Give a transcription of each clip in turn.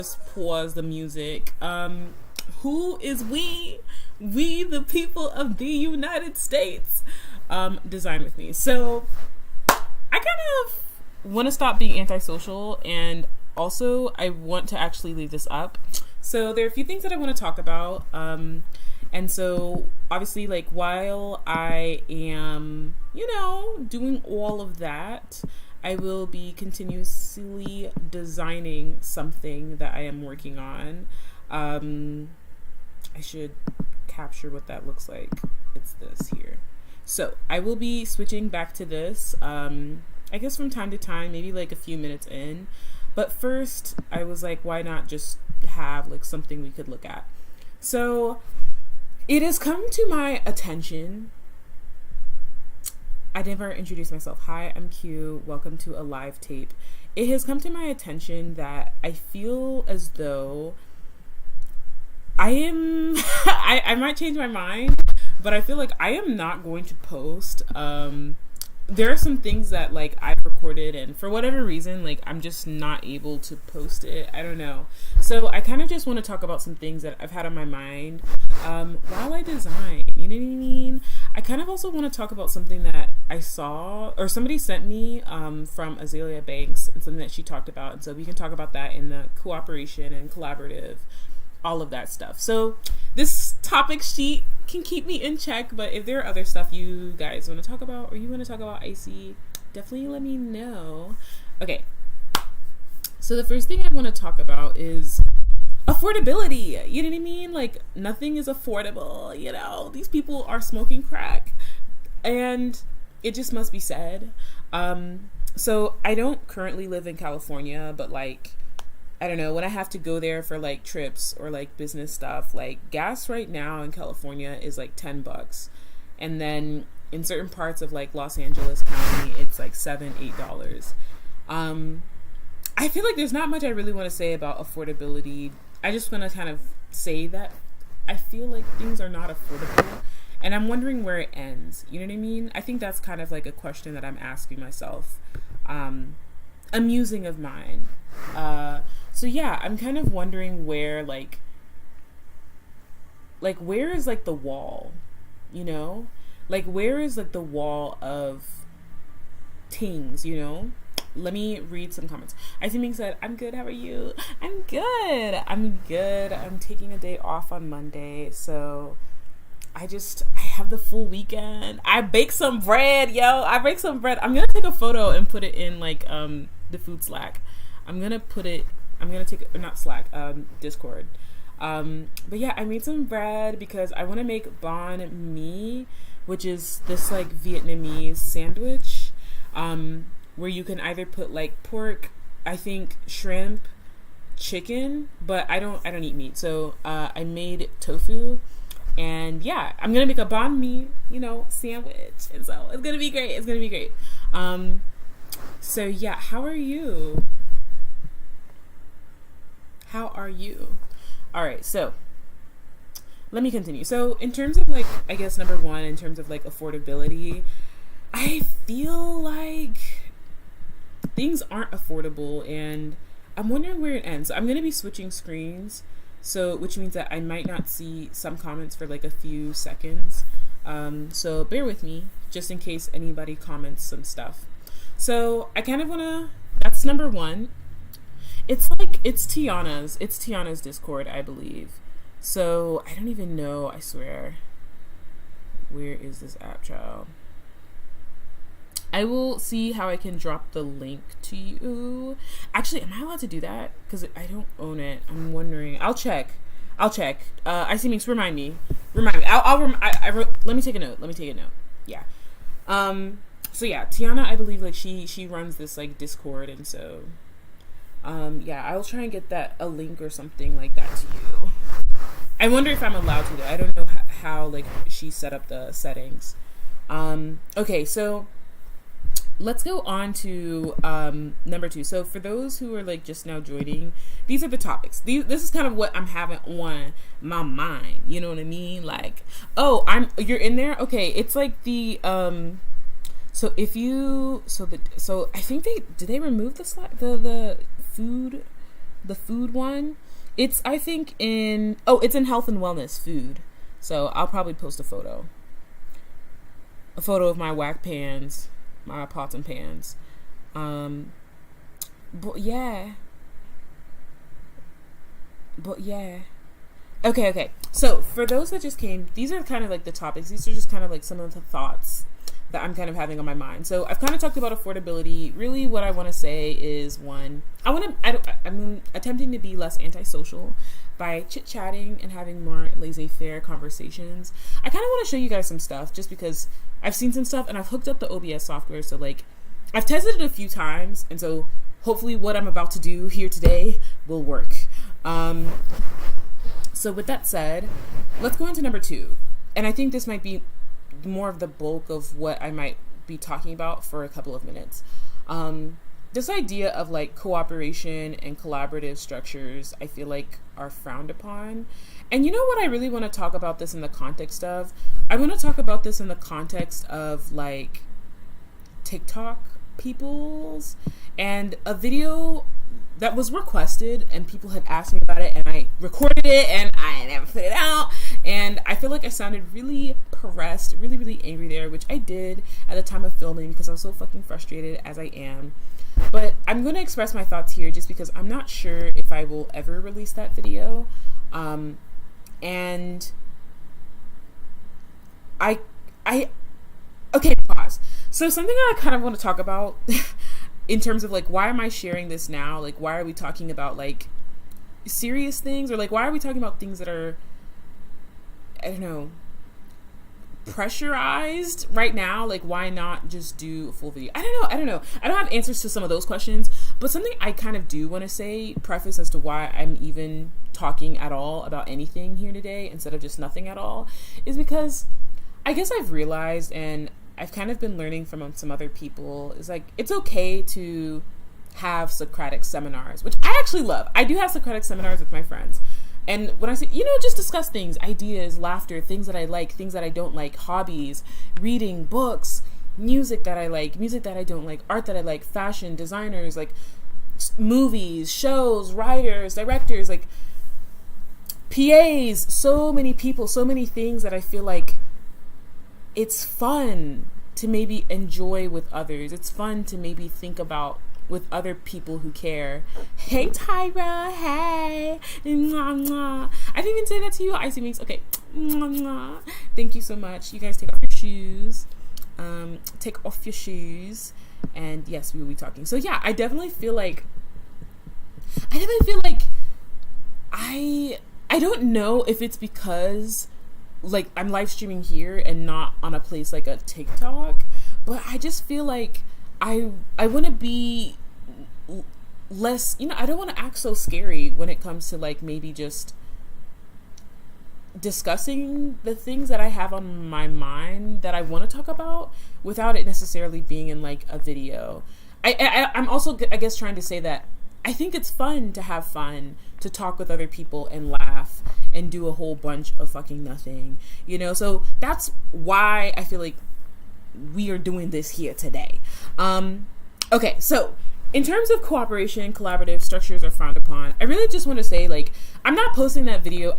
Just pause the music. Who is we? We, the people of the United States. Design with me. So I kind of want to stop being antisocial, and also I want to actually leave this up. So there are a few things that I want to talk about. And so obviously, like, while I am, doing all of that, I will be continuously designing something that I am working on. I should capture what that looks like. It's this here. So I will be switching back to this, I guess from time to time, maybe like a few minutes in. But first, I was like, why not just have like something we could look at? So it has come to my attention. I never introduced myself. Hi, I'm Q. Welcome to a live tape. It has come to my attention that I feel as though I am, I might change my mind, but I feel like I am not going to post. There are some things that like I've recorded, and for whatever reason, like I'm just not able to post it. I don't know. So I kind of just want to talk about some things that I've had on my mind while I design. You know what I mean? I kind of also want to talk about something that I saw or somebody sent me from Azalea Banks, and something that she talked about. And so we can talk about that in the cooperation and collaborative, all of that stuff. So this topic sheet can keep me in check, but if there are other stuff you guys want to talk about, or you want to talk about icy, definitely let me know. Okay, so the first thing I want to talk about is affordability. You know what I mean? Like, nothing is affordable. These people are smoking crack, and it just must be said. So I don't currently live in California, but like, I don't know, when I have to go there for like trips or like business stuff, like gas right now in California is like $10. And then in certain parts of like Los Angeles County, it's like $7-8. I feel like there's not much I really want to say about affordability. I just want to kind of say that I feel like things are not affordable, and I'm wondering where it ends. You know what I mean? I think that's kind of like a question that I'm asking myself. Amusing of mine. So yeah, I'm kind of wondering where like where is like the wall, like where is like the wall of things, Let me read some comments. I see Ming said, I'm good, how are you? I'm good. I'm taking a day off on Monday, so I have the full weekend. I baked some bread, yo. I'm gonna take a photo and put it in like the food Slack. Discord. But yeah, I made some bread because I want to make banh mi, which is this like Vietnamese sandwich, where you can either put like pork, I think shrimp, chicken, but I don't eat meat. So I made tofu, and yeah, I'm gonna make a banh mi, sandwich, and so it's gonna be great. So yeah, how are you? All right, so let me continue. So in terms of like, I guess number one, in terms of like affordability, I feel like things aren't affordable, and I'm wondering where it ends. So I'm going to be switching screens, which means that I might not see some comments for like a few seconds. So bear with me just in case anybody comments some stuff. So I kind of want to, that's number one. It's Tiana's Discord, I believe. So I don't even know, I swear. Where is this app, child? I will see how I can drop the link to you. Actually, am I allowed to do that? Because I don't own it. I'm wondering. I'll check. I see Minx, remind me. Let me take a note. Yeah. So yeah, Tiana, I believe like she runs this like Discord, and so yeah, I'll try and get a link or something like that to you. I wonder if I'm allowed to though. I don't know how like she set up the settings. Okay, so let's go on to number two. So for those who are like just now joining, these are the topics. This is kind of what I'm having on my mind. You know what I mean? Like, oh, you're in there. Okay, it's like the So if you, so I think did they remove the food the food one. It's, I think, it's in health and wellness food. So I'll probably post a photo of my whack pans, my pots and pans. But yeah. Okay. So for those that just came, these are kind of like the topics. These are just kind of like some of the thoughts that I'm kind of having on my mind. So I've kind of talked about affordability. Really what I want to say is, one, I'm attempting to be less antisocial by chit-chatting and having more laissez-faire conversations. I kind of want to show you guys some stuff just because I've seen some stuff and I've hooked up the OBS software. So like I've tested it a few times, and so hopefully what I'm about to do here today will work. So with that said, let's go into number 2. And I think this might be more of the bulk of what I might be talking about for a couple of minutes. This idea of like cooperation and collaborative structures, I feel like are frowned upon. And you know what I really want to talk about this in the context of? I want to talk about this in the context of like TikTok peoples and a video that was requested and people had asked me about it, and I recorded it and I never put it out, and I feel like I sounded really pressed, really angry there, which I did at the time of filming because I was so fucking frustrated as I am. But I'm going to express my thoughts here just because I'm not sure if I will ever release that video. And okay, pause. So something that I kind of want to talk about in terms of like, why am I sharing this now? Like, why are we talking about like serious things, or like, why are we talking about things that are, I don't know, pressurized right now? Like, why not just do a full video? I don't know. I don't have answers to some of those questions, but something I kind of do want to say, preface as to why I'm even talking at all about anything here today instead of just nothing at all, is because I guess I've realized, and I've kind of been learning from some other people, is like, it's okay to have Socratic seminars, which I actually love. I do have Socratic seminars with my friends. And when I say, just discuss things, ideas, laughter, things that I like, things that I don't like, hobbies, reading, books, music that I like, music that I don't like, art that I like, fashion, designers, like movies, shows, writers, directors, like PAs, so many people, so many things that I feel like it's fun to maybe enjoy with others. It's fun to maybe think about with other people who care. Hey Tyra, hey. Mwah, mwah. I didn't even say that to you. Icy Minx. Okay. Mwah, mwah. Thank you so much. You guys take off your shoes. And yes, we will be talking. So yeah, I definitely feel like I don't know if it's because like I'm live streaming here and not on a place like a TikTok, but I just feel like I want to be less, I don't want to act so scary when it comes to like maybe just discussing the things that I have on my mind that I want to talk about without it necessarily being in like a video. I'm also, I guess, trying to say that I think it's fun to have fun, to talk with other people and laugh and do a whole bunch of fucking nothing, so that's why I feel like we are doing this here today. Okay, so in terms of cooperation, collaborative structures are frowned upon. I really just want to say, like, I'm not posting that video.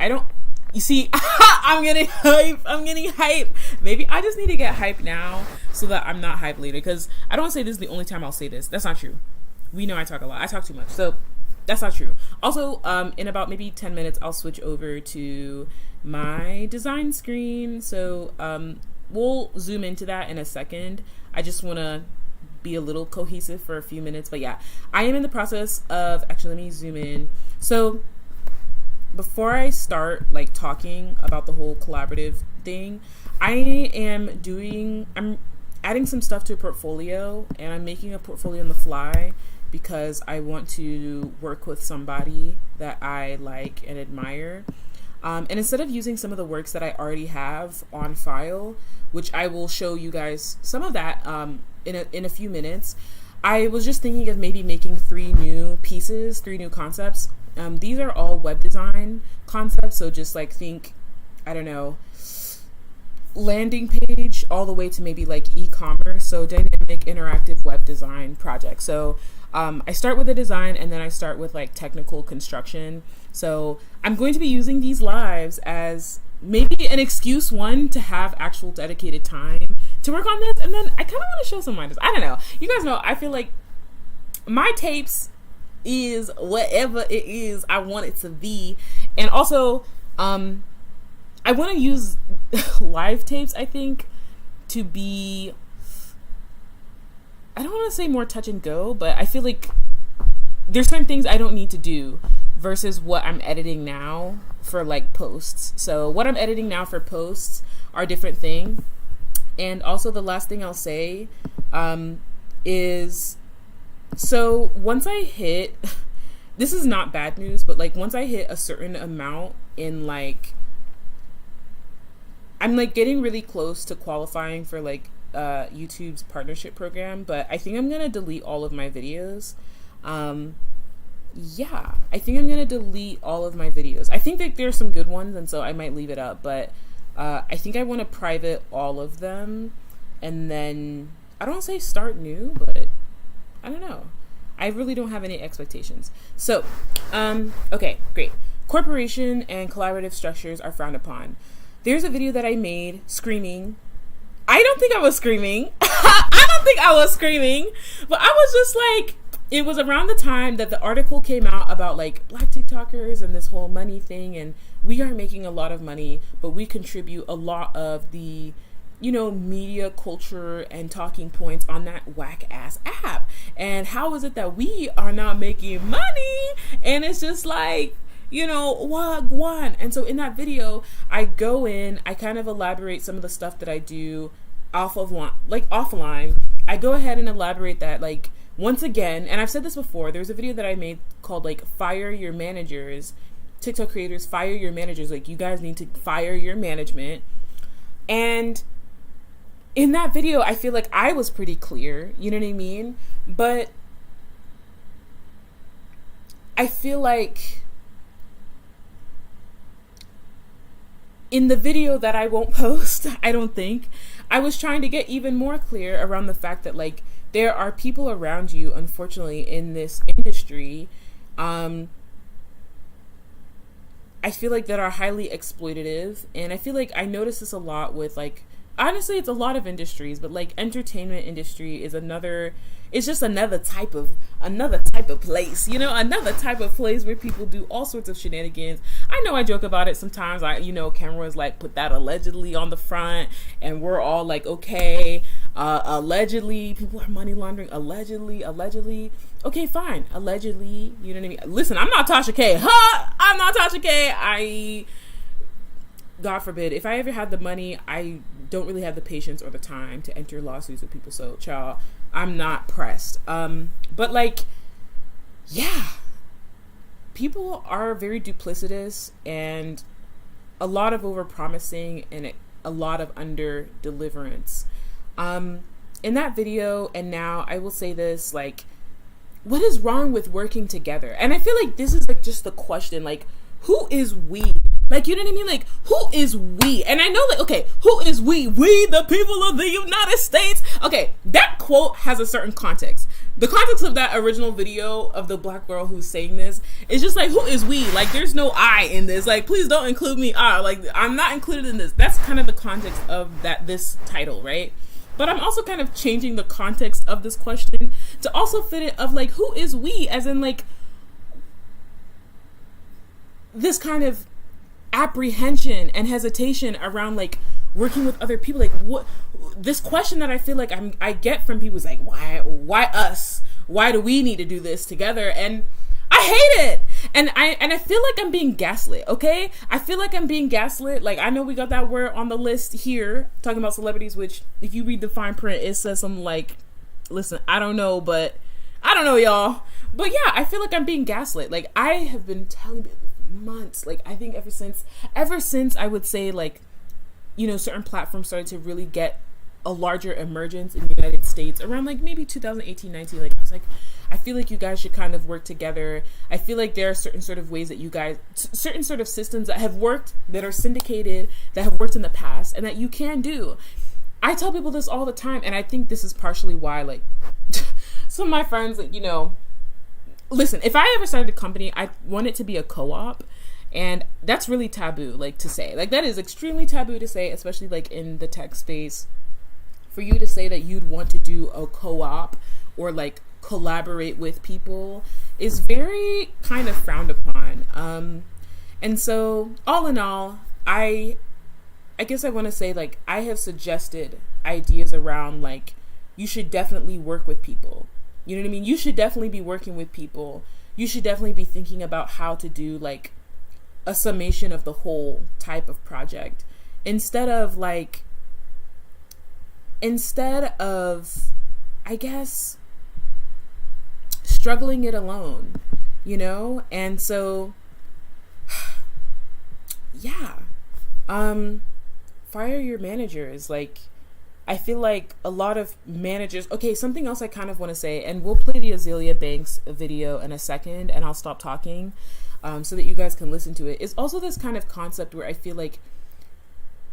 You see, I'm getting hype. Maybe I just need to get hype now so that I'm not hype later, because I don't want to say this is the only time I'll say this. That's not true. We know I talk a lot. I talk too much. So that's not true. Also, in about maybe 10 minutes, I'll switch over to my design screen. So we'll zoom into that in a second. I just want to be a little cohesive for a few minutes. But yeah, I am in the process of, actually, let me zoom in. So before I start like talking about the whole collaborative thing, I'm adding some stuff to a portfolio, and I'm making a portfolio on the fly because I want to work with somebody that I like and admire. And instead of using some of the works that I already have on file, which I will show you guys some of that in a few minutes, I was just thinking of maybe making 3 new concepts. These are all web design concepts, so just like think, I don't know, landing page all the way to maybe like e-commerce, so dynamic interactive web design project. So I start with a design and then I start with like technical construction. So I'm going to be using these lives as maybe an excuse, one, to have actual dedicated time to work on this, and then I kind of want to show some minors. I don't know. You guys know, I feel like my tapes is whatever it is I want it to be. And also, I want to use live tapes, I think, to be, I don't want to say more touch and go, but I feel like there's certain things I don't need to do versus what I'm editing now for like posts. So what I'm editing now for posts are a different thing. And also the last thing I'll say is, so once I hit, this is not bad news, but like once I hit a certain amount in like, I'm like getting really close to qualifying for like YouTube's partnership program, but I think I'm going to delete all of my videos. Yeah, I think I'm going to delete all of my videos. I think that there's some good ones, and so I might leave it up, but I think I want to private all of them, and then, I don't say start new, but I don't know. I really don't have any expectations. So, okay, great. Corporation and collaborative structures are frowned upon. There's a video that I made screaming. I don't think I was screaming. I don't think I was screaming, but I was just like, it was around the time that the article came out about like Black TikTokers and this whole money thing, and we are making a lot of money, but we contribute a lot of the, you know, media culture and talking points on that whack ass app. And how is it that we are not making money? And it's just like, you know, wagwan. And so in that video, I go in, I kind of elaborate some of the stuff that I do offline. I go ahead and elaborate that, like, once again, and I've said this before, there's a video that I made called like fire your managers, TikTok creators, fire your managers. Like, you guys need to fire your management. And in that video, I feel like I was pretty clear, you know what I mean? But I feel like in the video that I won't post, I don't think, I was trying to get even more clear around the fact that like there are people around you, unfortunately, in this industry, I feel like that are highly exploitative. And I feel like I notice this a lot with like, honestly, it's a lot of industries, but like entertainment industry is it's just another type of place, you know, another type of place where people do all sorts of shenanigans. I know I joke about it sometimes. Camera is like, put that allegedly on the front, and we're all like, okay, allegedly, people are money laundering, allegedly. Okay, fine, allegedly, you know what I mean? Listen, I'm not Tasha K. I'm not Tasha K. God forbid, if I ever had the money, I don't really have the patience or the time to enter lawsuits with people. So, child, I'm not pressed. But like, yeah, people are very duplicitous and a lot of overpromising and a lot of under deliverance. In that video, and now I will say this, like, what is wrong with working together? And I feel like this is like just the question, like, who is we? Like, you know what I mean? Like, who is we? And I know, like, okay, who is we? We, the people of the United States. Okay, that quote has a certain context. The context of that original video of the black girl who's saying this is just like, who is we? Like, there's no I in this. Like, please don't include me. Like, I'm not included in this. That's kind of the context of this title, right? But I'm also kind of changing the context of this question to also fit it of, like, who is we? As in, like, this kind of apprehension and hesitation around like working with other people. Like, what this question that I feel like I get from people is like, why us? Why do we need to do this together? And I hate it. And I feel like I'm being gaslit. Okay, I feel like I'm being gaslit. Like, I know we got that word on the list here talking about celebrities, which if you read the fine print, it says something like, listen, I don't know, y'all. But yeah, I feel like I'm being gaslit. Like, I have been telling people months, like, I think ever since I would say, like, you know, certain platforms started to really get a larger emergence in the United States around like maybe 2018-19, like, I was like, I feel like you guys should kind of work together. I feel like there are certain sort of ways that you guys, certain sort of systems that have worked, that are syndicated, that have worked in the past, and that you can do. I tell people this all the time, and I think this is partially why, like, some of my friends, you know, listen, if I ever started a company, I want it to be a co-op. And that's really taboo, like, to say. Like, that is extremely taboo to say, especially, like, in the tech space. For you to say that you'd want to do a co-op or, like, collaborate with people is very kind of frowned upon. And so, all in all, I guess I want to say, like, I have suggested ideas around, like, you should definitely work with people. You know what I mean? You should definitely be working with people. You should definitely be thinking about how to do, like, a summation of the whole type of project instead of, I guess, struggling it alone, you know? And so, yeah, fire your managers. Like, I feel like a lot of managers, okay, something else I kind of want to say, and we'll play the Azealia Banks video in a second, and I'll stop talking, so that you guys can listen to it, is also this kind of concept where I feel like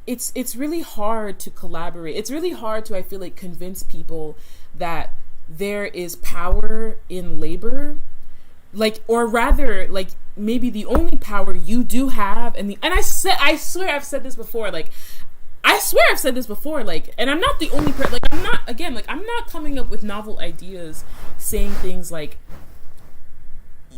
it's really hard to collaborate. It's really hard to, I feel like, convince people that there is power in labor, like, or rather, like, maybe the only power you do have, and I swear I've said this before, like, and I'm not the only person, like, I'm not coming up with novel ideas saying things like,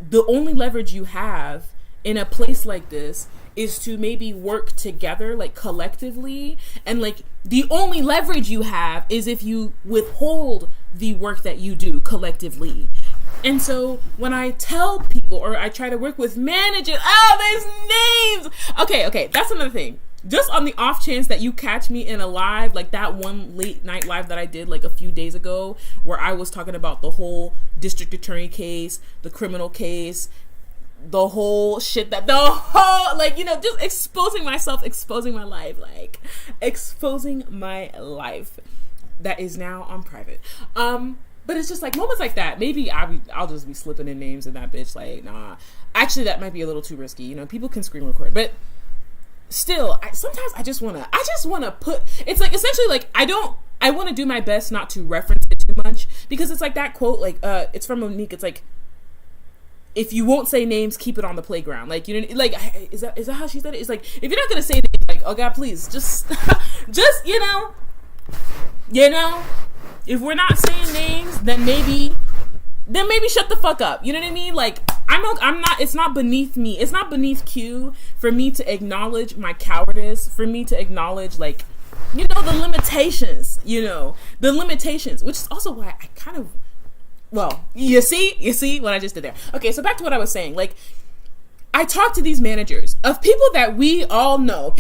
the only leverage you have in a place like this is to maybe work together, like, collectively, and, like, the only leverage you have is if you withhold the work that you do collectively. And so when I tell people, or I try to work with managers, there's names. Okay, that's another thing. Just on the off chance that you catch me in a live, like that one late night live that I did like a few days ago, where I was talking about the whole district attorney case, the criminal case, the whole shit like, you know, just exposing myself, exposing my life, like exposing my life that is now on private. But it's just like moments like that. Maybe I'll just be slipping in names in that bitch. Like, nah, actually that might be a little too risky. You know, people can screen record, but still, sometimes I just want to put, it's like, essentially, like, I want to do my best not to reference it too much, because it's like that quote, like, it's from Monique, it's like, if you won't say names, keep it on the playground. Like, you know, like, is that how she said it? It's like, if you're not going to say names, like, oh God, please, just, you know, if we're not saying names, then maybe shut the fuck up. You know what I mean? Like, I'm not, it's not beneath me. It's not beneath Q for me to acknowledge my cowardice, for me to acknowledge, like, you know, the limitations, which is also why I kind of, well, you see what I just did there. Okay, so back to what I was saying. Like, I talk to these managers of people that we all know,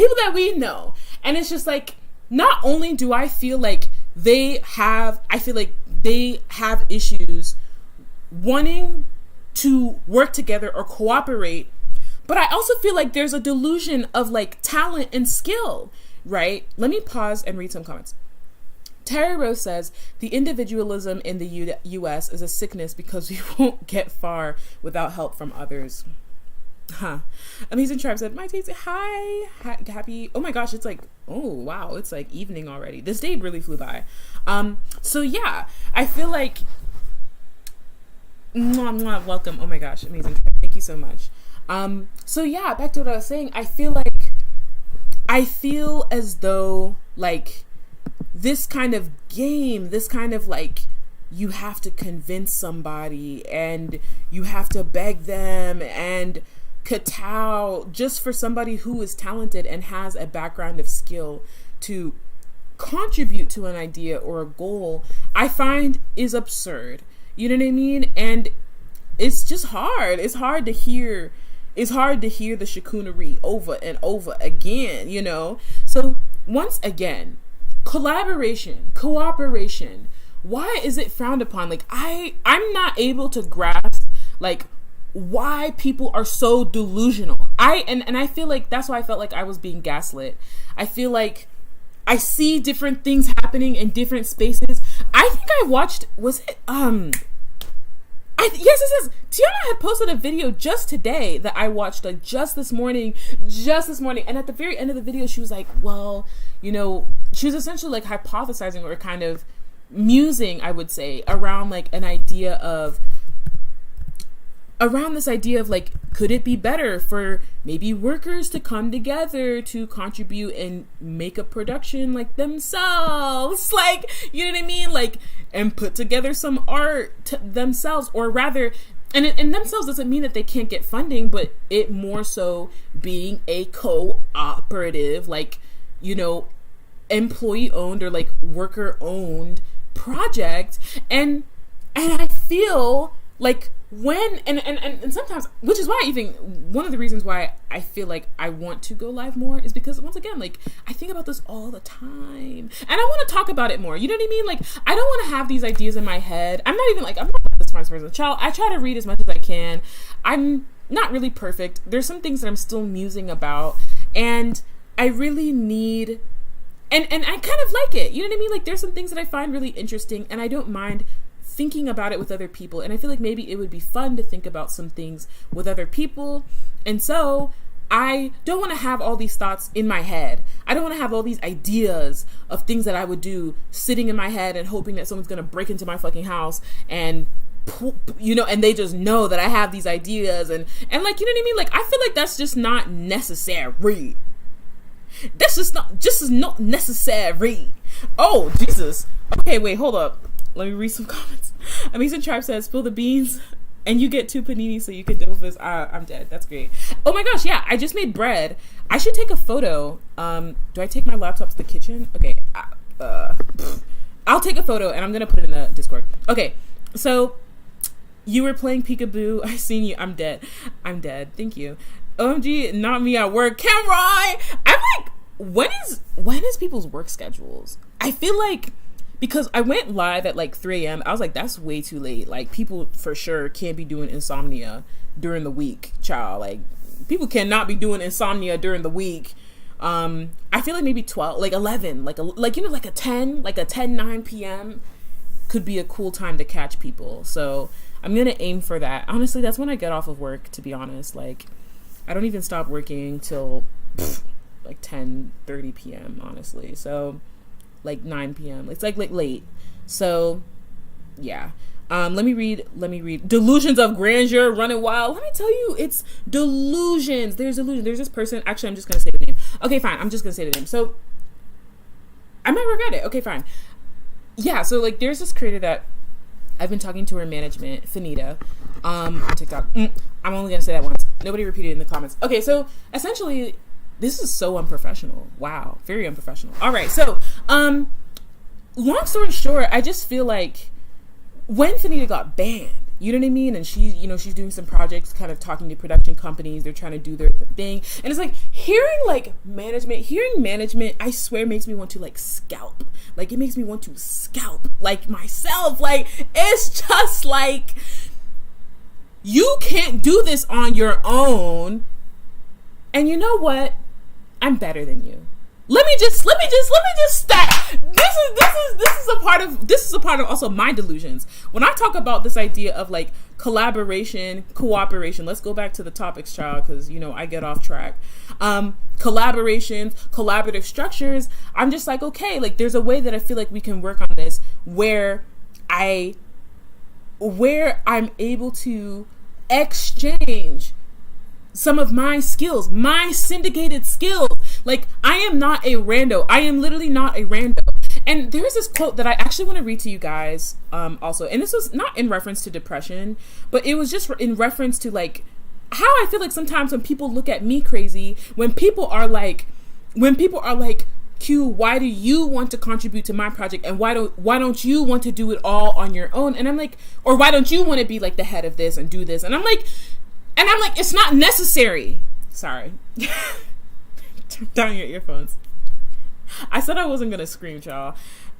and it's just like, not only do I feel like they have issues wanting to work together or cooperate, but I also feel like there's a delusion of, like, talent and skill, right? Let me pause and read some comments. Terry Rose says, the individualism in the U.S. is a sickness because we won't get far without help from others. Amazing Tribe said, my taste, hi, happy, oh my gosh, it's like, oh wow, it's like evening already. This day really flew by. So yeah, I feel like, welcome, oh my gosh, Amazing Tribe, thank you so much. So yeah, back to what I was saying, I feel as though, like, this kind of game, this kind of, like, you have to convince somebody and you have to beg them and kowtow just for somebody who is talented and has a background of skill to contribute to an idea or a goal, I find is absurd. You know what I mean? And it's just hard. It's hard to hear the chicoonery over and over again, you know? So once again, collaboration, cooperation, why is it frowned upon? Like, I'm not able to grasp, like, why people are so delusional. And I feel like that's why I felt like I was being gaslit. I feel like I see different things happening in different spaces. I think I watched, yes, it says, Tiana had posted a video just today that I watched, like, just this morning, and at the very end of the video, she was like, well, you know, she was essentially, like, hypothesizing or kind of musing, I would say, around like an idea of, around this idea of like, could it be better for maybe workers to come together to contribute and make a production like themselves, like, you know what I mean, like, and put together some art themselves, or rather, and themselves doesn't mean that they can't get funding, but it more so being a cooperative, like, you know, employee owned or like worker owned project. And I feel like when and sometimes, which is why even one of the reasons why I feel like I want to go live more is because, once again, like, I think about this all the time and I want to talk about it more, you know what I mean? Like, I don't want to have these ideas in my head. I'm not the smartest person. Child, I try to read as much as I can. I'm not really perfect. There's some things that I'm still musing about, and I really need, and I kind of like it, you know what I mean? Like, there's some things that I find really interesting, and I don't mind thinking about it with other people. And I feel like maybe it would be fun to think about some things with other people. And so I don't want to have all these thoughts in my head. I don't want to have all these ideas of things that I would do sitting in my head and hoping that someone's going to break into my fucking house and, you know, and they just know that I have these ideas and like, you know what I mean? Like, I feel like that's just not necessary. That's just not necessary. Oh, Jesus. Okay, wait, hold up. Let me read some comments. Amazing Tribe says, spill the beans and you get 2 paninis so you can double fist. I'm dead. That's great. Oh my gosh, yeah, I just made bread. I should take a photo. Do I take my laptop to the kitchen? Okay. I'll take a photo and I'm going to put it in the Discord. Okay, so you were playing peekaboo. I seen you. I'm dead. Thank you. OMG, not me at work. Camroy! I'm like, when is people's work schedules? I feel like, because I went live at like 3 a.m. I was like, that's way too late. Like, people for sure can't be doing insomnia during the week, child. Like, people cannot be doing insomnia during the week. I feel like maybe 12, like 11, like you know, like a 10, 9 p.m. could be a cool time to catch people. So I'm going to aim for that. Honestly, that's when I get off of work, to be honest. Like, I don't even stop working till like 10:30 p.m., honestly. So like 9 p.m. It's like late. So yeah. Let me read. Delusions of grandeur running wild. Let me tell you, it's delusions. There's delusion. There's this person. Actually, I'm just going to say the name. Okay, fine. I'm just going to say the name. So I might regret it. Okay, fine. Yeah. So like, there's this creator that I've been talking to her management, Finita, on TikTok. I'm only going to say that once. Nobody repeated it in the comments. Okay. So essentially, this is so unprofessional. Wow. Very unprofessional. All right. So, long story short, I just feel like when Finita got banned, you know what I mean? And she, you know, she's doing some projects, kind of talking to production companies. They're trying to do their thing. And it's like, hearing management, I swear makes me want to like scalp. Like, it makes me want to scalp like myself. Like, it's just like, you can't do this on your own. And you know what? I'm better than you. Let me just start. This is a part of also my delusions. When I talk about this idea of like collaboration, cooperation, let's go back to the topics, child, because you know I get off track. Collaborations, collaborative structures. I'm just like, okay, like there's a way that I feel like we can work on this where I'm able to exchange some of my skills, my syndicated skills. Like, I am not a rando. I am literally not a rando. And there's this quote that I actually want to read to you guys also. And this was not in reference to depression, but it was just in reference to like how I feel like sometimes when people look at me crazy, when people are like, Q, why do you want to contribute to my project? And why don't you want to do it all on your own? And I'm like, or why don't you want to be like the head of this and do this? And I'm like, it's not necessary. Sorry. Turn down your earphones. I said I wasn't going to scream, y'all.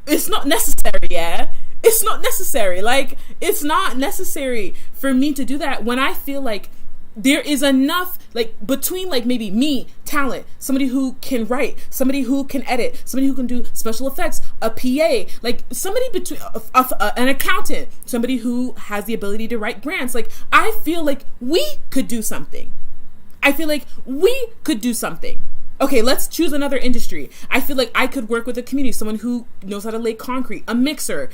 It's not necessary, yeah? It's not necessary. Like, it's not necessary for me to do that when I feel like there is enough, like, between, like, maybe me, talent, somebody who can write, somebody who can edit, somebody who can do special effects, a PA, like, somebody between, an accountant, somebody who has the ability to write grants. Like, I feel like we could do something. Okay, let's choose another industry. I feel like I could work with a community, someone who knows how to lay concrete, a mixer,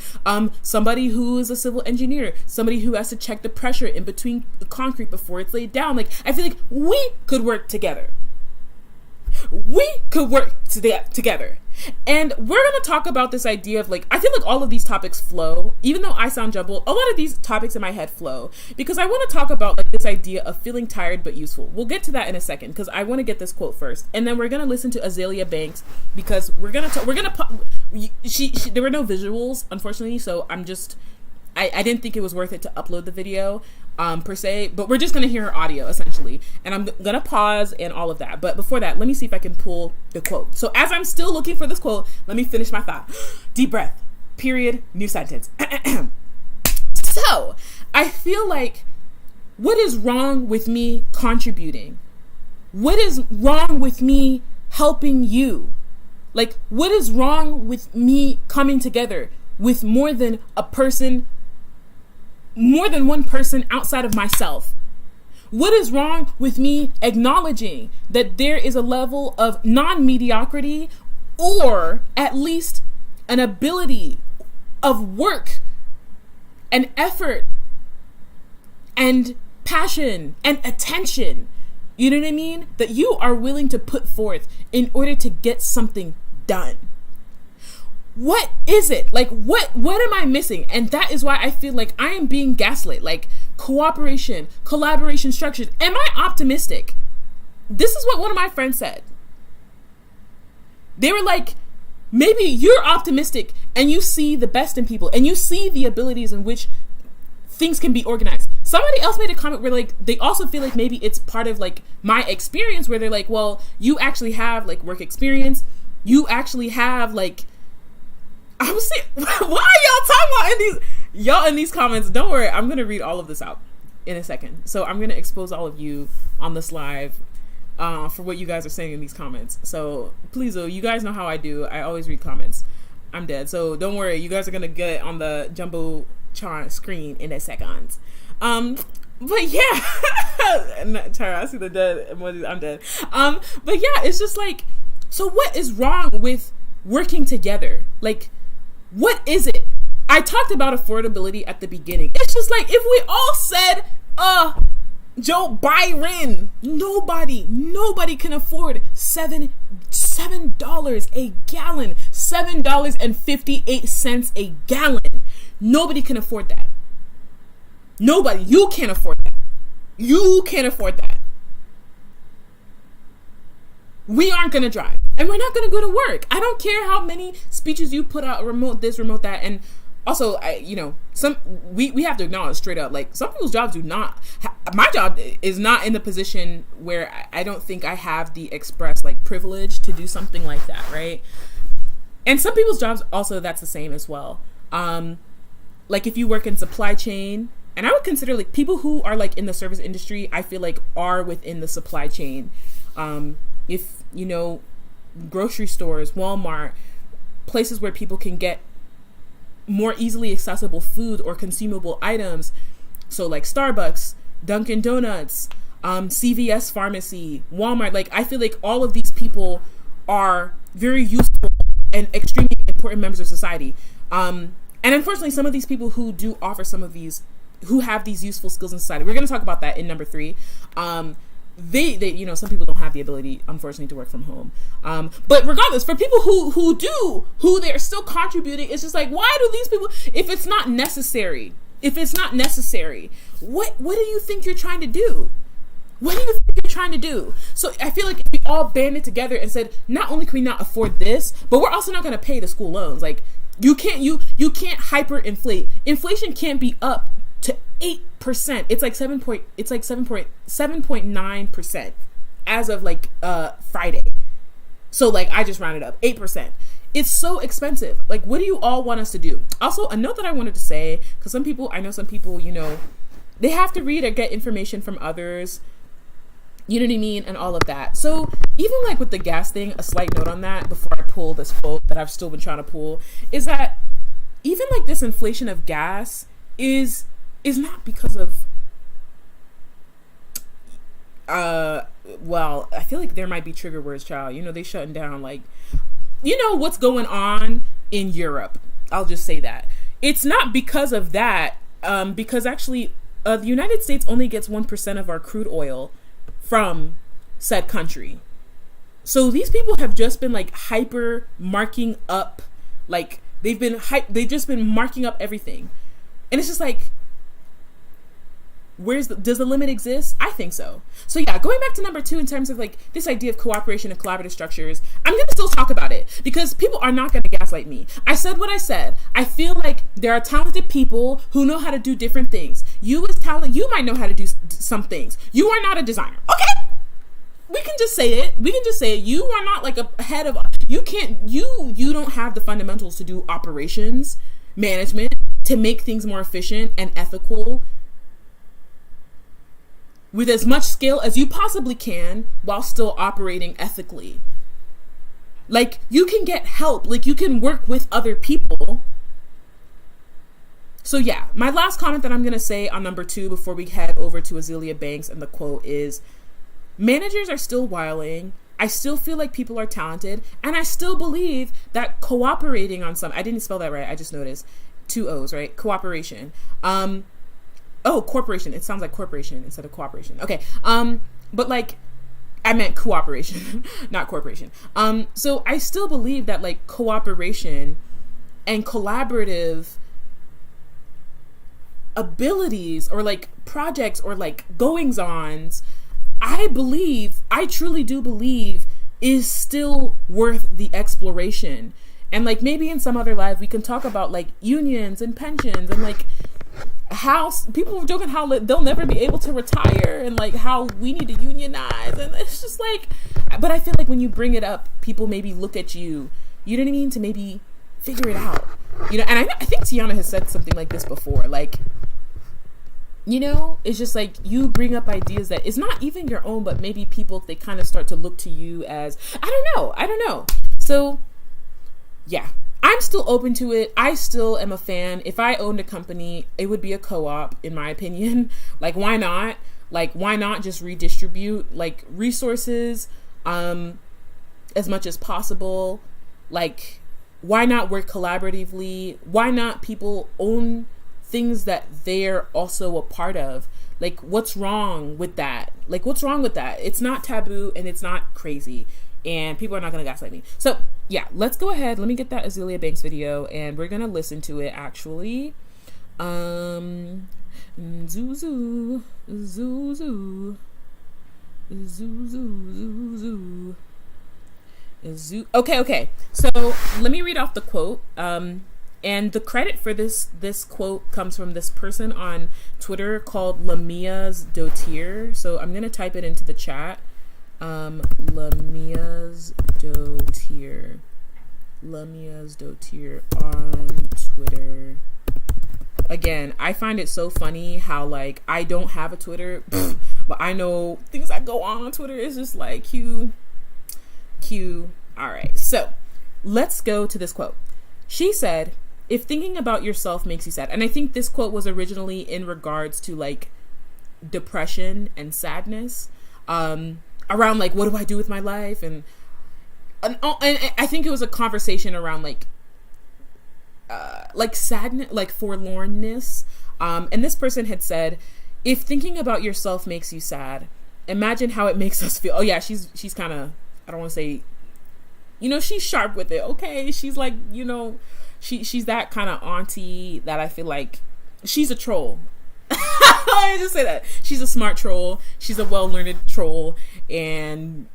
somebody who is a civil engineer, somebody who has to check the pressure in between the concrete before it's laid down. Like, I feel like we could work together. We could work together. And we're going to talk about this idea of like, I feel like all of these topics flow, even though I sound jumbled, a lot of these topics in my head flow because I want to talk about like this idea of feeling tired but useful. We'll get to that in a second because I want to get this quote first. And then we're going to listen to Azalea Banks because there were no visuals, unfortunately. So I didn't think it was worth it to upload the video per se, but we're just going to hear her audio essentially. And I'm going to pause and all of that. But before that, let me see if I can pull the quote. So as I'm still looking for this quote, let me finish my thought. Deep breath, period, new sentence. So I feel like what is wrong with me contributing? What is wrong with me helping you? Like, what is wrong with me coming together with more than one person outside of myself? What is wrong with me acknowledging that there is a level of non-mediocrity or at least an ability of work and effort and passion and attention, you know what I mean, that you are willing to put forth in order to get something done? What is it? Like, what am I missing? And that is why I feel like I am being gaslit. Like, cooperation, collaboration structures. Am I optimistic? This is what one of my friends said. They were like, maybe you're optimistic and you see the best in people and you see the abilities in which things can be organized. Somebody else made a comment where like they also feel like maybe it's part of like my experience where they're like, well, you actually have like work experience. You actually have like, I was saying, why are y'all talking about in these comments? Don't worry, I'm gonna read all of this out in a second. So I'm gonna expose all of you on this live for what you guys are saying in these comments. So please, though, you guys know how I do. I always read comments. I'm dead. So don't worry, you guys are gonna get it on the jumbo screen in a second. But yeah, Tara, I see the dead emojis. I'm dead. But yeah, it's just like, so what is wrong with working together? Like, what is it? I talked about affordability at the beginning. It's just like, if we all said, Joe Byron, nobody can afford $7 a gallon, $7.58 a gallon. Nobody can afford that. Nobody. You can't afford that. You can't afford that. We aren't going to drive. And we're not going to go to work. I don't care how many speeches you put out, remote this, remote that. And also, we have to acknowledge straight up, like, some people's jobs do not, my job is not in the position where I don't think I have the express, like, privilege to do something like that, right? And some people's jobs also, that's the same as well. Like, if you work in supply chain, and I would consider, like, people who are, like, in the service industry, I feel like are within the supply chain. If, grocery stores, Walmart, places where people can get more easily accessible food or consumable items. So like Starbucks, Dunkin' Donuts, CVS Pharmacy, Walmart. Like, I feel like all of these people are very useful and extremely important members of society. And unfortunately, some of these people who do offer some of these, who have these useful skills in society, we're going to talk about that in number 3. They some people don't have the ability, unfortunately, to work from home. But regardless, for people who they're still contributing, it's just like, why do these people, if it's not necessary, what do you think you're trying to do? What do you think you're trying to do? So I feel like if we all banded together and said, not only can we not afford this, but we're also not going to pay the school loans. Like, you can't hyperinflate. Inflation can't be up to 8%. It's like 7.9% as of like Friday. So like, I just rounded up 8%. It's so expensive. Like, what do you all want us to do? Also, a note that I wanted to say, because I know some people, they have to read or get information from others, you know what I mean, and all of that. So even like with the gas thing, a slight note on that before I pull this quote that I've still been trying to pull, is that even like this inflation of gas is not because of, well, I feel like there might be trigger words, child. You know, they shutting down, like, you know, what's going on in Europe. I'll just say that. It's not because of that, because actually the United States only gets 1% of our crude oil from said country. So these people have just been like hyper marking up, like they've just been marking up everything. And it's just like, does the limit exist? I think so. So yeah, going back to number 2 in terms of like this idea of cooperation and collaborative structures, I'm going to still talk about it because people are not going to gaslight me. I said what I said. I feel like there are talented people who know how to do different things. You as talent, you might know how to do some things. You are not a designer. Okay? We can just say it. You are not like a head of, you don't have the fundamentals to do operations, management, to make things more efficient and ethical with as much skill as you possibly can while still operating ethically. Like, you can get help. Like, you can work with other people. So yeah, my last comment that I'm going to say on number 2 before we head over to Azealia Banks and the quote is, managers are still wiling. I still feel like people are talented. And I still believe that cooperating on I didn't spell that right. I just noticed 2 O's, right? Cooperation. Corporation. It sounds like corporation instead of cooperation. Okay. But like, I meant cooperation, not corporation. So I still believe that like cooperation and collaborative abilities or like projects or like goings-ons, I truly do believe is still worth the exploration. And like maybe in some other life we can talk about like unions and pensions and like how people were joking how they'll never be able to retire and like how we need to unionize, and it's just like, but I feel like when you bring it up, people maybe look at you know what I mean, to maybe figure it out, you know. And I think Tiana has said something like this before, like, you know, it's just like you bring up ideas that is not even your own, but maybe people, they kind of start to look to you as, I don't know. So yeah, I'm still open to it. I still am a fan. If I owned a company, it would be a co-op, in my opinion. Like, why not? Like, why not just redistribute like resources as much as possible? Like, why not work collaboratively? Why not people own things that they're also a part of? Like, what's wrong with that? It's not taboo and it's not crazy. And people are not going to gaslight me. So yeah, let's go ahead. Let me get that Azealia Banks video and we're going to listen to it actually. Okay. So let me read off the quote. And the credit for this quote comes from this person on Twitter called Lamia's Dotier. So I'm going to type it into the chat. Lamia's Dotier on Twitter. Again, I find it so funny how like I don't have a Twitter, but I know things that go on Twitter is just like Q. All right, so let's go to this quote. She said, "If thinking about yourself makes you sad," and I think this quote was originally in regards to like depression and sadness. Around like, what do I do with my life? And I think it was a conversation around like sadness, like forlornness. And this person had said, if thinking about yourself makes you sad, imagine how it makes us feel. Oh yeah, she's kind of, I don't want to say, you know, she's sharp with it. Okay. She's like, you know, she's that kind of auntie that I feel like she's a troll. Let me just say that. She's a smart troll. She's a well-learned troll. And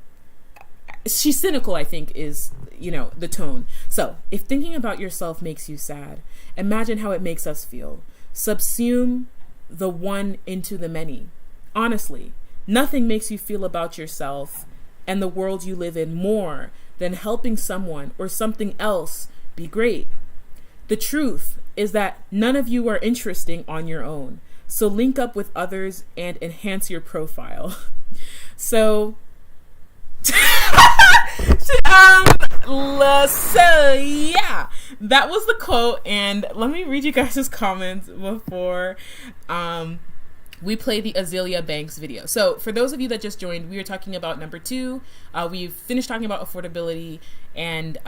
she's cynical, I think, is, you know, the tone. So, if thinking about yourself makes you sad, imagine how it makes us feel. Subsume the one into the many. Honestly, nothing makes you feel about yourself and the world you live in more than helping someone or something else be great. The truth is that none of you are interesting on your own. So link up with others and enhance your profile. So, yeah, that was the quote. And let me read you guys' comments before we play the Azealia Banks video. So for those of you that just joined, we are talking about number 2. We've finished talking about affordability, and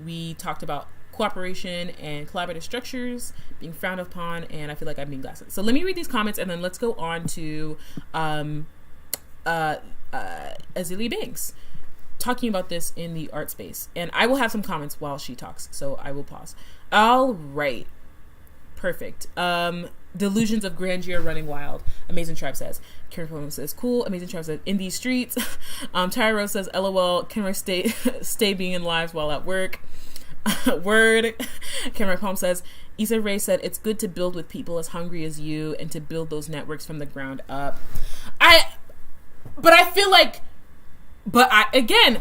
we talked about cooperation and collaborative structures being frowned upon, and I feel like I'm being gaslit. So let me read these comments, and then let's go on to Azealia Banks talking about this in the art space. And I will have some comments while she talks, so I will pause. All right. Perfect. Delusions of grandeur running wild. Amazing Tribe says. Karen Poem says, cool. Amazing Tribe says, in these streets. Tyra Rose says, LOL, can I stay being in lives while at work? Word. Cameron Poem says, Issa Rae said, it's good to build with people as hungry as you and to build those networks from the ground up. Again,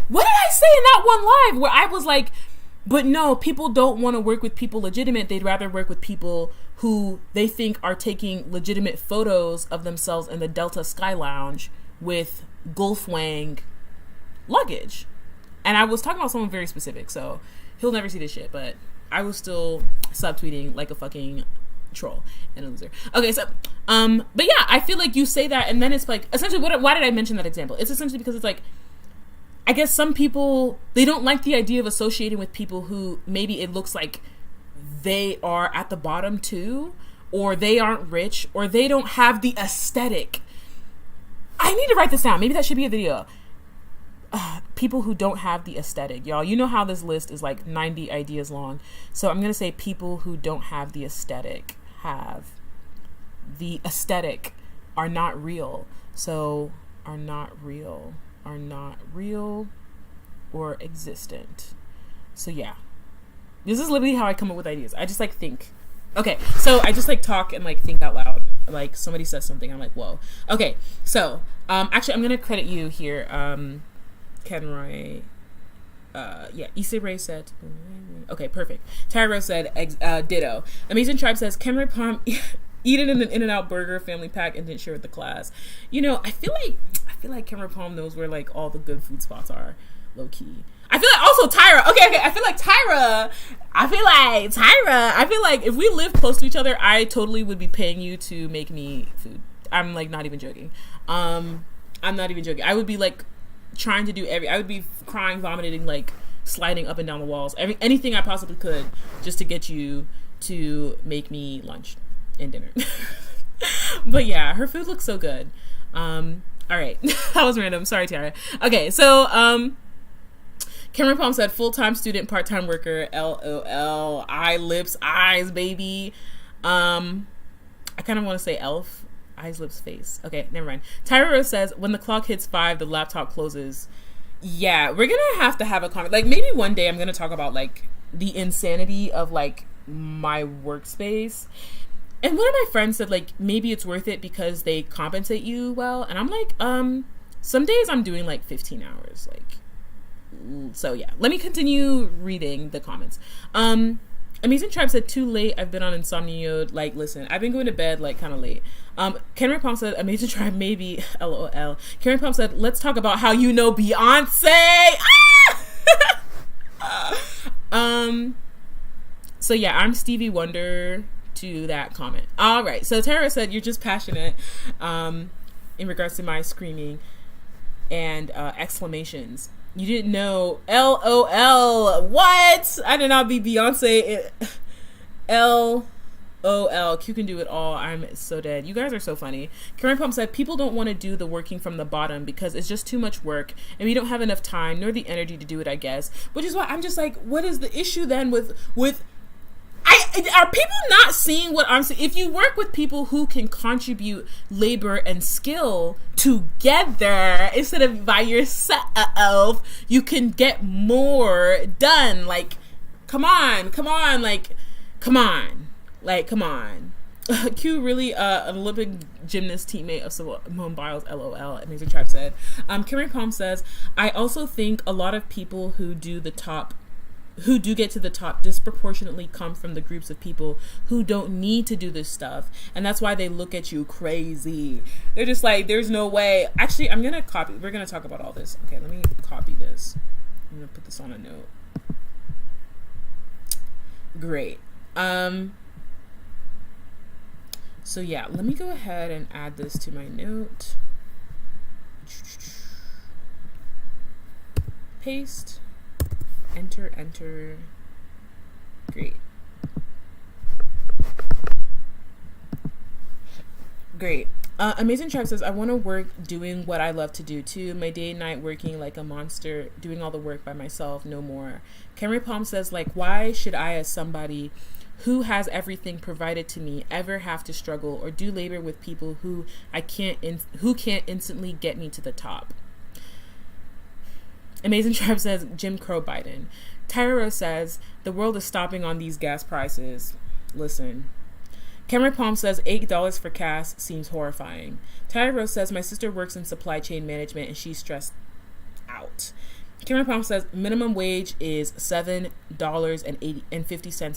what did I say in that one live where I was like, but no, people don't want to work with people legitimate. They'd rather work with people who they think are taking legitimate photos of themselves in the Delta Sky Lounge with Gulf Wang luggage. And I was talking about someone very specific, so he'll never see this shit, but I was still subtweeting like a fucking troll and a loser. Okay, so, but yeah, I feel like you say that, and then it's like, essentially, why did I mention that example? It's essentially because it's like, I guess some people, they don't like the idea of associating with people who maybe it looks like they are at the bottom too, or they aren't rich, or they don't have the aesthetic. I need to write this down. Maybe that should be a video. People who don't have the aesthetic. Y'all, you know how this list is like 90 ideas long. So I'm going to say people who don't have the aesthetic are not real. So are not real or existent. So yeah, this is literally how I come up with ideas. I just like think. Okay, so I just like talk and like think out loud. Like somebody says something, I'm like, whoa. Okay, so actually I'm gonna credit you here. Kenroy, Issa Rae said, okay, perfect. Tyra said, ditto. Amazing Tribe says, Kenroy Palm eat it in an In-N-Out burger family pack and didn't share with the class. You know, I feel like Kenroy Palm knows where like all the good food spots are, low key. I feel like also Tyra. Okay. I feel like if we lived close to each other, I totally would be paying you to make me food. I'm like not even joking. I'm not even joking. I would be like trying to do I would be crying, vomiting, like sliding up and down the walls, anything I possibly could just to get you to make me lunch and dinner. But yeah, her food looks so good. All right. That was random. Sorry, Tiara. Okay, so Cameron Palm said full-time student, part-time worker, LOL, eye, lips, eyes, baby. I kind of want to say elf. Eyes, lips, face. Okay, never mind. Tyra Rose says, when the clock hits 5, the laptop closes. Yeah, we're gonna have a comment. Like, maybe one day I'm gonna talk about, like, the insanity of, like, my workspace. And one of my friends said, like, maybe it's worth it because they compensate you well. And I'm like, some days I'm doing, like, 15 hours. Like, so yeah. Let me continue reading the comments. Amazing Tribe said, too late, I've been on insomnia. Like, listen, I've been going to bed, like, kind of late. Karen Palm said, Amazing Tribe, maybe, LOL. Karen Palm said, let's talk about how you know Beyonce. So yeah, I'm Stevie Wonder to that comment. All right, so Tara said, you're just passionate, in regards to my screaming and exclamations. You didn't know, LOL, what? I did not be Beyonce. LOL, Q can do it all. I'm so dead. You guys are so funny. Karen Pump said, people don't want to do the working from the bottom because it's just too much work and we don't have enough time nor the energy to do it, I guess. Which is why I'm just like, what is the issue then with are people not seeing what I'm saying? If you work with people who can contribute labor and skill together instead of by yourself, you can get more done. Like, come on. Q really an Olympic gymnast teammate of Simone Biles, LOL. Amazing Tribe said. Karen Palm says, I also think a lot of people who do get to the top disproportionately come from the groups of people who don't need to do this stuff, and that's why they look at you crazy. They're just like, there's no way. Actually, we're gonna talk about all this. Okay, let me copy this. I'm gonna put this on a note. Great. So yeah, let me go ahead and add this to my note. Paste. Enter, enter. Great. Great. Amazing Tribe says, I want to work doing what I love to do too. My day and night working like a monster, doing all the work by myself, no more. Camry Palm says, like, why should I, as somebody who has everything provided to me, ever have to struggle or do labor with people who can't instantly get me to the top? Amazing Tribe says, Jim Crow Biden. Tyra says, the world is stopping on these gas prices. Listen. Cameron Palm says, $8 for gas seems horrifying. Tyra Rose says, my sister works in supply chain management and she's stressed out. Cameron Palm says, minimum wage is $7.50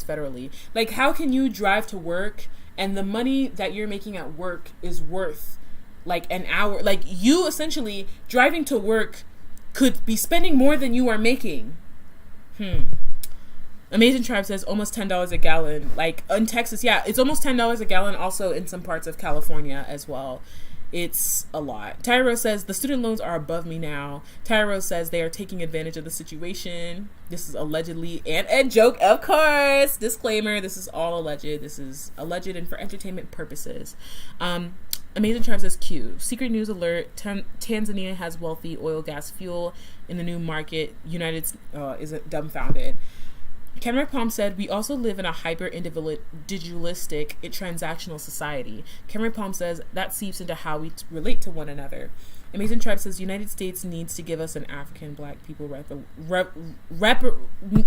federally. Like, how can you drive to work and the money that you're making at work is worth like an hour? Like, you essentially driving to work could be spending more than you are making. Amazing Tribe says almost $10 a gallon. Like in Texas, yeah, it's almost $10 a gallon. Also in some parts of California as well. It's a lot. Tyro says the student loans are above me now. Tyro says they are taking advantage of the situation. This is allegedly and a joke, of course. Disclaimer: this is all alleged. This is alleged and for entertainment purposes. Amazing Tribe says Q. Secret news alert: Tanzania has wealthy oil, gas, fuel in the new market. United is dumbfounded. Cameron Palm said, we also live in a hyper-individualistic, transactional society. Cameron Palm says, that seeps into how we relate to one another. Amazing Tribe says, United States needs to give us an African black people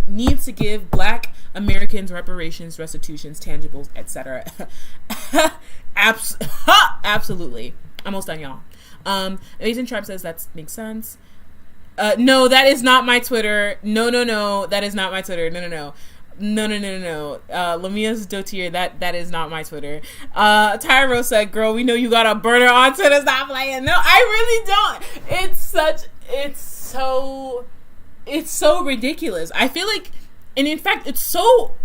needs to give black Americans reparations, restitutions, tangibles, etc. Absolutely. Almost done, y'all. Amazing Tribe says, that makes sense. No, that is not my Twitter. No, that is not my Twitter. No. Lamia's Dotier, that is not my Twitter. Tyro said, girl, we know you got a burner on Twitter. Stop playing. No, I really don't. It's so ridiculous. I feel like, and in fact, it's so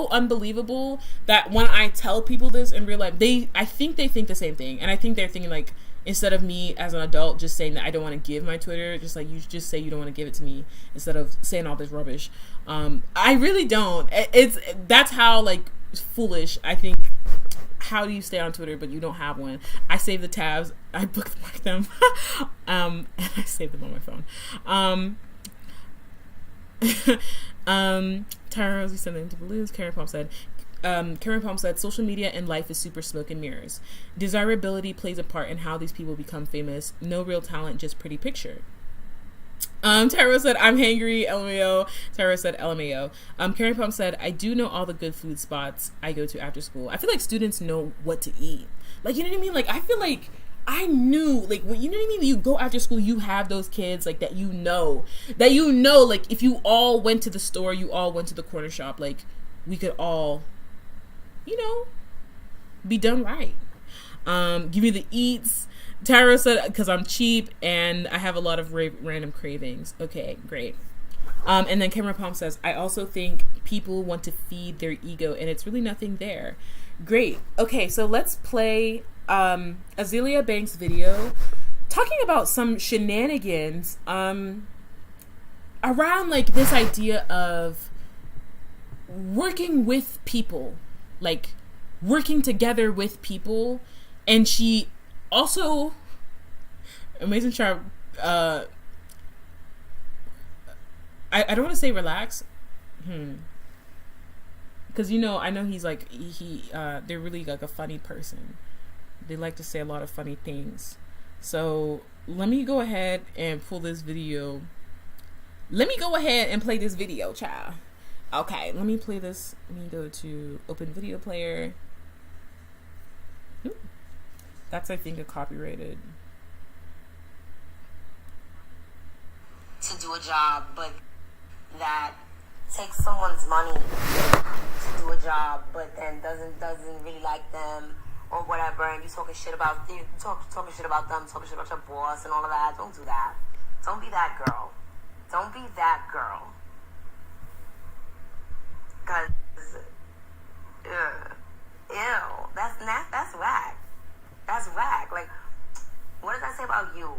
unbelievable that when I tell people this in real life, I think they think the same thing. And I think they're thinking like, instead of me as an adult just saying that I don't want to give my Twitter, just like you just say you don't want to give it to me instead of saying all this rubbish. I really don't. That's how like foolish I think. How do you stay on Twitter but you don't have one? I save the tabs. I bookmark them, and I save them on my phone. Tara Rose, we send them to balloons. Karen Palm said, social media and life is super smoke and mirrors. Desirability plays a part in how these people become famous. No real talent, just pretty picture. Tara said, I'm hangry, LMAO. Tara said, LMAO. Karen Palm said, I do know all the good food spots I go to after school. I feel like students know what to eat. Like, you know what I mean? Like, I feel like I knew, like, when, you know what I mean? When you go after school, you have those kids, like, that you know, like, if you all went to the store, you all went to the corner shop, like, we could all, you know, be done right. Give me the eats. Tara said, because I'm cheap and I have a lot of random cravings. Okay, great. And then Cameron Palm says, I also think people want to feed their ego and it's really nothing there. Great. Okay, so let's play Azealia Banks' video talking about some shenanigans around like this idea of working with people, like working together with people. And she also, Amazing Tribe, I don't want to say relax, because you know, I know he's like they're really like a funny person. They like to say a lot of funny things. So let me go ahead and pull this video. Let me go ahead and play this video, child. Okay, let me play this. Let me go to open video player. Ooh. That's, I think, a copyrighted. To do a job, but that takes someone's money to do a job, but then doesn't really like them or whatever, and you talking shit about them, talking shit about your boss and all of that. Don't do that. Don't be that girl. Don't be that girl. Because Ew, that's whack. That's whack. Like, what does that say about you?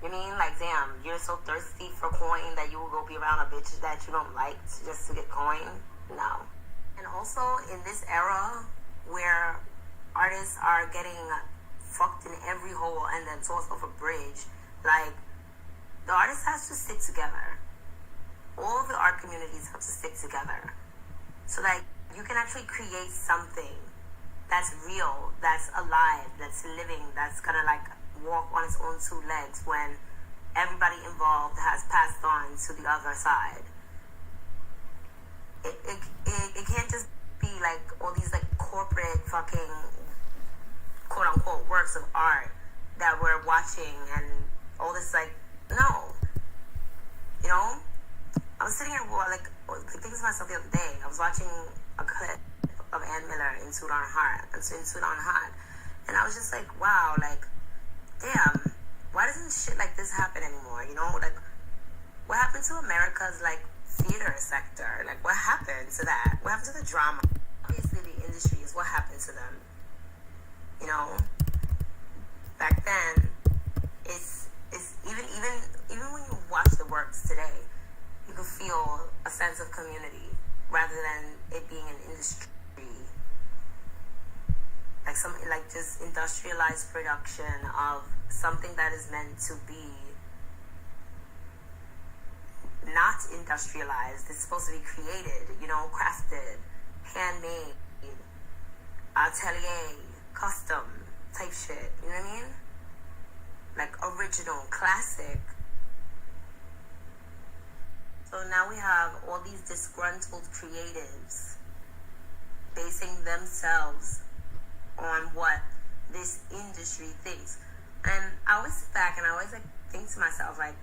You mean, like, damn, you're so thirsty for coin that you will go be around a bitch that you don't like just to get coin? No. And also, in this era where artists are getting fucked in every hole and then tossed off a bridge, like, the artist has to stick together. All the art communities have to stick together. So, like, you can actually create something that's real, that's alive, that's living, that's gonna, like, walk on its own two legs when everybody involved has passed on to the other side. It can't just be, like, all these, like, corporate fucking quote-unquote works of art that we're watching and all this, like, no. You know? I was sitting here, like, thinking to myself the other day. I was watching a clip of Ann Miller in Suit on Hot, and I was just like, wow, like, damn, why doesn't shit like this happen anymore? You know, like, what happened to America's, like, theater sector? Like, what happened to that? What happened to the drama? Obviously, the industry is what happened to them. You know, back then, it's even when you watch the works today, you can feel a sense of community rather than it being an industry, like something like just industrialized production of something that is meant to be not industrialized. It's supposed to be created, you know, crafted, handmade, atelier, custom type shit. You know what I mean? Like original, classic. So now we have all these disgruntled creatives basing themselves on what this industry thinks. And I always sit back and I always like think to myself, like,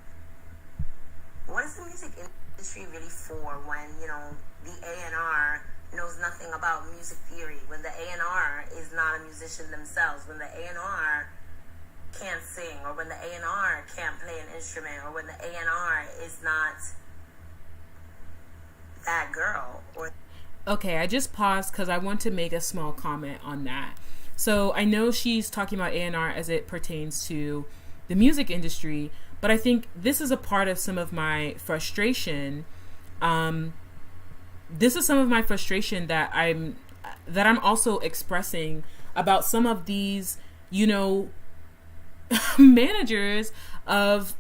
what is the music industry really for when, you know, the A&R knows nothing about music theory, when the A&R is not a musician themselves, when the A&R can't sing, or when the A&R can't play an instrument, or when the A&R is not that girl. Or okay, I just paused because I want to make a small comment on that. So I know she's talking about A&R as it pertains to the music industry, but I think this is a part of some of my frustration. This is some of my frustration that I'm also expressing about some of these, you know, managers of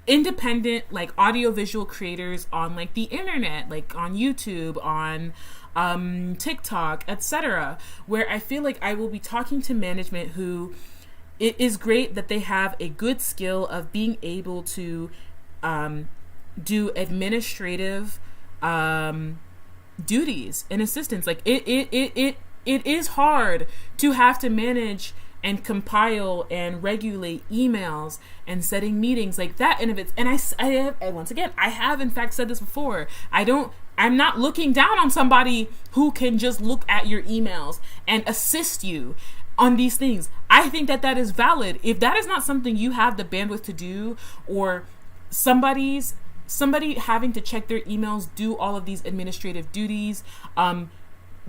independent, like, audiovisual creators on, like, the internet, like on YouTube, on TikTok, etc., where I feel like I will be talking to management who, it is great that they have a good skill of being able to do administrative duties and assistance. Like, it is hard to have to manage and compile and regulate emails and setting meetings like that. And I once again, I have in fact said this before. I'm not looking down on somebody who can just look at your emails and assist you on these things. I think that is valid. If that is not something you have the bandwidth to do, or somebody having to check their emails, do all of these administrative duties,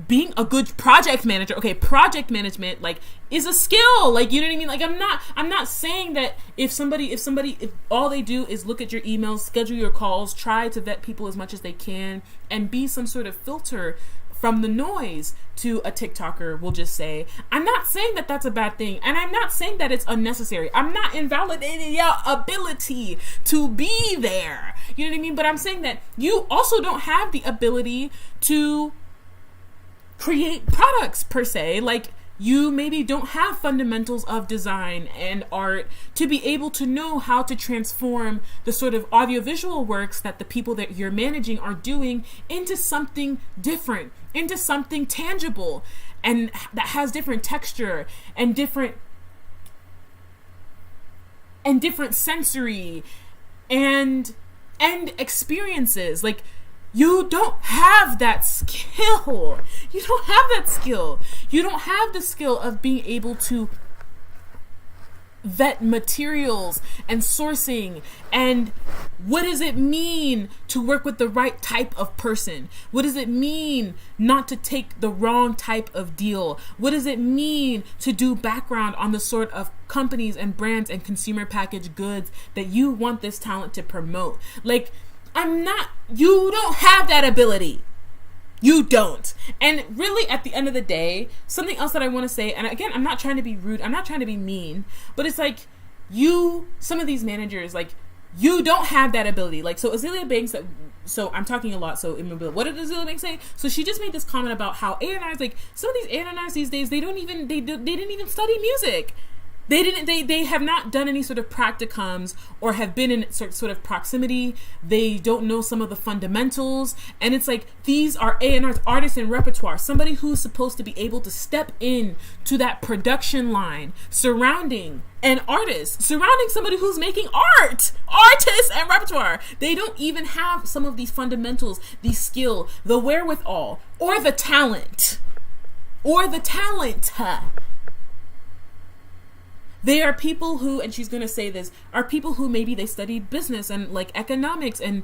being a good project manager, okay, project management, like, is a skill, like, you know what I mean? Like, I'm not saying that if all they do is look at your emails, schedule your calls, try to vet people as much as they can, and be some sort of filter from the noise to a TikToker, will just say, I'm not saying that that's a bad thing, and I'm not saying that it's unnecessary. I'm not invalidating your ability to be there, you know what I mean? But I'm saying that you also don't have the ability to create products per se. Like, you maybe don't have fundamentals of design and art to be able to know how to transform the sort of audiovisual works that the people that you're managing are doing into something different, into something tangible, and that has different texture and different sensory and experiences. Like, you don't have that skill. You don't have that skill. You don't have the skill of being able to vet materials and sourcing, and what does it mean to work with the right type of person? What does it mean not to take the wrong type of deal? What does it mean to do background on the sort of companies and brands and consumer packaged goods that you want this talent to promote? Like, you don't have that ability. You don't. And really, at the end of the day, something else that I want to say, and again, I'm not trying to be rude, I'm not trying to be mean, but it's like, some of these managers, like, you don't have that ability. Like, so Azealia Banks, so I'm talking a lot, so what did Azealia Banks say? So she just made this comment about how A&Rs, like, some of these A&Rs these days, they didn't even study music. They have not done any sort of practicums or have been in sort of proximity. They don't know some of the fundamentals. And it's like, these are A&R's, artists in repertoire, somebody who's supposed to be able to step in to that production line surrounding an artist, surrounding somebody who's making art, artists and repertoire. They don't even have some of these fundamentals, the skill, the wherewithal, or the talent. They are people who, and she's going to say this, are people who maybe they studied business and like economics, and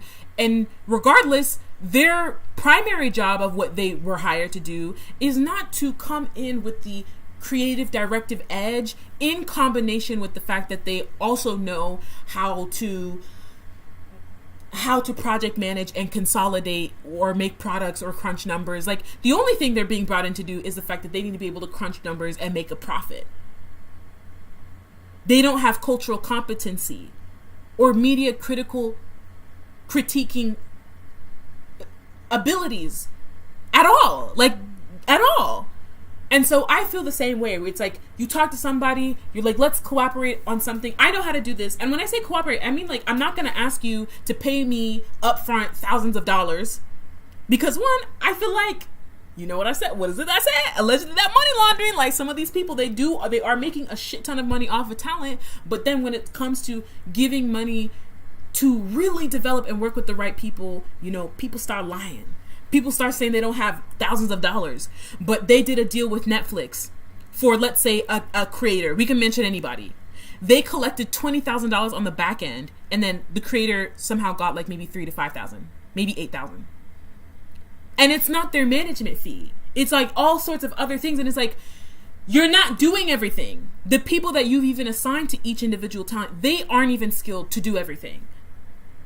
regardless, their primary job of what they were hired to do is not to come in with the creative directive edge in combination with the fact that they also know how to project manage and consolidate or make products or crunch numbers. Like, the only thing they're being brought in to do is the fact that they need to be able to crunch numbers and make a profit. They don't have cultural competency or media critiquing abilities at all. And so I feel the same way. It's like, you talk to somebody, you're like, let's cooperate on something. I know how to do this. And when I say cooperate, I mean, like, I'm not going to ask you to pay me upfront thousands of dollars because, one, I feel like, you know what I said? What is it I said? Allegedly that money laundering. Like, some of these people, they are making a shit ton of money off of talent. But then when it comes to giving money to really develop and work with the right people, people start lying. People start saying they don't have thousands of dollars. But they did a deal with Netflix for, let's say, a creator. We can mention anybody. They collected $20,000 on the back end. And then the creator somehow got like maybe $3,000 to $5,000. Maybe $8,000. And it's not their management fee. It's like all sorts of other things. And it's like, you're not doing everything. The people that you've even assigned to each individual talent, they aren't even skilled to do everything.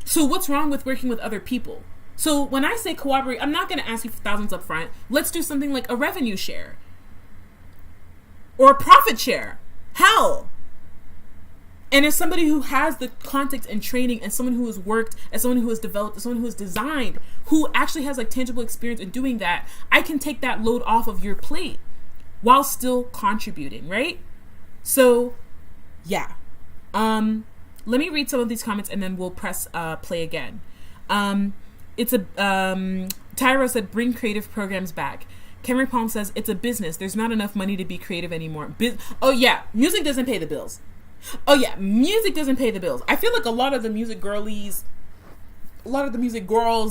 So what's wrong with working with other people? So when I say cooperate, I'm not going to ask you for thousands up front. Let's do something like a revenue share. Or a profit share. Hell. And as somebody who has the context and training, and someone who has worked, as someone who has developed, as someone who has designed, who actually has like tangible experience in doing that, I can take that load off of your plate while still contributing, right? So, yeah. Let me read some of these comments and then we'll press play again. Tyro said, bring creative programs back. Cameron Palm says, it's a business. There's not enough money to be creative anymore. Oh yeah, music doesn't pay the bills. Oh yeah, music doesn't pay the bills. I feel like a lot of the music girls,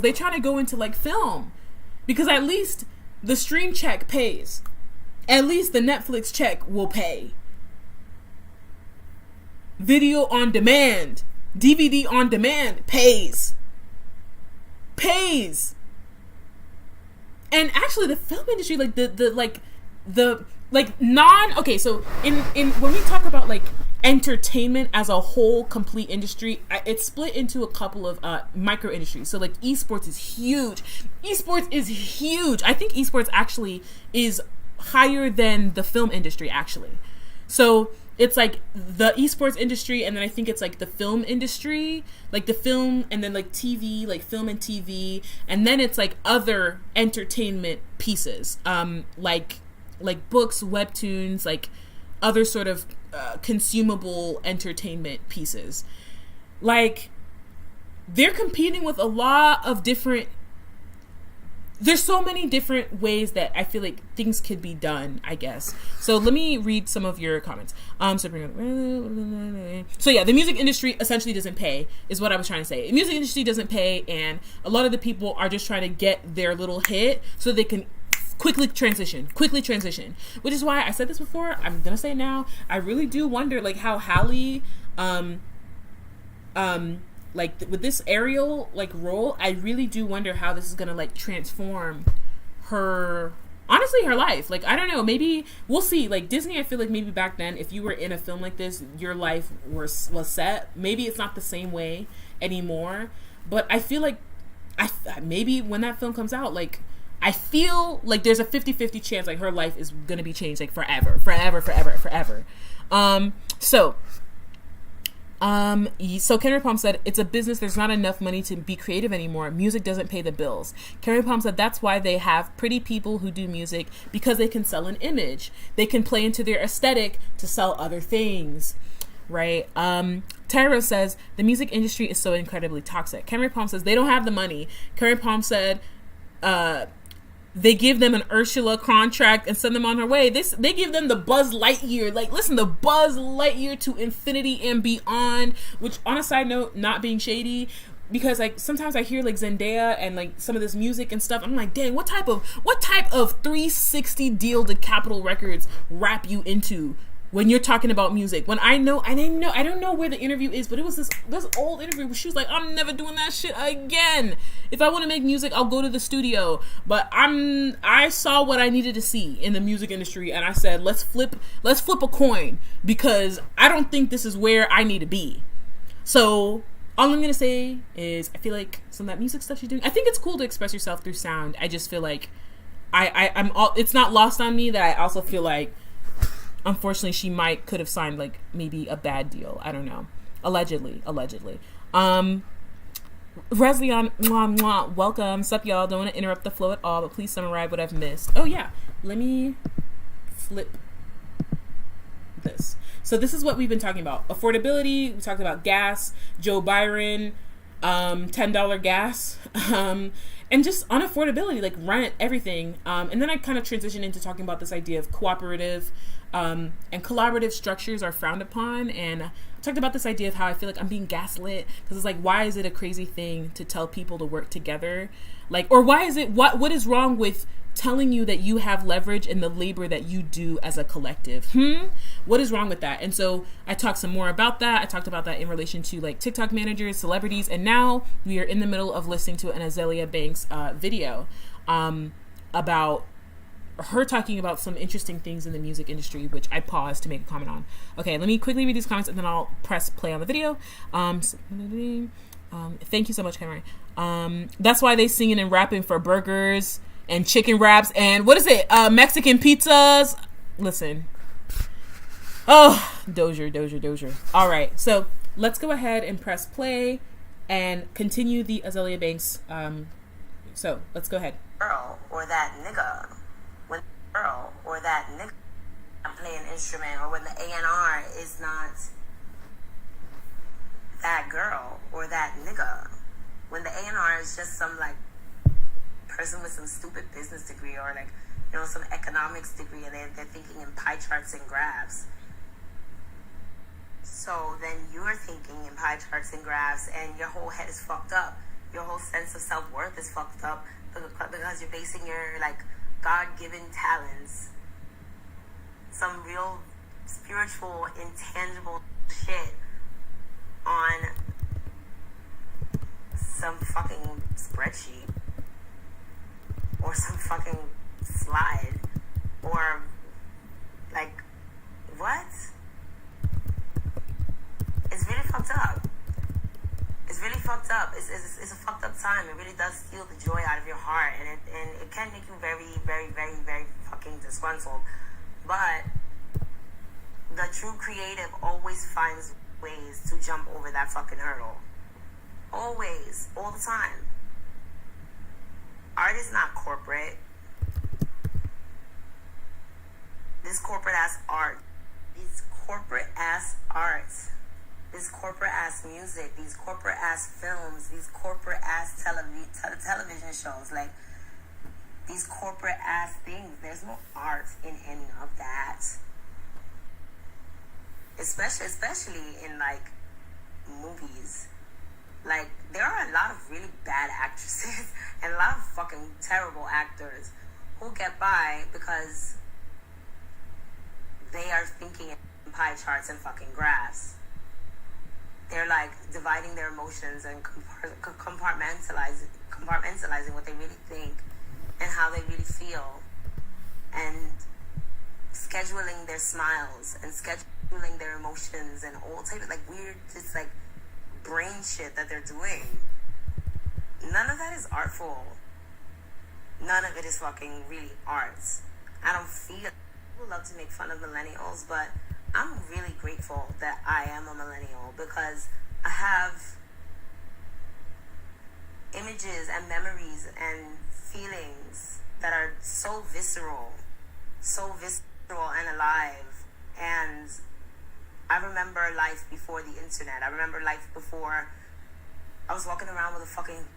they try to go into like film because at least the stream check pays. At least the Netflix check will pay. Video on demand, DVD on demand pays. And actually the film industry, like so in when we talk about like entertainment as a whole, complete industry, it's split into a couple of micro industries. So like esports is huge. I think esports actually is higher than the film industry actually. So it's like the esports industry, and then I think it's like the film industry, like the film, and then like TV, like film and TV, and then it's like other entertainment pieces, like books, webtoons, like other sort of consumable entertainment pieces. Like, they're competing with a lot of different, there's so many different ways that I feel like things could be done, I guess. So let me read some of your comments. So yeah, the music industry essentially doesn't pay, is what I was trying to say. The music industry doesn't pay, and a lot of the people are just trying to get their little hit so they can quickly transition, which is why I said this before, I'm gonna say it now, I really do wonder, like, how Halle, like, with this Ariel, like, role, I really do wonder how this is gonna, like, transform her, honestly, her life. Like, I don't know, maybe, we'll see. Like, Disney, I feel like maybe back then, if you were in a film like this, your life was set. Maybe it's not the same way anymore, but I feel like, maybe when that film comes out, like, I feel like there's a 50-50 chance, like, her life is gonna be changed, like, forever. So Kenry Palm said, it's a business, there's not enough money to be creative anymore. Music doesn't pay the bills. Kenry Palm said, that's why they have pretty people who do music, because they can sell an image. They can play into their aesthetic to sell other things, right? Tara says, the music industry is so incredibly toxic. Kenry Palm says, they don't have the money. Kenry Palm said, they give them an Ursula contract and send them on her way. They give them the Buzz Lightyear. Like, listen, the Buzz Lightyear to infinity and beyond, which, on a side note, not being shady, because, like, sometimes I hear, like, Zendaya and, like, some of this music and stuff, I'm like, dang, what type of 360 deal did Capitol Records wrap you into when you're talking about music? When I don't know where the interview is, but it was this old interview where she was like, I'm never doing that shit again. If I want to make music, I'll go to the studio. But I saw what I needed to see in the music industry, and I said, let's flip a coin, because I don't think this is where I need to be. So all I'm gonna say is, I feel like some of that music stuff she's doing, I think it's cool to express yourself through sound. I just feel like it's not lost on me that I also feel like, unfortunately, she could have signed, like, maybe a bad deal. I don't know. Allegedly. Reslion, mwah, mwah, welcome. Sup, y'all? Don't want to interrupt the flow at all, but please summarize what I've missed. Oh, yeah. Let me flip this. So this is what we've been talking about. Affordability. We talked about gas. Joe Byron. $10 gas. And just unaffordability, like rent, everything. And then I kind of transitioned into talking about this idea of cooperative and collaborative structures are frowned upon. And I talked about this idea of how I feel like I'm being gaslit, because it's like, why is it a crazy thing to tell people to work together? Like, or why is it, what is wrong with telling you that you have leverage in the labor that you do as a collective? What is wrong with that? And so I talked some more about that. I talked about that in relation to, like, TikTok managers, celebrities, and now we are in the middle of listening to an Azealia Banks video about her talking about some interesting things in the music industry, which I paused to make a comment on. Okay, let me quickly read these comments and then I'll press play on the video. Thank you so much, Cameron. That's why they singing and rapping for burgers and chicken wraps and what is it? Mexican pizzas. Listen. Oh, Dozier. All right, so let's go ahead and press play and continue the Azealia Banks. So let's go ahead. Girl or that nigga. When girl or that nigga play an instrument, or when the A&R is not that girl or that nigga. When the A&R is just some, like, person with some stupid business degree, or, like, you know, some economics degree, and they're thinking in pie charts and graphs. So then you're thinking in pie charts and graphs, and your whole head is fucked up. Your whole sense of self-worth is fucked up because you're basing your, like, God-given talents, some real spiritual, intangible shit, on some fucking spreadsheet or some fucking slide, or, like, what? It's really fucked up. It's really fucked up. It's a fucked up time. It really does steal the joy out of your heart, and it can make you very, very, very, very fucking disgruntled. But the true creative always finds ways to jump over that fucking hurdle. Always. All the time. Art is not corporate. This corporate ass art. This corporate ass art. This corporate ass music. These corporate ass films. These corporate ass television shows. Like, these corporate ass things. There's no art in any of that. Especially in, like, movies. Like, there are a lot of really bad actresses and a lot of fucking terrible actors who get by because they are thinking in pie charts and fucking graphs. They're like dividing their emotions and compartmentalizing what they really think and how they really feel, and scheduling their smiles and scheduling their emotions and all types of like weird, just like brain shit that they're doing. None of that is artful. None of it is fucking really art. I don't feel. People love to make fun of millennials, but I'm really grateful that I am a millennial because I have images and memories and feelings that are so visceral and alive. And I remember life before the internet. I remember life before I was walking around with a fucking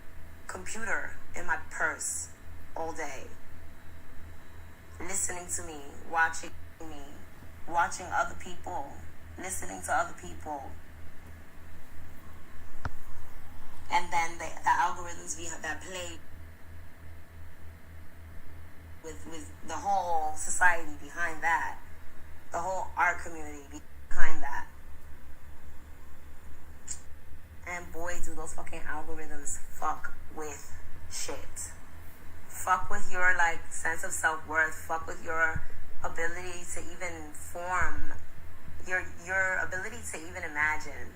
computer in my purse all day, listening to me, watching other people, listening to other people. And then the algorithms that play with the whole society behind that, the whole art community behind that. And boy, do those fucking algorithms fuck with shit. Fuck with your like sense of self-worth. Fuck with your ability to even form, your ability to even imagine,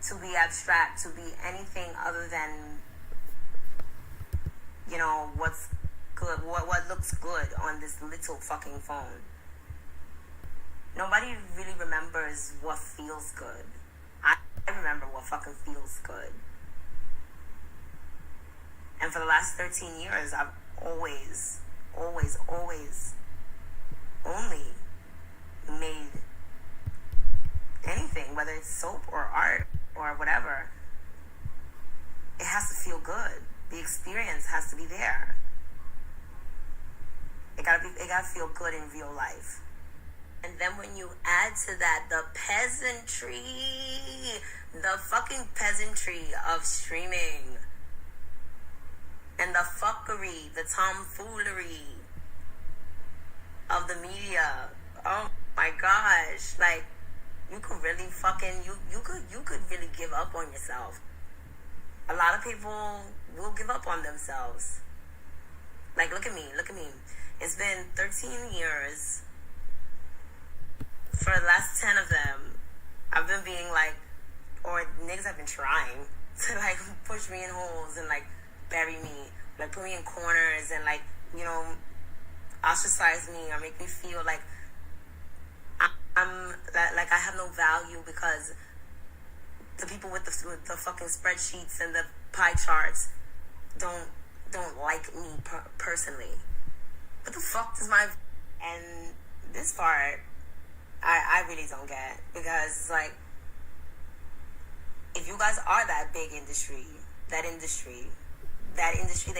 to be abstract, to be anything other than, you know, what's good, what looks good on this little fucking phone. Nobody really remembers what feels good. I remember what fucking feels good. And for the last 13 years, I've always only made anything, whether it's soap or art or whatever, it has to feel good. The experience has to be there. It gotta feel good in real life. And then when you add to that the fucking peasantry of streaming, and the fuckery, the tomfoolery of the media, oh my gosh, like, you could really fucking, you could really give up on yourself. A lot of people will give up on themselves. Like, look at me. It's been 13 years. For the last 10 of them, I've been being like, or niggas have been trying to like push me in holes and like bury me, like put me in corners and like, you know, ostracize me or make me feel like I'm like I have no value because the people with the fucking spreadsheets and the pie charts don't like me personally. What the fuck does my... And this part I really don't get, because like, if you guys are that big industry, that industry that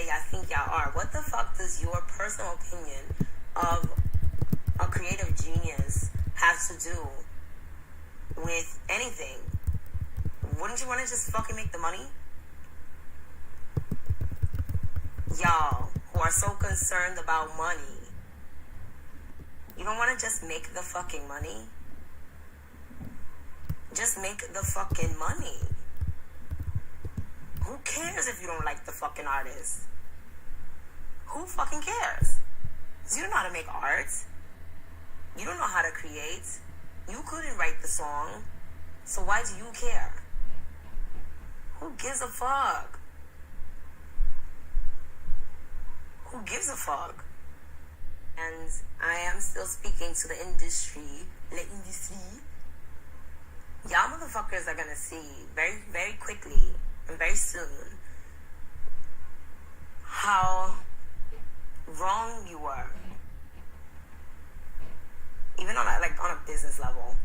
y'all think y'all are, what the fuck does your personal opinion of a creative genius have to do with anything? Wouldn't you want to just fucking make the money? Y'all who are so concerned about money, you don't want to just make the fucking money? Just make the fucking money. Who cares if you don't like the fucking artist? Who fucking cares? You don't know how to make art. You don't know how to create. You couldn't write the song. So why do you care? Who gives a fuck? Who gives a fuck? And I am still speaking to the industry. L'industrie. Y'all motherfuckers are gonna see very, very quickly and very soon how wrong you were. Even on a business level.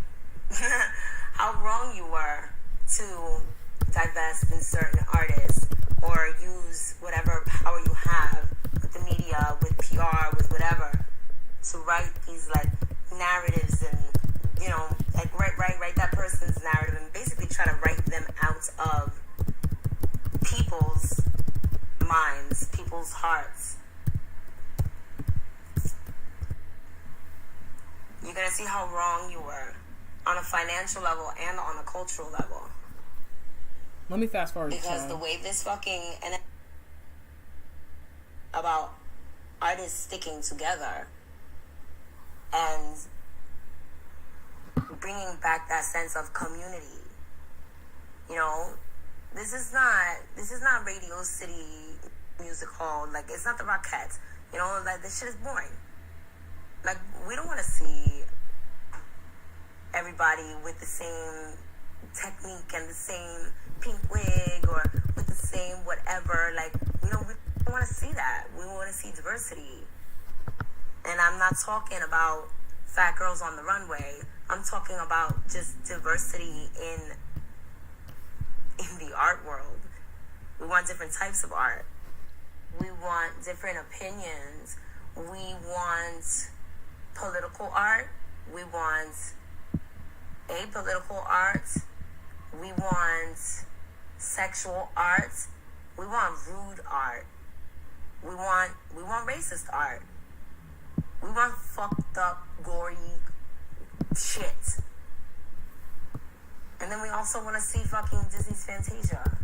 How wrong you were to divest in certain artists or use whatever power you have with the media, with PR, with whatever, to write these like narratives and, you know, like write that person's narrative and basically try to write them out of people's minds, people's hearts, see how wrong you were on a financial level and on a cultural level. Let me fast forward. Because the way this fucking and about artists sticking together and bringing back that sense of community. You know, this is not Radio City Music Hall. Like, it's not the Rockettes. You know, like, this shit is boring. Like, we don't want to see everybody with the same technique and the same pink wig or with the same whatever. Like, we don't want to see that. We want to see diversity. And I'm not talking about fat girls on the runway. I'm talking about just diversity in the art world. We want different types of art. We want different opinions. We want political art. We want apolitical art. We want sexual art. We want rude art. We want racist art. We want fucked up, gory shit. And then we also want to see fucking Disney's Fantasia.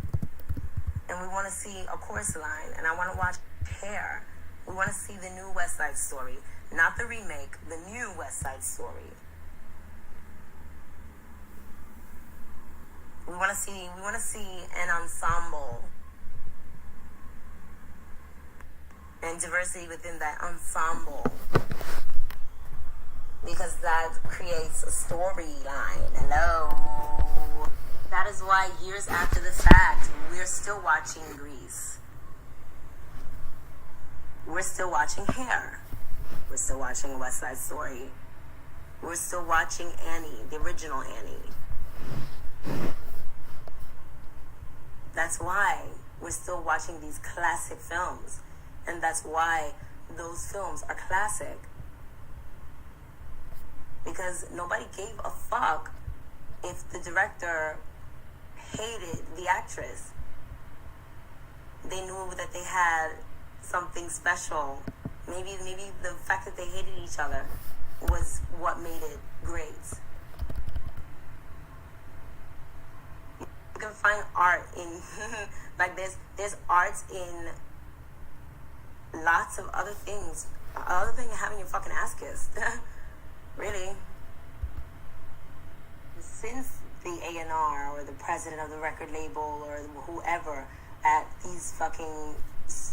And we want to see A Chorus Line. And I want to watch Hair. We want to see the new West Side Story. Not the remake, the new West Side Story. We want to see an ensemble. And diversity within that ensemble. Because that creates a storyline. Hello. That is why years after the fact, we're still watching Grease. We're still watching Hair. We're still watching West Side Story. We're still watching Annie, the original Annie. That's why we're still watching these classic films. And that's why those films are classic. Because nobody gave a fuck if the director hated the actress. They knew that they had something special. Maybe the fact that they hated each other was what made it great. You can find art in like there's art in lots of other things other than having your fucking ass kissed. Really. Since the A&R or the president of the record label or whoever at these fucking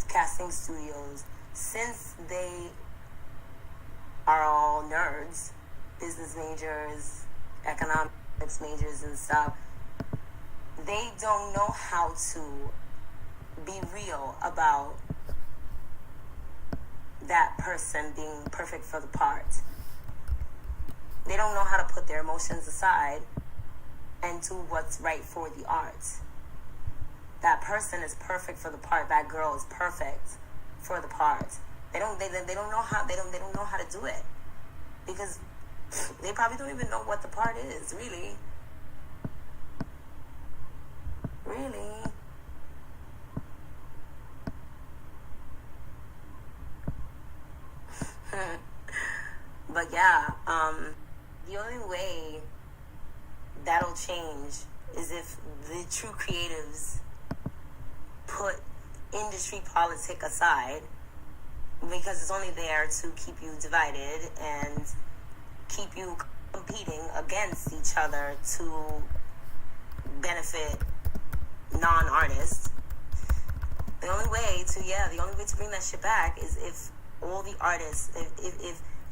casting studios, since they are all nerds, business majors, economics majors and stuff, they don't know how to be real about that person being perfect for the part. They don't know how to put their emotions aside and do what's right for the art. That person is perfect for the part. That girl is perfect for the part. They don't know how to do it because they probably don't even know what the part is. Really. But yeah, the only way that'll change is if the true creatives put industry politics aside, because it's only there to keep you divided and keep you competing against each other to benefit non-artists. The only way to bring that shit back is if all the artists,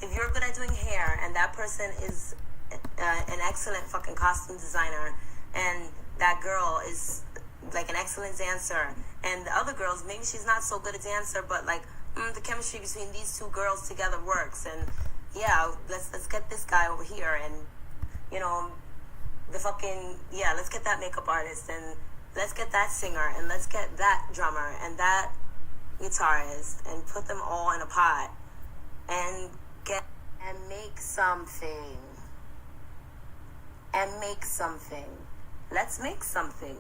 if you're good at doing hair and that person is an excellent fucking costume designer and that girl is like an excellent dancer and the other girls, maybe she's not so good a dancer, but like the chemistry between these two girls together works, and yeah, let's get this guy over here, and you know, let's get that makeup artist, and let's get that singer, and let's get that drummer and that guitarist, and put them all in a pot and make something. Let's make something.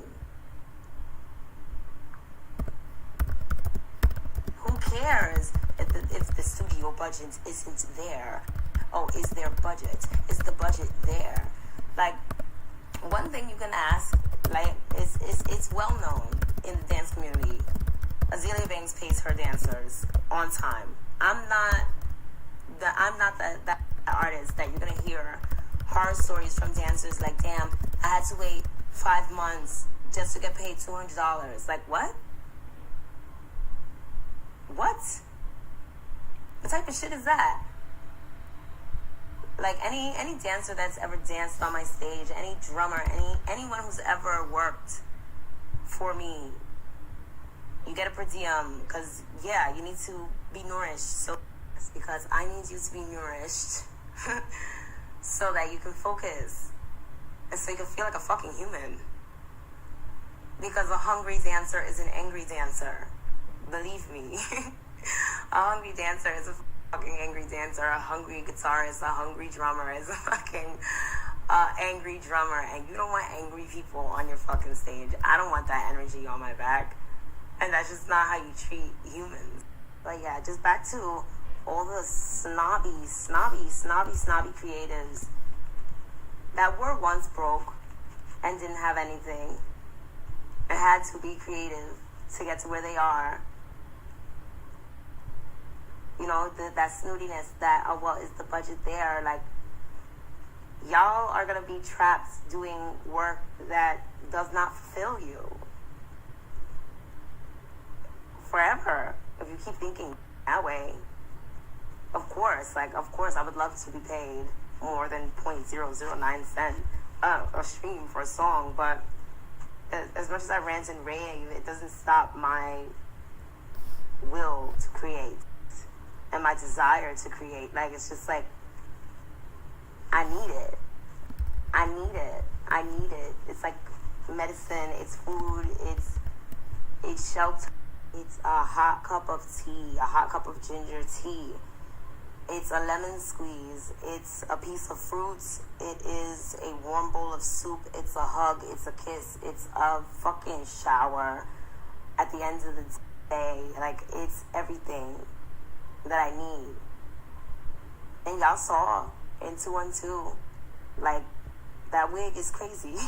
Who cares if the studio budget isn't there? oh, is there budget? Is the budget there? Like, one thing you can ask, like, it's well known in the dance community. Azealia Banks pays her dancers on time. I'm not that artist that you're gonna hear horror stories from dancers like, damn, I had to wait 5 months just to get paid $200. Like, what? What type of shit is that? Like, any dancer that's ever danced on my stage, any drummer, anyone who's ever worked for me, you get a per diem, because, yeah, you need to be nourished. So, because I need you to be nourished so that you can focus and so you can feel like a fucking human. Because a hungry dancer is an angry dancer. Believe me. A hungry dancer is a fucking angry dancer. A hungry guitarist, a hungry drummer is a fucking angry drummer. And you don't want angry people on your fucking stage. I don't want that energy on my back. And that's just not how you treat humans. But yeah, just back to all the snobby creatives that were once broke and didn't have anything and had to be creative to get to where they are. You know, that snootiness, that, oh, well, is the budget there? Like, y'all are going to be trapped doing work that does not fulfill you forever if you keep thinking that way. Of course, I would love to be paid more than 0.009 cent a stream for a song, but as much as I rant and rave, it doesn't stop my will to create and my desire to create. Like, it's just like, I need it. It's like medicine, it's food, it's shelter, it's a hot cup of tea, a hot cup of ginger tea. It's a lemon squeeze. It's a piece of fruits. It is a warm bowl of soup. It's a hug. It's a kiss. It's a fucking shower at the end of the day. Like, it's everything that I need. And y'all saw in 212, like, that wig is crazy.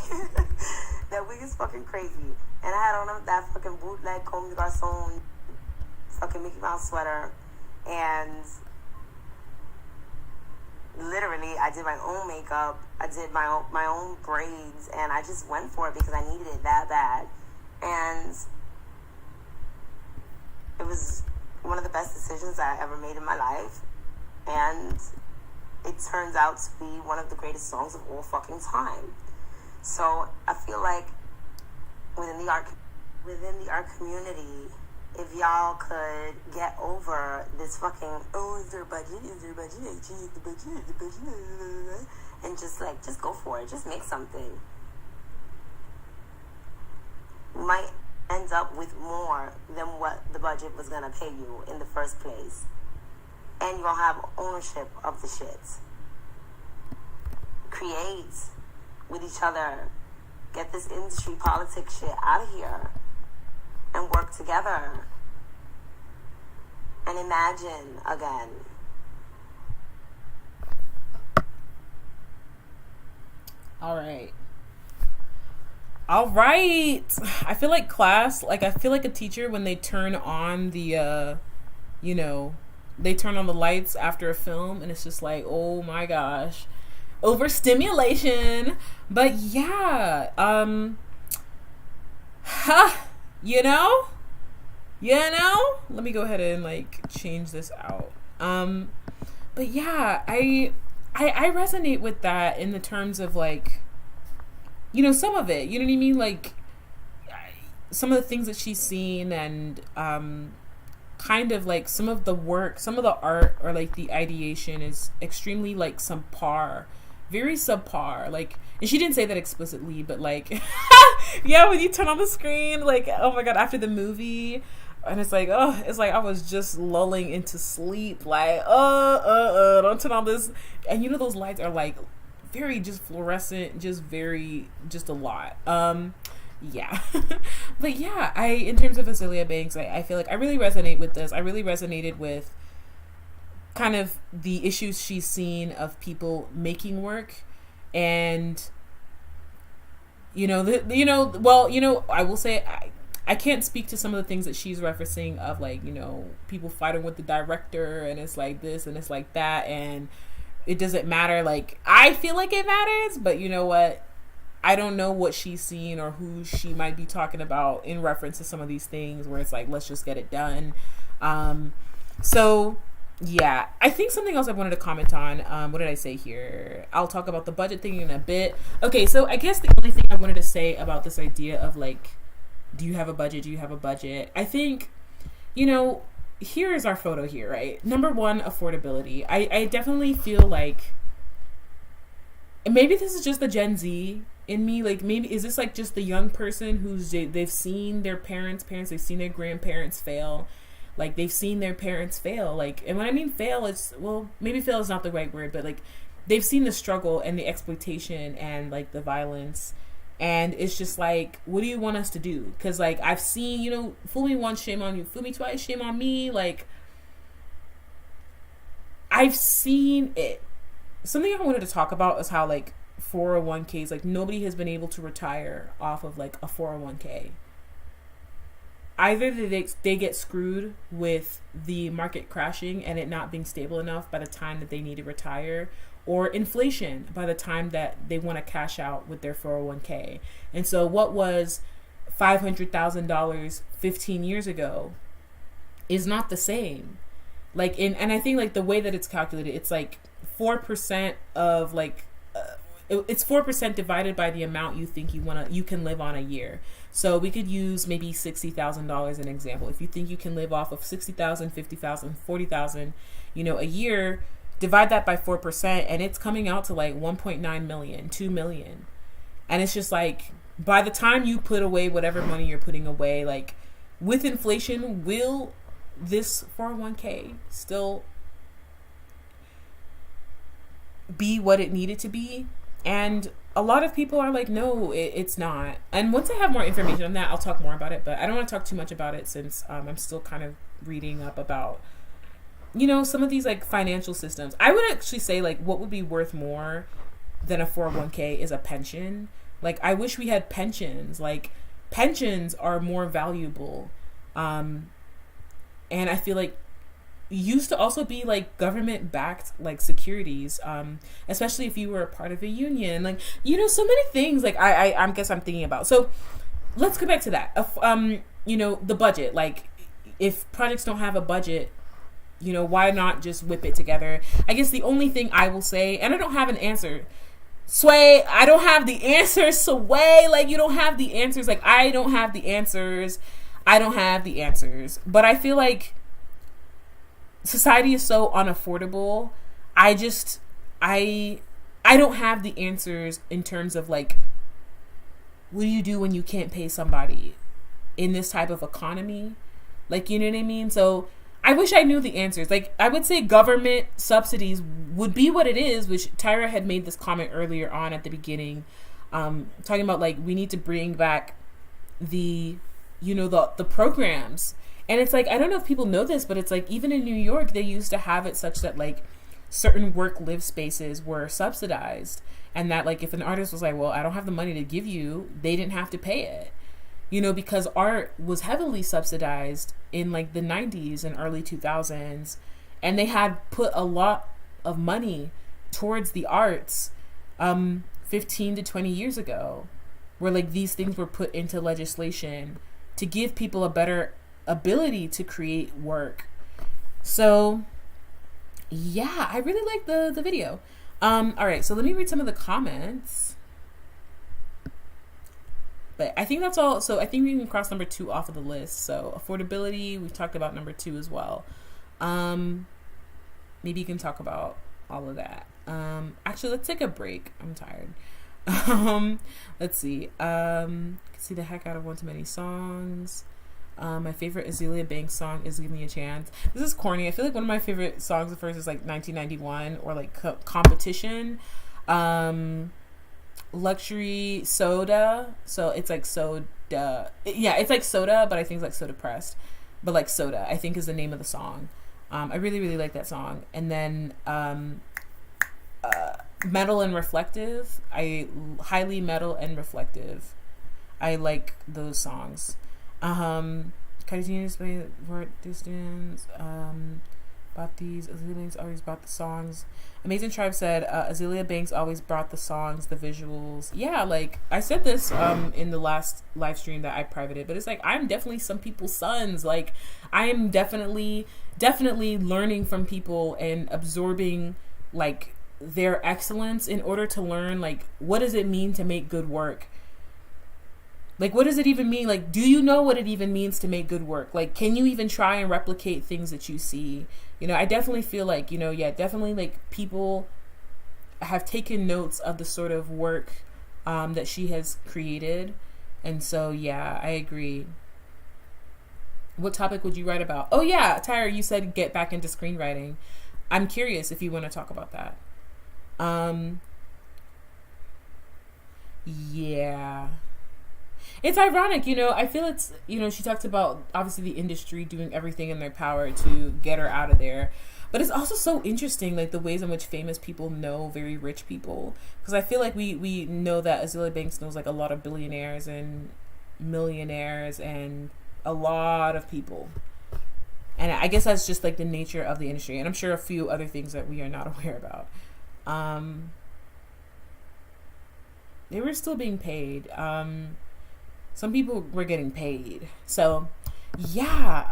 That wig is fucking crazy. And I had on that fucking bootleg Comme des Garçons fucking Mickey Mouse sweater. And literally, I did my own makeup, I did my own braids, and I just went for it because I needed it that bad. And it was one of the best decisions I ever made in my life. And it turns out to be one of the greatest songs of all fucking time. So I feel like within the art community, if y'all could get over this fucking, oh, is there a budget, and just go for it, just make something. You might end up with more than what the budget was gonna pay you in the first place. And you'll have ownership of the shit. Create with each other. Get this industry politics shit out of here. And work together. And imagine again. All right. I feel like class, I feel like a teacher when they turn on the, they turn on the lights after a film and it's just like, oh my gosh, overstimulation. But yeah, let me go ahead and change this out. But yeah, I resonate with that in the terms of some of it, you know what I mean? Some of the things that she's seen and kind of some of the work, some of the art or the ideation is extremely subpar, very subpar. And she didn't say that explicitly, but yeah, when you turn on the screen, oh my god, after the movie, and it's I was just lulling into sleep, don't turn on this, and those lights are very just fluorescent, just a lot. Yeah. But yeah, in terms of Azealia Banks, I feel like I really resonate with this. I really resonated with kind of the issues she's seen of people making work, and I will say I can't speak to some of the things that she's referencing of like, people fighting with the director, and it's like this and it's like that, and it doesn't matter. Like, I feel like it matters, but you know what? I don't know what she's seen or who she might be talking about in reference to some of these things where it's like, let's just get it done. So yeah, I think something else I wanted to comment on. What did I say here? I'll talk about the budget thing in a bit. Okay, so I guess the only thing I wanted to say about this idea of like, do you have a budget? Do you have a budget? I think, here is our photo here, right? Number one, affordability. I definitely feel like, maybe this is just the Gen Z in me. Like, maybe is this like just the young person who's, they've seen their parents, they've seen their grandparents fail. Like, they've seen their parents fail. Like, and when I mean fail, it's, well, maybe fail is not the right word, but like, they've seen the struggle and the exploitation and like the violence. And it's just like, what do you want us to do? Because like, I've seen, fool me once, shame on you. Fool me twice, shame on me. Like, I've seen it. Something I wanted to talk about is how like 401ks, like nobody has been able to retire off of like a 401k. Either they get screwed with the market crashing and it not being stable enough by the time that they need to retire, or inflation by the time that they want to cash out with their 401k. And so what was $500,000 15 years ago is not the same. Like, and I think like the way that it's calculated, it's like 4% of like, it's 4% divided by the amount you think you can live on a year. So we could use maybe $60,000 as an example. If you think you can live off of $60,000, $50,000, $40,000, a year, divide that by 4%, and it's coming out to like 1.9 million, 2 million. And it's just like, by the time you put away whatever money you're putting away, like with inflation, will this 401k still be what it needed to be? And a lot of people are like, no, it's not. And once I have more information on that, I'll talk more about it. But I don't want to talk too much about it since I'm still kind of reading up about, some of these like financial systems. I would actually say like what would be worth more than a 401k is a pension. Like, I wish we had pensions. Like, pensions are more valuable. And I feel like used to also be like government backed like securities, especially if you were a part of a union, like, so many things like I guess I'm thinking about. So let's go back to that. The budget, like if projects don't have a budget, why not just whip it together? I guess the only thing I will say, and I don't have an answer, Sway, I don't have the answers. Sway, like, you don't have the answers. Like, I don't have the answers. But I feel like society is so unaffordable. I don't have the answers in terms of like, what do you do when you can't pay somebody in this type of economy? Like, you know what I mean? So I wish I knew the answers. Like, I would say government subsidies would be what it is, which Tyra had made this comment earlier on at the beginning, talking about like, we need to bring back the programs. And it's like, I don't know if people know this, but it's like, even in New York, they used to have it such that like certain work-live spaces were subsidized. And that like, if an artist was like, well, I don't have the money to give you, they didn't have to pay it. Because art was heavily subsidized in like the 90s and early 2000s. And they had put a lot of money towards the arts 15 to 20 years ago, where like these things were put into legislation to give people a better ability to create work. So yeah, I really like the video. All right, so let me read some of the comments. But I think that's all. So I think we can cross number 2 off of the list. So affordability, we've talked about number 2 as well. Maybe you can talk about all of that. Actually, let's take a break. I'm tired. Let's see. See the heck out of One Too Many songs. My favorite Azealia Banks song is Give Me a Chance. This is corny. I feel like one of my favorite songs of hers is like 1991 or like Competition. Luxury Soda. So it's like soda. Yeah, it's like soda, but I think it's like soda pressed. But like soda, I think is the name of the song. I really, really like that song. And then Metal and Reflective. Highly Metal and Reflective. I like those songs. Continuous by Word Distance. Bought these. Azealia Banks always brought the songs. Amazing Tribe said Azealia Banks always brought the songs, the visuals. Yeah, like I said this in the last live stream that I privated, but it's like I'm definitely some people's sons. Like I am definitely learning from people and absorbing like their excellence in order to learn like what does it mean to make good work. Like, what does it even mean? Like, do you know what it even means to make good work? Like, can you even try and replicate things that you see? You know, I definitely feel like, you know, yeah, definitely like people have taken notes of the sort of work that she has created. And so, yeah, I agree. What topic would you write about? Oh, yeah, Tyra, you said get back into screenwriting. I'm curious if you want to talk about that. Yeah. It's ironic, you know, I feel it's, you know, she talked about obviously the industry doing everything in their power to get her out of there. But it's also so interesting, like the ways in which famous people know very rich people. Because I feel like we know that Azealia Banks knows like a lot of billionaires and millionaires and a lot of people. And I guess that's just like the nature of the industry. And I'm sure a few other things that we are not aware about. They were still being paid. Some people were getting paid. So, yeah.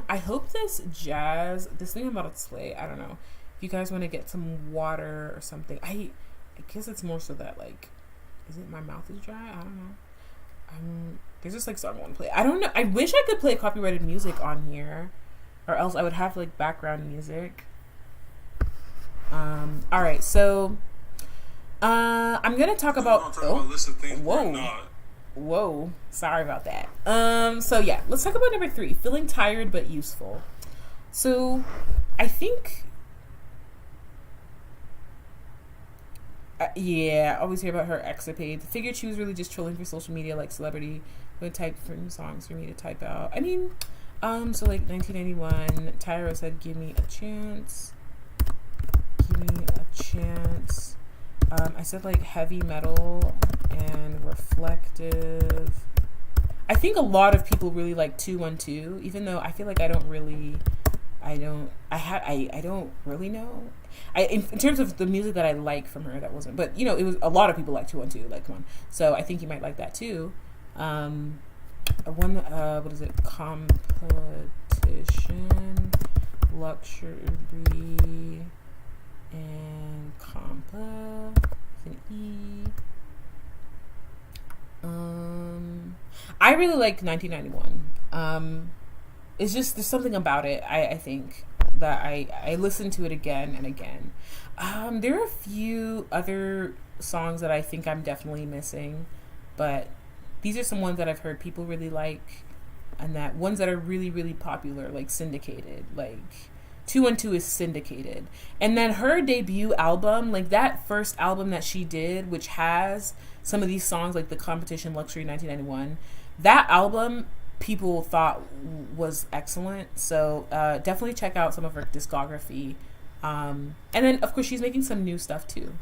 I hope this thing I'm about to slay, I don't know. If you guys want to get some water or something. I guess it's more so that, like, is it my mouth is dry? I don't know. There's just, like, song I want to play. I don't know. I wish I could play copyrighted music on here. Or else I would have, like, background music. Alright, so... I'm going to talk about... Whoa, sorry about that. So yeah, let's talk about number 3, feeling tired but useful. So I think I always hear about her escapades. Figured she was really just trolling for social media like celebrity would type certain songs for me to type out. I mean, so like 1991, Tyra said give me a chance. I said like heavy metal and reflective. I think a lot of people really like 212, even though I feel like I don't really know. In terms of the music that I like from her, that wasn't. But you know, it was a lot of people like 212. Like, come on. So I think you might like that too. What is it? Competition, luxury, and compa. An E. I really like 1991. It's just there's something about it. I think that I listen to it again and again. There are a few other songs that I think I'm definitely missing, but these are some ones that I've heard people really like, and that ones that are really, really popular, like syndicated, like 212 is syndicated. And then her debut album, like that first album that she did, which has some of these songs like the Competition, Luxury, 1991, that album people thought was excellent. So definitely check out some of her discography. And then of course she's making some new stuff too.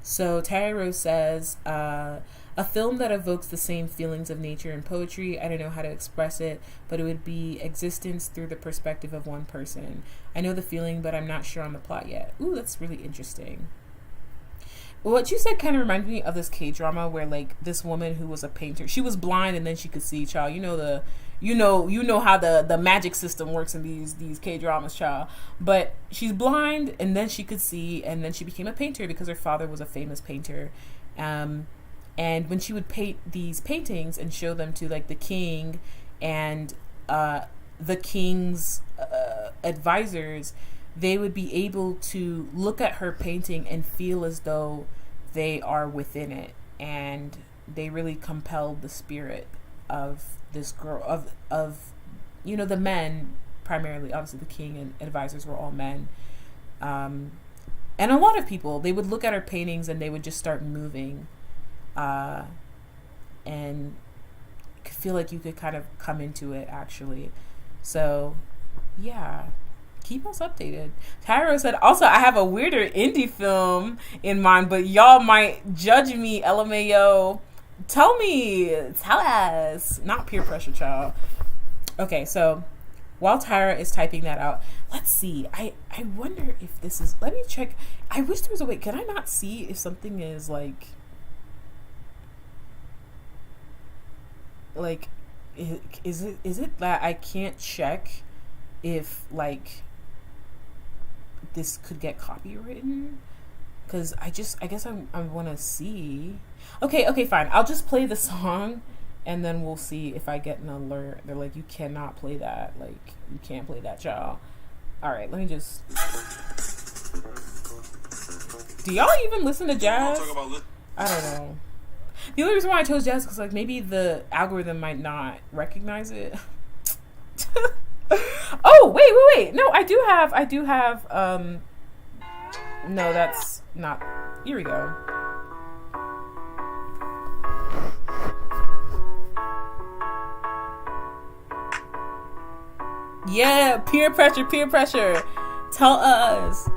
So Terry Rose says, a film that evokes the same feelings of nature and poetry. I don't know how to express it, but it would be existence through the perspective of one person. I know the feeling, but I'm not sure on the plot yet. Ooh, that's really interesting. What you said kind of reminded me of this K-drama where like this woman who was a painter, she was blind and then she could see, child. You know how the magic system works in these K-dramas, child. But she's blind and then she could see, and then she became a painter because her father was a famous painter. And when she would paint these paintings and show them to like the king and the king's advisors, they would be able to look at her painting and feel as though they are within it, and they really compelled the spirit of this girl, of you know, the men primarily. Obviously the king and advisors were all men, and a lot of people, they would look at her paintings and they would just start moving, and feel like you could kind of come into it actually. So, yeah. Keep us updated. Tyra said, also, I have a weirder indie film in mind, but y'all might judge me. LMAO. Tell me. Tell us. Not peer pressure, child. Okay, so while Tyra is typing that out, let's see. I wonder if this is... Let me check. I wish there was a way. Can I not see if something is like... Like, is it that I can't check if, like... this could get copywritten? Because I guess I want to see. Okay, fine. I'll just play the song, and then we'll see if I get an alert. They're like, you cannot play that. Like, you can't play that, y'all. All right, let me just... Do y'all even listen to jazz? I don't know. The only reason why I chose jazz is because, like, maybe the algorithm might not recognize it. Oh, wait. No, I do have, no, that's not, here we go. Yeah, peer pressure. Tell us.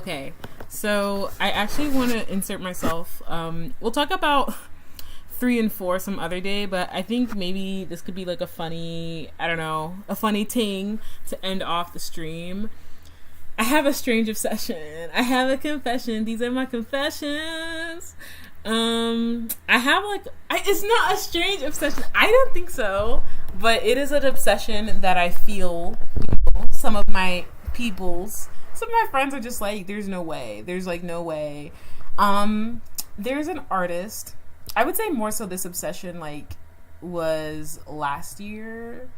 Okay, so I actually want to insert myself. We'll talk about 3 and 4 some other day, but I think maybe this could be like a funny, I don't know, a funny ting to end off the stream. I have a strange obsession. I have a confession. These are my confessions. I have it's not a strange obsession. I don't think so, but it is an obsession that I feel. Some of my friends are just like, there's no way. There's like no way. There's an artist. I would say more so this obsession was last year.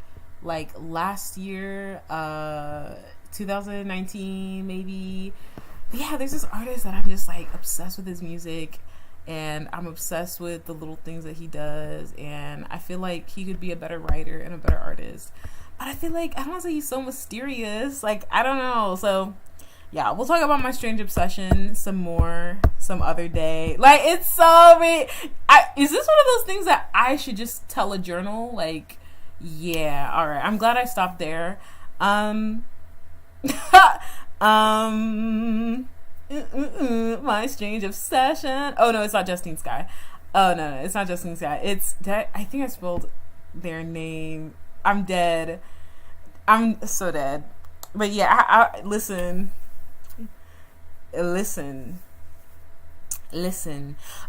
2019 maybe. But yeah, there's this artist that I'm just like obsessed with his music, and I'm obsessed with the little things that he does, and I feel like he could be a better writer and a better artist. But I feel like, I don't want to say he's so mysterious. I don't know. So yeah, we'll talk about my strange obsession some other day. It's so is this one of those things that I should just tell a journal? Yeah, all right. I'm glad I stopped there. My strange obsession. Oh no, it's not Justine Skye. Oh no, it's not Justine Skye. I think I spelled their name. I'm dead. I'm so dead. But yeah, I listen. Oh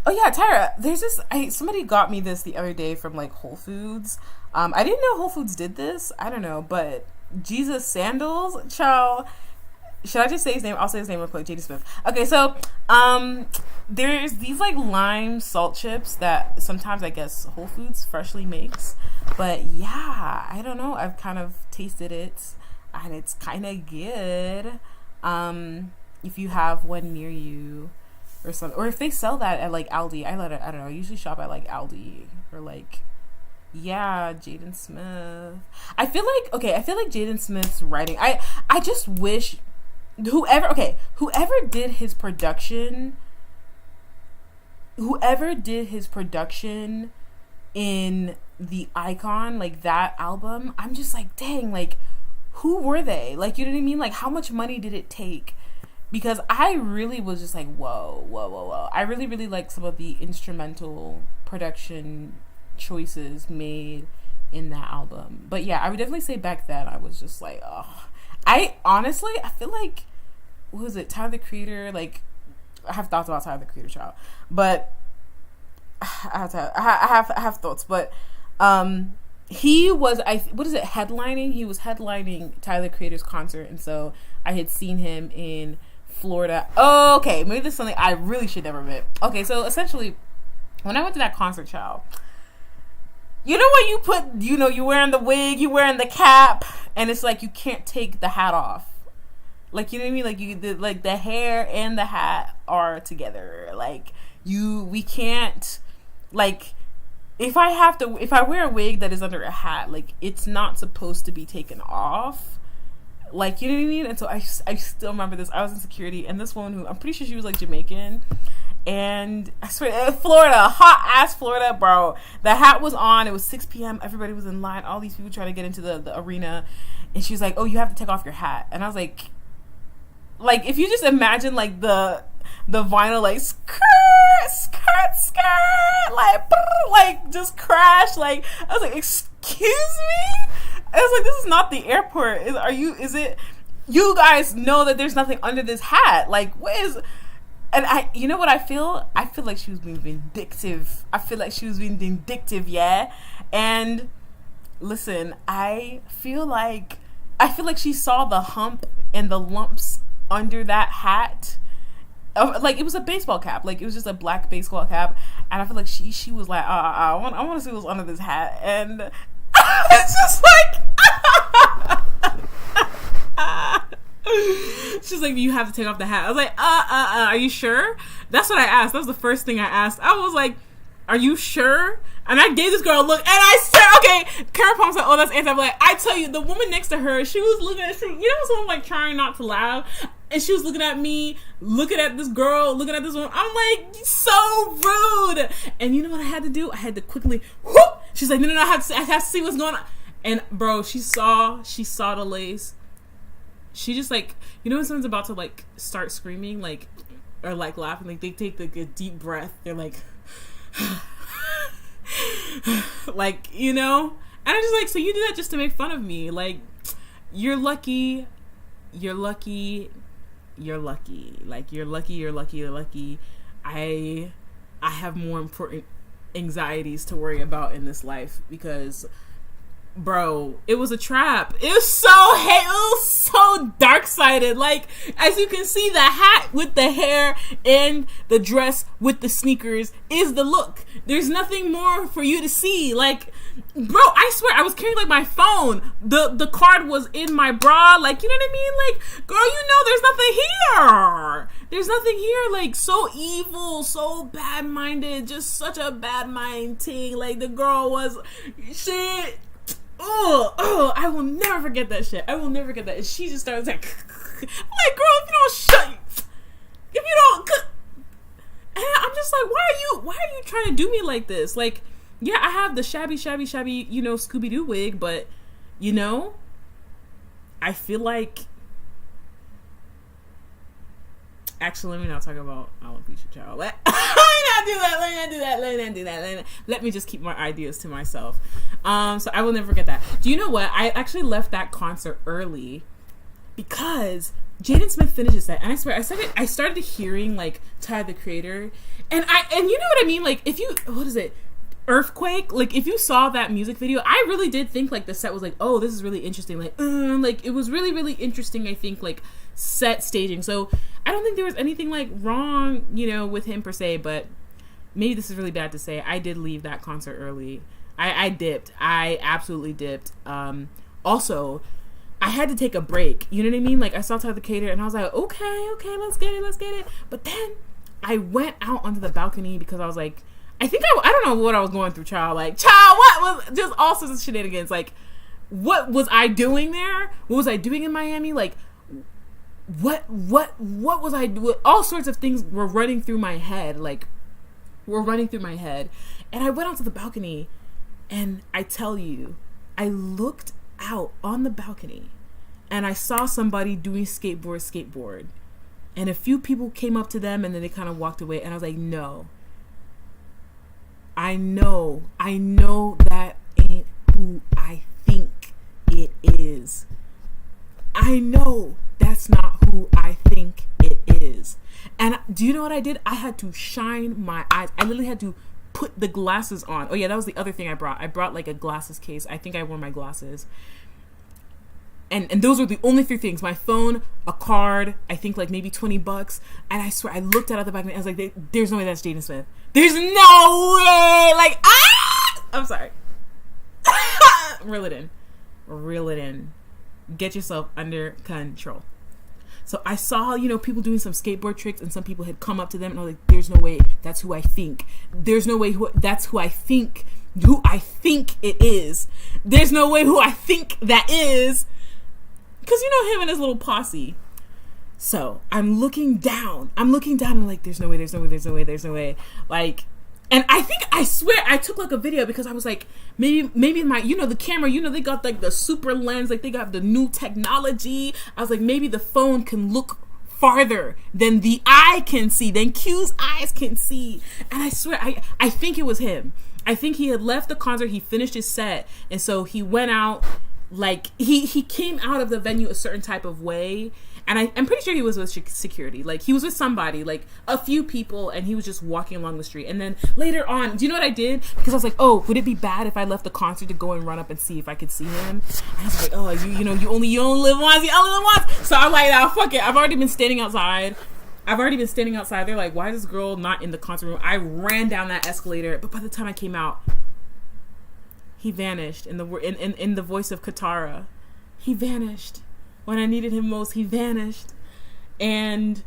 yeah, Tyra, there's this, somebody got me this the other day from Whole Foods. I didn't know Whole Foods did this. I don't know, but Jesus Sandals, child. Should I just say his name? I'll say his name real quick. Jaden Smith. Okay, so there's these lime salt chips that sometimes I guess Whole Foods freshly makes. But yeah, I don't know. I've kind of tasted it, and it's kind of good. If you have one near you, or if they sell that at Aldi, I don't know. I usually shop at Aldi or Jaden Smith. I feel like Jaden Smith's writing. I just wish whoever did his production in The Icon, that album, I'm just dang, who were they? You know what I mean? How much money did it take? Because I really was just whoa. I really, really like some of the instrumental production choices made in that album. But yeah, I would definitely say back then I was just I feel what was it? Tyler the Creator, I have thoughts about Tyler the Creator, child. But I have thoughts, but he was headlining? He was headlining Tyler the Creator's concert, and so I had seen him in Florida. Oh, okay, maybe this is something I really should never admit. Okay, so essentially, when I went to that concert, child, you know when you put, you're wearing the wig, you're wearing the cap, and it's you can't take the hat off. You know what I mean? The hair and the hat are together. We can't, if I wear a wig that is under a hat, it's not supposed to be taken off. You know what I mean? And so I still remember this. I was in security, and this woman who, I'm pretty sure she was Jamaican, and I swear, Florida, hot ass Florida, bro. The hat was on. It was 6 p.m. Everybody was in line. All these people trying to get into the arena, and she was like, "Oh, you have to take off your hat." And I was like, if you just imagine the vinyl skirt, just crash. I was like, excuse me. I was like, this is not the airport. Is it? You guys know that there's nothing under this hat. What is? And you know what I feel? I feel like she was being vindictive. Yeah. And listen, I feel like she saw the hump and the lumps under that hat. It was a baseball cap. It was just a black baseball cap. And I feel like she was like, I want to see what's under this hat. And it's just she's like, you have to take off the hat. I was like, are you sure? That's what I asked. That was the first thing I asked. I was like, are you sure? And I gave this girl a look, and I said, okay, Karen Palm said, oh, that's anti-black. I tell you, the woman next to her, she was looking at, someone trying not to laugh, and she was looking at me, looking at this girl, looking at this woman. I'm like, so rude. And you know what I had to do? I had to quickly, whoop. She's like, no, I have to see what's going on. And bro, she saw the lace. she just like, you know when someone's about to like start screaming like or like laughing, like they take like a deep breath, they're like like, you know, and I'm just like, so you do that just to make fun of me? Like, you're lucky, like you're lucky. I have more important anxieties to worry about in this life, because bro, it was a trap. It was so dark-sided. Like, as you can see, the hat with the hair and the dress with the sneakers is the look. There's nothing more for you to see. Like, bro, I swear, I was carrying like my phone. The card was in my bra. Like, you know what I mean? Like, girl, you know there's nothing here. There's nothing here. Like, so evil, so bad-minded, just such a bad mind thing. Like, the girl was shit. Oh, I will never forget that shit. I will never forget that. And she just started like, I'm like, girl, if you don't if you don't, and I'm just like, why are you trying to do me like this? Like, yeah, I have the shabby, you know, Scooby-Doo wig, but, you know, I feel like, actually, let me not talk about alopecia, child. Let me not do that. Let me just keep my ideas to myself. So I will never forget that. Do you know what? I actually left that concert early because Jaden Smith finished his set, and I swear, I started hearing like Tyler the Creator, and you know what I mean? Like, if you, what is it? Earthquake, like if you saw that music video, I really did think like the set was like, oh, this is really interesting, like it was really, really interesting. I think like set staging, so I don't think there was anything like wrong, you know, with him per se, but maybe this is really bad to say, I did leave that concert early. I dipped. I absolutely dipped. Also, I had to take a break, you know what I mean? Like, I saw Tyler the Creator and I was like, okay, let's get it. But then I went out onto the balcony because I was like, I don't know what I was going through, child. Like, what was, just all sorts of shenanigans. Like, what was I doing there? What was I doing in Miami? Like, what was I doing? All sorts of things were running through my head. And I went onto the balcony, and I tell you, I looked out on the balcony, and I saw somebody doing skateboard. And a few people came up to them, and then they kind of walked away. And I was like, no. I know that ain't who I think it is. I know that's not who I think it is. And do you know what I did? I had to shine my eyes. I literally had to put the glasses on. Oh yeah, that was the other thing I brought. I brought like a glasses case. I think I wore my glasses. And those were the only three things: my phone, a card, I think like maybe $20. And I swear, I looked out at the back and I was like, there's no way that's Jaden Smith. There's no way! Like, I'm sorry. Reel it in. Get yourself under control. So I saw, you know, people doing some skateboard tricks, and some people had come up to them and I was like, there's no way that's who I think. There's no way that's who I think it is. There's no way who I think that is. Because you know him and his little posse. So I'm looking down and like, there's no way. Like, and I swear I took like a video because I was like, maybe my, you know, the camera, you know, they got like the super lens, like they got the new technology. I was like, maybe the phone can look farther than the eye can see, than Q's eyes can see. And I swear, I think it was him. I think he had left the concert, he finished his set, and so he went out, like, he came out of the venue a certain type of way, and I'm pretty sure he was with security. Like, he was with somebody, like a few people, and he was just walking along the street. And then later on, do you know what I did? Because I was like, oh, would it be bad if I left the concert to go and run up and see if I could see him? And I was like, oh, you only live once. So I'm like, oh, fuck it. I've already been standing outside. They're like, why is this girl not in the concert room? I ran down that escalator, but by the time I came out, he vanished. In the voice of Katara, he vanished. When I needed him most, he vanished. And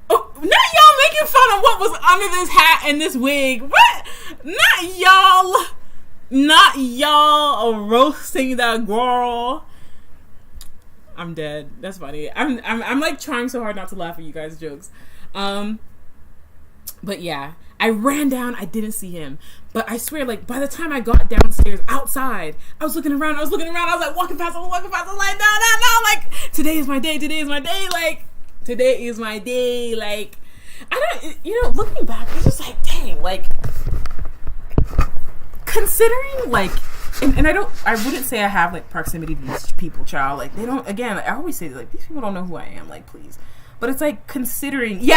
oh, not y'all making fun of what was under this hat and this wig. What? Not y'all roasting that girl. I'm dead. That's funny. I'm like trying so hard not to laugh at you guys' jokes. But yeah, I ran down. I didn't see him. But I swear, like, by the time I got downstairs outside, I was looking around. I was like, walking past. I was like, no. Like, today is my day. Like, today is my day. Like, I don't, looking back, it's just like, dang, like, considering, like, and I wouldn't say I have, like, proximity to these people, child. Like, they don't, again, I always say, like, these people don't know who I am. Like, please. But it's like considering, you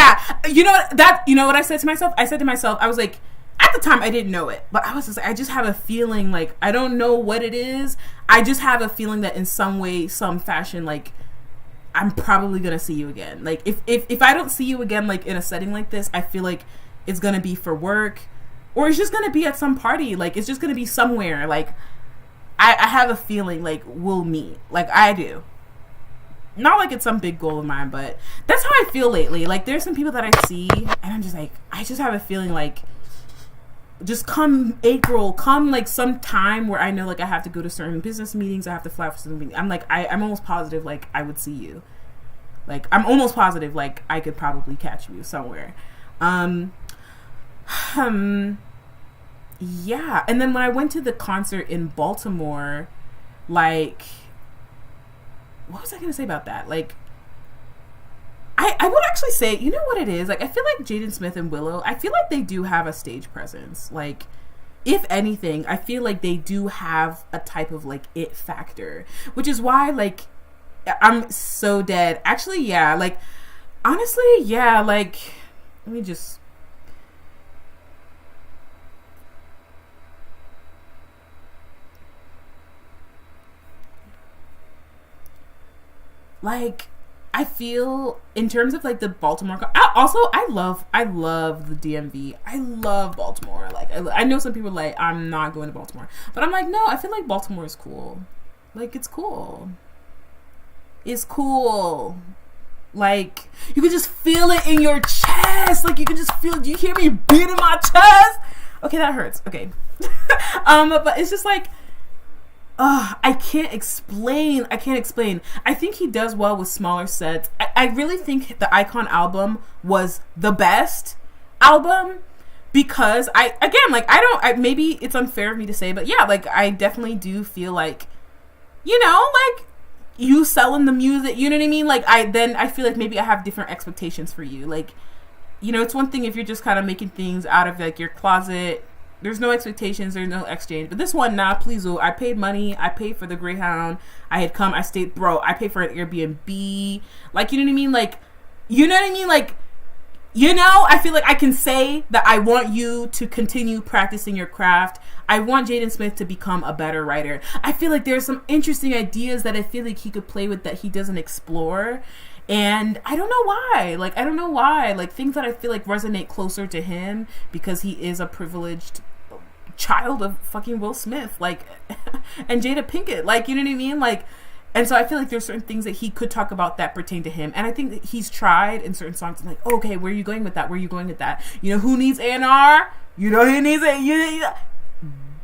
know what I said to myself? I said to myself, I was like, at the time I didn't know it, but I was just like, I just have a feeling, like, I don't know what it is. I just have a feeling that in some way, some fashion, like, I'm probably going to see you again. Like, if I don't see you again, like, in a setting like this, I feel like it's going to be for work, or it's just going to be at some party. Like, it's just going to be somewhere. Like, I have a feeling, like, we'll meet. Like, I do. Not like it's some big goal of mine, but that's how I feel lately. Like, there's some people that I see, and I'm just like, I just have a feeling like, just come April, come like some time where I know, like, I have to go to certain business meetings, I have to fly for some meetings. I'm like, I'm almost positive, like, I would see you. Like, I'm almost positive, like, I could probably catch you somewhere. Yeah. And then when I went to the concert in Baltimore, like, what was I going to say about that? Like, I would actually say, you know what it is? Like, I feel like Jaden Smith and Willow, I feel like they do have a stage presence. Like, if anything, I feel like they do have a type of, like, it factor. Which is why, like, I'm so dead. Actually, yeah. Like, honestly, yeah. Like, let me just... Like, I feel in terms of, like, the Baltimore, I love the DMV. I love Baltimore. Like, I know some people are like, I'm not going to Baltimore, but I'm like, no, I feel like Baltimore is cool. Like, it's cool. Like, you can just feel it in your chest. Like, you can just feel, do you hear me beating my chest? Okay, that hurts. Okay. But it's just like, I can't explain. I think he does well with smaller sets. I really think the Icon album was the best album because maybe it's unfair of me to say, but yeah, like, I definitely do feel like, like, you selling the music, you know what I mean? Like, I feel like maybe I have different expectations for you. Like, it's one thing if you're just kind of making things out of, like, your closet. There's no expectations. There's no exchange. But this one, nah, please, I paid money. I paid for the Greyhound. I had come. I stayed, bro. I paid for an Airbnb. Like, you know what I mean? Like, you know what I mean? Like, I feel like I can say that I want you to continue practicing your craft. I want Jaden Smith to become a better writer. I feel like there's some interesting ideas that I feel like he could play with that he doesn't explore. And I don't know why. Like, things that I feel like resonate closer to him because he is a privileged child of fucking Will Smith, like, and Jada Pinkett, like, you know what I mean? Like, and so I feel like there's certain things that he could talk about that pertain to him. And I think that he's tried in certain songs, like, okay, where are you going with that? Who needs A&R? Who needs it?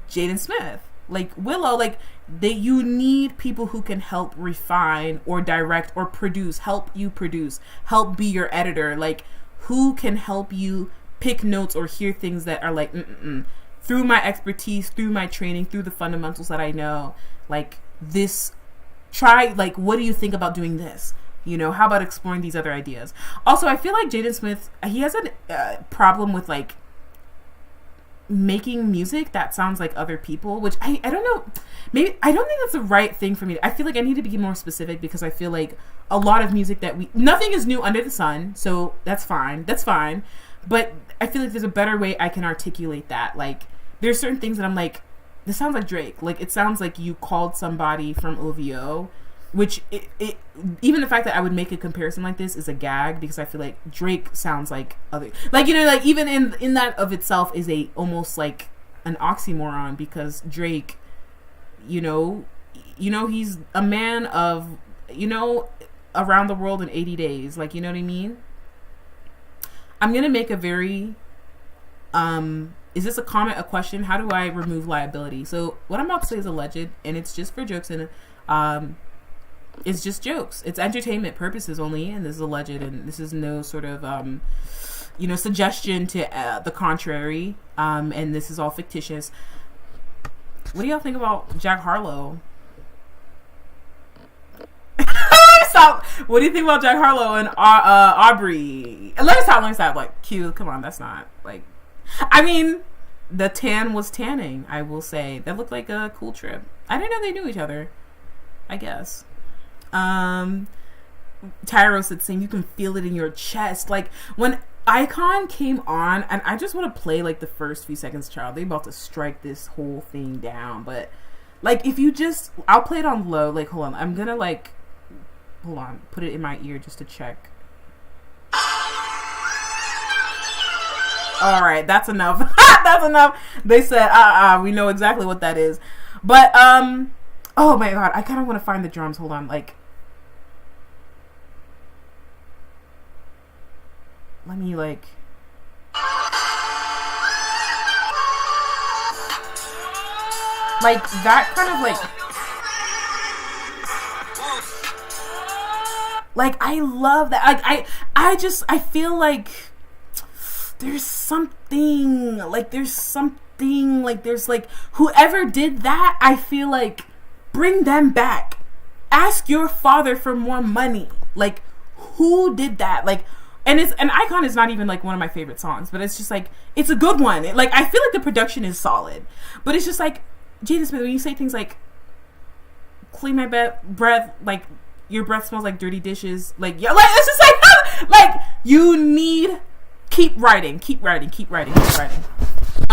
Jaden Smith. Like, Willow, like, you need people who can help refine or direct or help you produce, help be your editor, like, who can help you pick notes or hear things that are like, through my expertise, through my training, through the fundamentals that I know, like, what do you think about doing this? How about exploring these other ideas? Also, I feel like Jaden Smith, he has a problem with, like, making music that sounds like other people, which I don't know, maybe I don't think that's the right thing for me. I feel like I need to be more specific because I feel like a lot of music nothing is new under the sun, so that's fine, but I feel like there's a better way I can articulate that. Like, there's certain things that I'm like, this sounds like Drake. Like, it sounds like you called somebody from OVO, which it even the fact that I would make a comparison like this is a gag because I feel like Drake sounds like other, like, like, even in that of itself is a almost like an oxymoron because Drake, he's a man of, around the world in 80 days, like, you know what I mean? I'm gonna make a very is this a comment, a question? How do I remove liability? So what I'm about to say is alleged, and it's just for jokes, and it's just jokes. It's entertainment purposes only, and this is alleged, and this is no sort of suggestion to the contrary, and this is all fictitious. What do y'all think about Jack Harlow? Stop. What do you think about Jack Harlow and Aubrey? Let me stop. Like, Q, come on, that's not like. I mean, the tan was tanning. I will say that looked like a cool trip. I didn't know they knew each other. I guess. Tyro said, "Same. You can feel it in your chest." Like when Icon came on, and I just want to play like the first few seconds. Child, they about to strike this whole thing down. But like, if you just, I'll play it on low. Like, hold on, I'm gonna like. Hold on, put it in my ear just to check. All right, that's enough. That's enough. They said, we know exactly what that is. But, oh my God, I kind of want to find the drums. Hold on, like, let me, like, that kind of, like, I love that. Like, I feel like there's something, like, whoever did that, I feel like, bring them back. Ask your father for more money. Like, who did that? Like, and Icon is not even, like, one of my favorite songs, but it's just, like, it's a good one. Like, I feel like the production is solid, but it's just, like, Jada Smith, when you say things like, clean my breath, like, your breath smells like dirty dishes. Like, yeah, like, it's just like, you need, keep writing.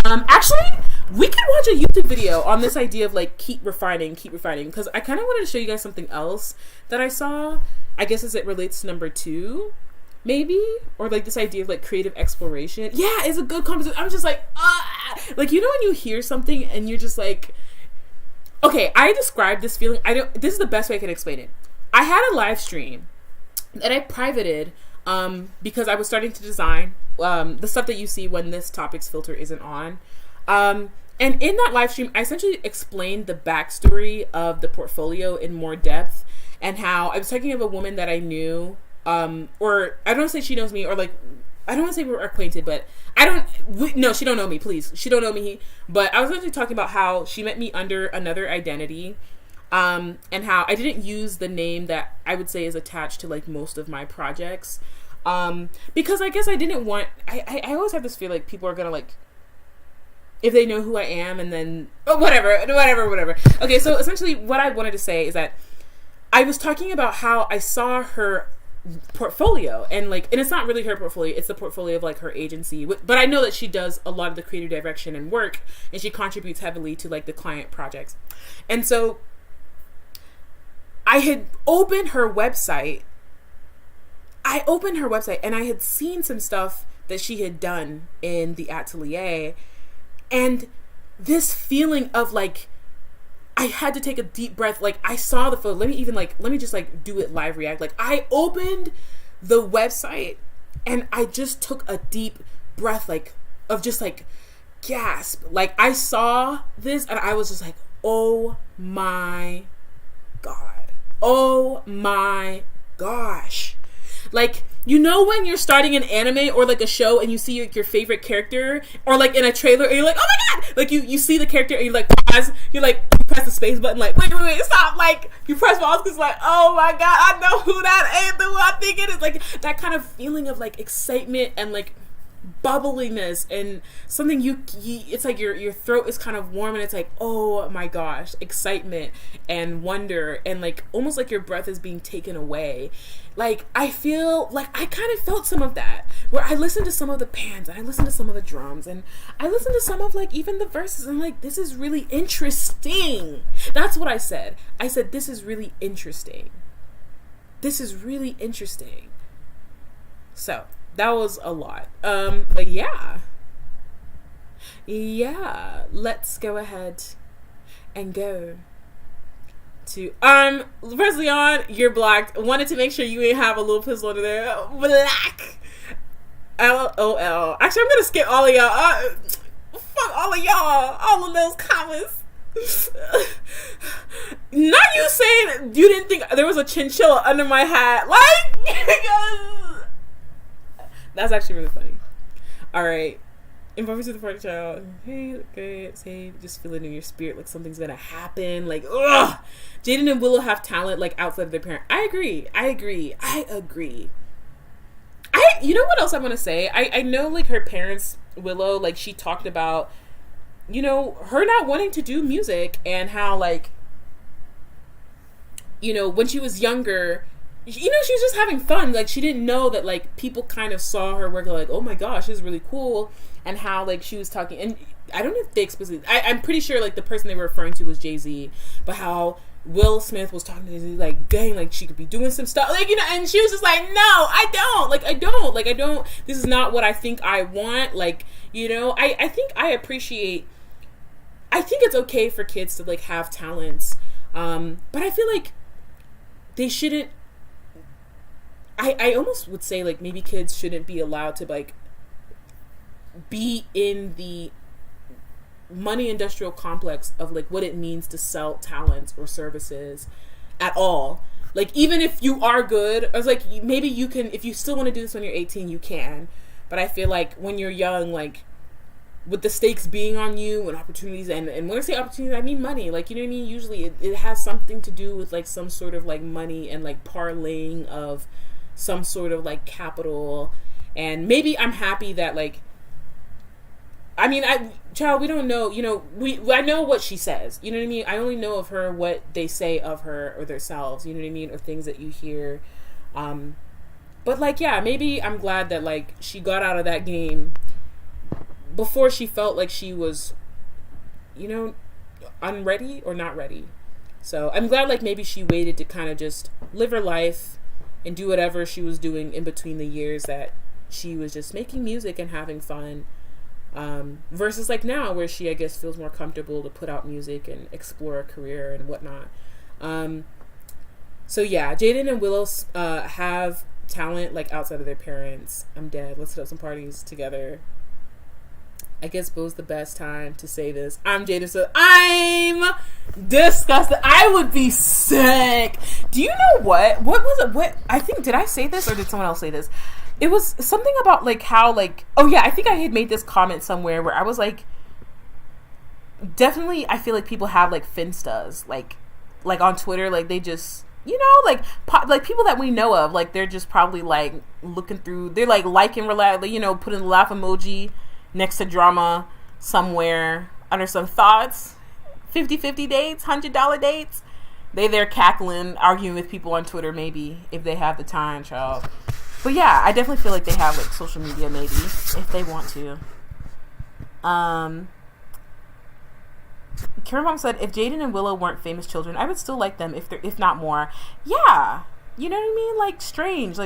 Actually, we could watch a YouTube video on this idea of, like, keep refining, because I kind of wanted to show you guys something else that I saw, I guess as it relates to number 2, maybe, or, like, this idea of, like, creative exploration. Yeah, it's a good conversation. I'm just like, like, when you hear something and you're just like, okay, I described this feeling, this is the best way I can explain it. I had a live stream that I privated because I was starting to design the stuff that you see when this topics filter isn't on. And in that live stream, I essentially explained the backstory of the portfolio in more depth, and how I was talking of a woman that I knew, or I don't want to say she knows me, or like, I don't want to say we're acquainted, but no, she don't know me, please. She don't know me. But I was actually talking about how she met me under another identity. And how I didn't use the name that I would say is attached to, like, most of my projects. Because I guess I didn't want, I always have this feel like people are gonna, like, if they know who I am, and then, whatever. Okay, so essentially what I wanted to say is that I was talking about how I saw her portfolio, and, like, and it's not really her portfolio, it's the portfolio of, like, her agency, but I know that she does a lot of the creative direction and work, and she contributes heavily to, like, the client projects. And so I had opened her website. And I had seen some stuff that she had done in the atelier. And this feeling of, like, I had to take a deep breath. Like, I saw the photo. Let me just, like, do it live react. Like, I opened the website and I just took a deep breath, like, of just, like, gasp. Like, I saw this and I was just like, oh my God. Oh my gosh. Like, you know when you're starting an anime or, like, a show and you see, like, your favorite character, or, like, in a trailer and you're like, oh my God, like, you see the character and you, like, pause, you press the space button, like, wait, stop, like, you press pause because, like, oh my God, I know who that is, who I think it is, like, that kind of feeling of, like, excitement and, like, bubbliness, and something you it's like your throat is kind of warm, and it's like, oh my gosh, excitement and wonder, and, like, almost like your breath is being taken away. Like, I feel like I kind of felt some of that, where I listened to some of the pans, and I listened to some of the drums, and I listened to some of, like, even the verses, and, like, this is really interesting. That's what I said. I said, this is really interesting. So that was a lot. But yeah, let's go ahead and go to, first Leon, you're blocked. Wanted to make sure you didn't have a little pistol under there. Black. LOL. Actually, I'm gonna skip all of y'all. Fuck all of y'all. All of those comments. Not you saying you didn't think there was a chinchilla under my hat. Like, that's actually really funny. All right. Invite me to the party, child. Hey, good. Say, just feel it in your spirit, like something's gonna happen. Like, ugh. Jaden and Willow have talent, like outside of their parent. I agree. You know what else I want to say? I know, like, her parents, Willow, like, she talked about, you know, her not wanting to do music and how, like, you know, when she was younger, you know, she was just having fun. Like, she didn't know that, like, people kind of saw her work, like, oh my gosh, this is really cool. And how, like, she was talking, and I don't know if they explicitly, I'm pretty sure, like, the person they were referring to was Jay-Z, but how Will Smith was talking to Jay-Z, like, dang, like, she could be doing some stuff, like, you know, and she was just like, no, I don't, this is not what I think I want, like, you know, I think it's okay for kids to, like, have talents, but I feel like they shouldn't, I almost would say, like, maybe kids shouldn't be allowed to, like, be in the money industrial complex of, like, what it means to sell talents or services at all. Like, even if you are good, I was like, maybe you can, if you still want to do this when you're 18, you can. But I feel like when you're young, like, with the stakes being on you and opportunities, and when I say opportunities, I mean money. Like, you know what I mean? Usually it has something to do with, like, some sort of, like, money and, like, parlaying of some sort of, like, capital. And maybe I'm happy that, like, I mean, we don't know, you know, I know what she says, you know what I mean? I only know of her what they say of her or themselves, you know what I mean? Or things that you hear. But, like, yeah, maybe I'm glad that, like, she got out of that game before she felt like she was, you know, unready or not ready. So I'm glad, like, maybe she waited to kind of just live her life and do whatever she was doing in between the years that she was just making music and having fun. Versus, like, now where she, I guess, feels more comfortable to put out music and explore a career and whatnot. So yeah, Jaden and Willow have talent, like, outside of their parents. I'm dead. Let's set up some parties together. I guess bo's the best time to say this. I'm Jaden, so I'm disgusted. I would be sick. Do you know what? What was it? What, I think, did I say this or did someone else say this? It was something about, like, how, like, oh yeah, I think I had made this comment somewhere where I was like, definitely I feel like people have, like, finstas, like on Twitter, like, they just, you know, like people that we know of, like, they're just probably, like, looking through, they're, like, liking, you know, putting the laugh emoji next to drama somewhere under some thoughts, 50-50 dates, $100 dates. They're cackling, arguing with people on Twitter, maybe, if they have the time, child. But yeah, I definitely feel like they have, like, social media, maybe, if they want to. Karen Mom said, if Jaden and Willow weren't famous children, I would still like them, if not more. Yeah, you know what I mean? Like, strange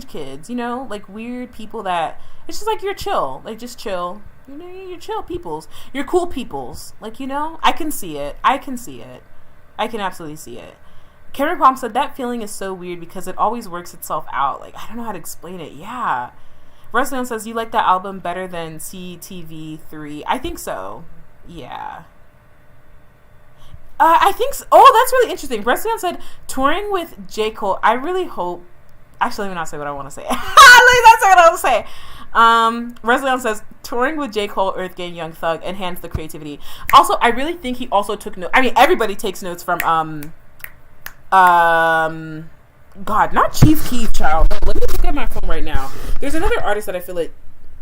kids, you know? Like, weird people that, it's just like, you're chill. Like, just chill. You know, you're chill peoples. You're cool peoples. Like, you know? I can see it. I can absolutely see it. Karen Palm said, that feeling is so weird because it always works itself out. Like, I don't know how to explain it. Yeah. Rusleon says, you like that album better than CTV3? I think so. Yeah. I think so. Oh, that's really interesting. Rusleon said, touring with J. Cole. I really hope. Actually, let me not say what I want to say. Let me not say what I want to say. Rusleon says, touring with J. Cole, Earth Gang, Young Thug enhanced the creativity. Also, I really think he also took notes. I mean, everybody takes notes from, God, not Chief Keef, child. Let me look at my phone right now. There's another artist that I feel like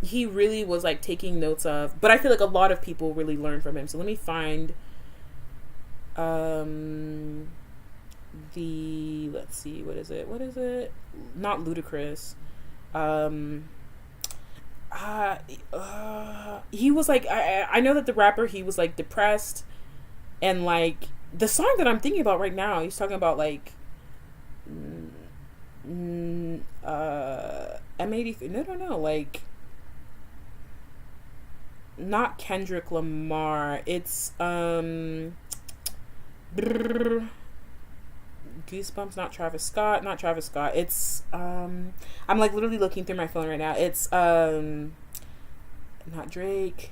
he really was, like, taking notes of, but I feel like a lot of people really learned from him. So let me find let's see, what is it? Not Ludacris. He was like, I know that the rapper, he was, like, depressed, and, like, the song that I'm thinking about right now, he's talking about, like, M83. No, like, not Kendrick Lamar. It's Goosebumps. Not Travis Scott. It's I'm, like, literally looking through my phone right now. It's not Drake.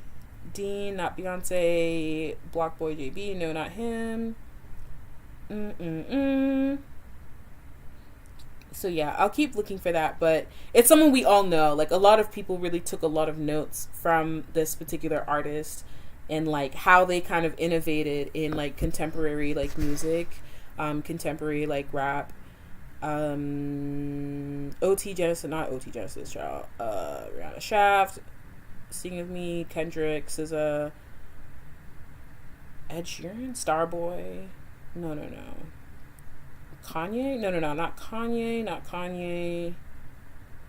Dean, not Beyonce. Block Boy JB, no, not him. So yeah, I'll keep looking for that, but it's someone we all know. Like, a lot of people really took a lot of notes from this particular artist and like how they kind of innovated in like contemporary like music, contemporary like rap. OT Genesis, not OT Genesis, child. Rihanna Shaft, Sing With Me, Kendrick, SZA, Ed Sheeran, Starboy. No. Kanye? No, not Kanye, not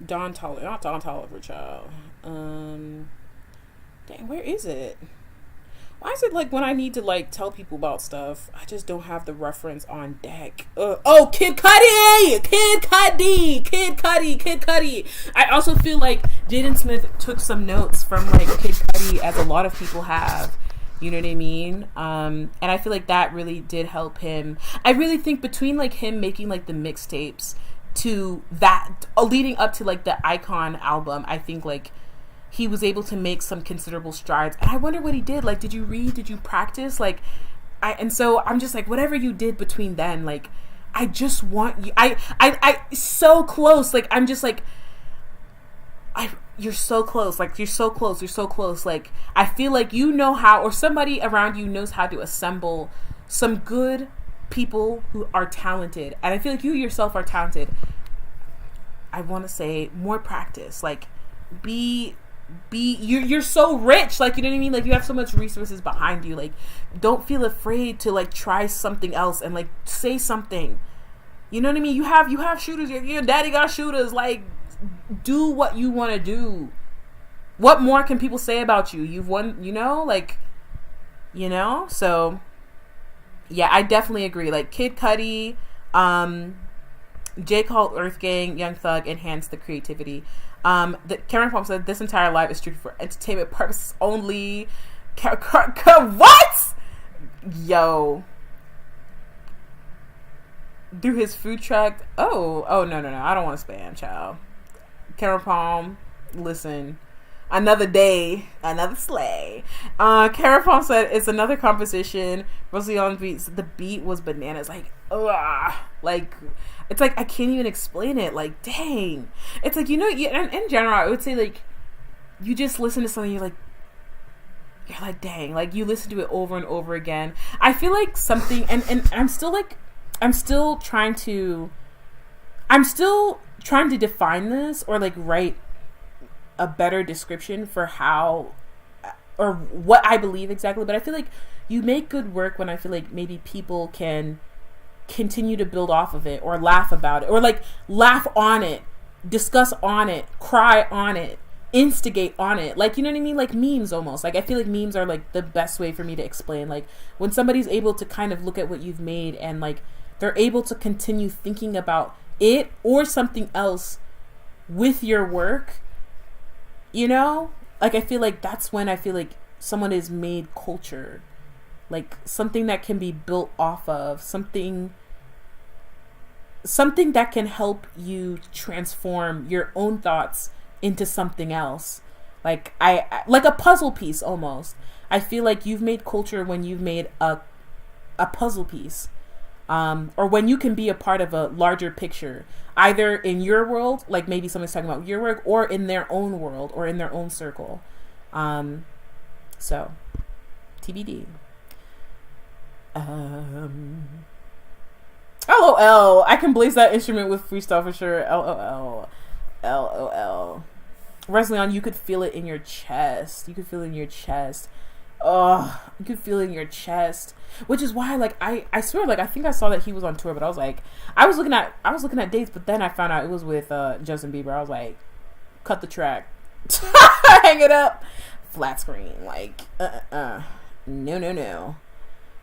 Don Toliver, not Don Toliver, child. Dang, where is it? Why is it like when I need to like tell people about stuff, I just don't have the reference on deck? Oh, Kid Cudi! I also feel like Jaden Smith took some notes from like Kid Cudi, as a lot of people have. You know what I mean? And I feel like that really did help him. I really think between like him making like the mixtapes to that, leading up to like the Icon album, I think like he was able to make some considerable strides. And I wonder what he did. Like, did you read? Did you practice? Like, and so I'm just like, whatever you did between then, like, I just want you. I so close. Like, I'm just like, you're so close. Like, you're so close. Like, I feel like you know how, or somebody around you knows how to assemble some good people who are talented. And I feel like you yourself are talented. I want to say more practice. Like, you're so rich. Like, you know what I mean? Like, you have so much resources behind you. Like, don't feel afraid to like try something else and like say something. You know what I mean? You have shooters. Your daddy got shooters. Like, do what you want to do. What more can people say about you? You've won, you know, like, you know. So yeah, I definitely agree. Like, Kid Cudi, J. Cole, Earth Gang, Young Thug enhanced the creativity. Karen Palm said this entire live is strictly for entertainment purposes only. What? Yo. Through his food truck. Oh, no. I don't want to spam, child. Karen Palm, listen. Another day, another sleigh. Karen Palm said it's another composition. Rosalie on beats. The beat was bananas. Like, ugh. Like, it's like I can't even explain it. Like, dang. It's like, you know, in general, I would say like you just listen to something, you're like, dang. Like, you listen to it over and over again. I feel like something, and I'm still trying to define this, or like write a better description for how or what I believe exactly. But I feel like you make good work when I feel like maybe people can continue to build off of it, or laugh about it, or like laugh on it, discuss on it, cry on it, instigate on it. Like, you know what I mean? Like memes almost. Like, I feel like memes are like the best way for me to explain. Like, when somebody's able to kind of look at what you've made and like they're able to continue thinking about it or something else with your work, you know? Like, I feel like that's when I feel like someone has made culture. Like, something that can be built off of, something that can help you transform your own thoughts into something else. Like, I like a puzzle piece almost. I feel like you've made culture when you've made a puzzle piece. Or when you can be a part of a larger picture, either in your world, like maybe someone's talking about your work, or in their own world or in their own circle. So TBD. LOL. I can blaze that instrument with freestyle for sure. LOL. Resleon, you could feel it in your chest. Oh, you could feel it in your chest. Which is why, like, I swear, like, I think I saw that he was on tour, but I was like, I was looking at dates, but then I found out it was with Justin Bieber. I was like, cut the track. Hang it up. Flat screen. Like, no.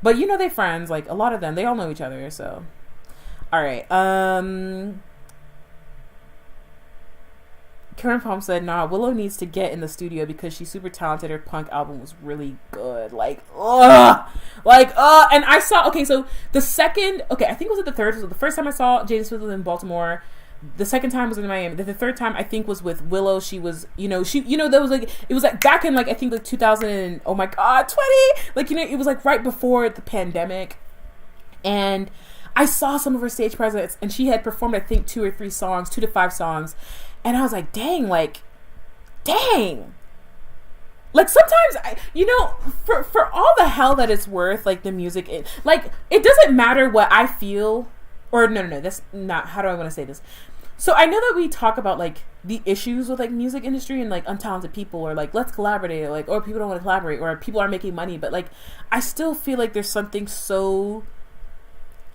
But you know, they friends. Like, a lot of them, they all know each other, so. Alright, Karen Palm said, nah, Willow needs to get in the studio because she's super talented. Her punk album was really good. And I saw, so the second, I think it was the third, so the first time I saw Jaden Smith was in Baltimore. The second time was in Miami. The third time I think was with Willow. She was, that was like, it was like back in like, I think like 2000, 20, like, it was like right before the pandemic. And I saw some of her stage presence, and she had performed, I think, 2 to 5 songs, and I was like, dang. Like, sometimes, for all the hell that it's worth, like, the music, it doesn't matter what I feel, or no, that's not, how do I want to say this? So I know that we talk about, like, the issues with, like, music industry and, like, untalented people, or, like, let's collaborate, like, or people don't want to collaborate, or people are making money, but, like, I still feel like there's something so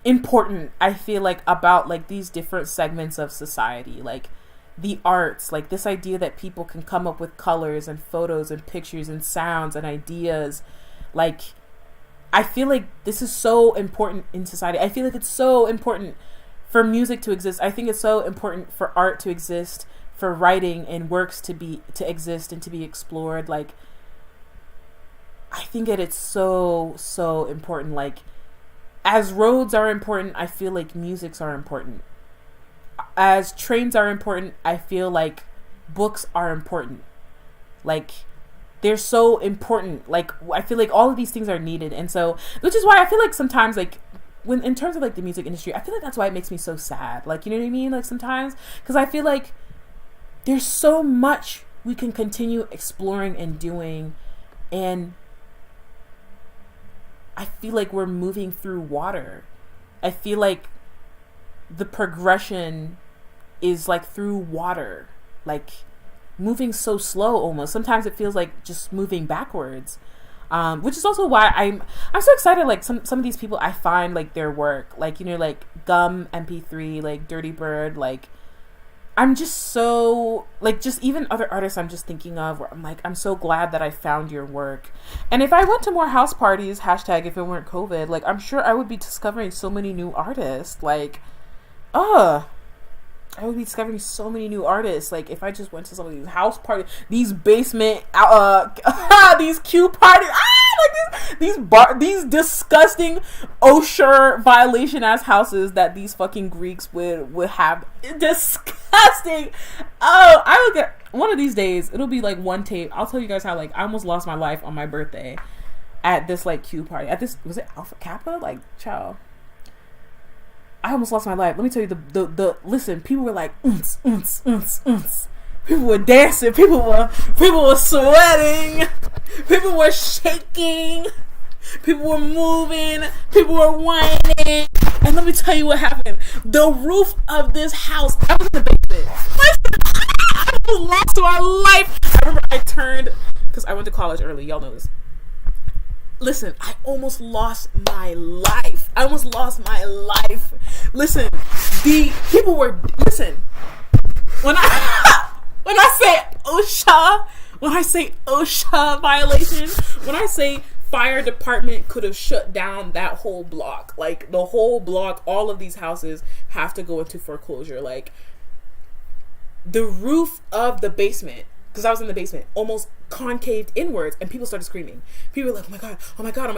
important, I feel like, about, like, these different segments of society, like, the arts, like, this idea that people can come up with colors and photos and pictures and sounds and ideas. Like, I feel like this is so important in society. I feel like it's so important for music to exist. I think it's so important for art to exist, for writing and works to exist and to be explored. Like, I think that it's so, so important. Like, as roads are important, I feel like musics are important. As trains are important, I feel like books are important. Like, they're so important. Like, I feel like all of these things are needed. And so, which is why I feel like sometimes, like, when, in terms of, like, the music industry, I feel like that's why it makes me so sad. Like, you know what I mean? Like, sometimes, because I feel like there's so much we can continue exploring and doing. And I feel like we're moving through water. I feel like the progression is, like, through water, like, moving so slow almost. Sometimes it feels like just moving backwards, which is also why I'm so excited. Like, some of these people, I find, like, their work, like, like Gum MP3, like Dirty Bird, like, I'm just so, like, just even other artists I'm just thinking of where I'm like, I'm so glad that I found your work. And if I went to more house parties, hashtag if it weren't COVID, like, I'm sure I would be discovering so many new artists. Like, I would be discovering so many new artists. Like, if I just went to some of these house parties, these basement, these Q parties, like these disgusting OSHA violation ass houses that these fucking Greeks would have. Disgusting. Oh, I would get, one of these days, it'll be like one tape. I'll tell you guys how, like, I almost lost my life on my birthday at this, like, Q party. At this, was it Alpha Kappa? Like, child. I almost lost my life. Let me tell you, the listen, people were like, people were dancing, people were sweating, people were shaking, people were moving, people were whining. And let me tell you what happened. The roof of this house, I was in the basement. I almost lost my life. I remember I turned, because I went to college early, y'all know this. Listen, I almost lost my life. Listen, the people were, listen, when I say OSHA violation, when I say fire department could have shut down that whole block, like, the whole block, all of these houses have to go into foreclosure. Like, the roof of the basement, because I was in the basement, almost concaved inwards, and people started screaming. People were like, oh my god.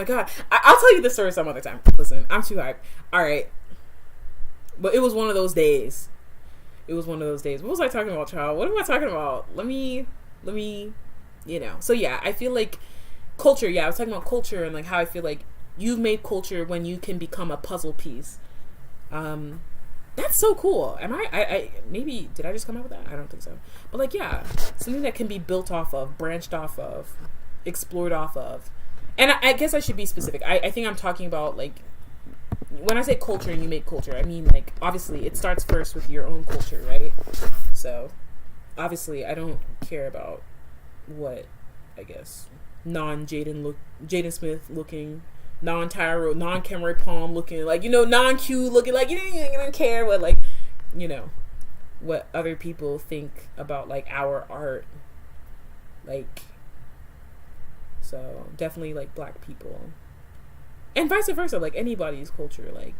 I'll tell you this story some other time. Listen, I'm too hyped. All right. But it was one of those days. What was I talking about, child? What am I talking about? Let me, So yeah, I feel like culture. Yeah, I was talking about culture and, like, how I feel like you've made culture when you can become a puzzle piece. That's so cool. Am I maybe, did I just come up with that? I don't think so. But, like, yeah, something that can be built off of, branched off of, explored off of. And I guess I should be specific. I think I'm talking about, like, when I say culture and you make culture, I mean, like, obviously it starts first with your own culture, right? So, obviously, I don't care about what, I guess, Jaden Smith looking, non-Tyro, non-Cameron Palm looking, like, non-Q looking, like, you don't care what, like, what other people think about, like, our art. Like, so, definitely, like, Black people. And vice versa, like, anybody's culture, like,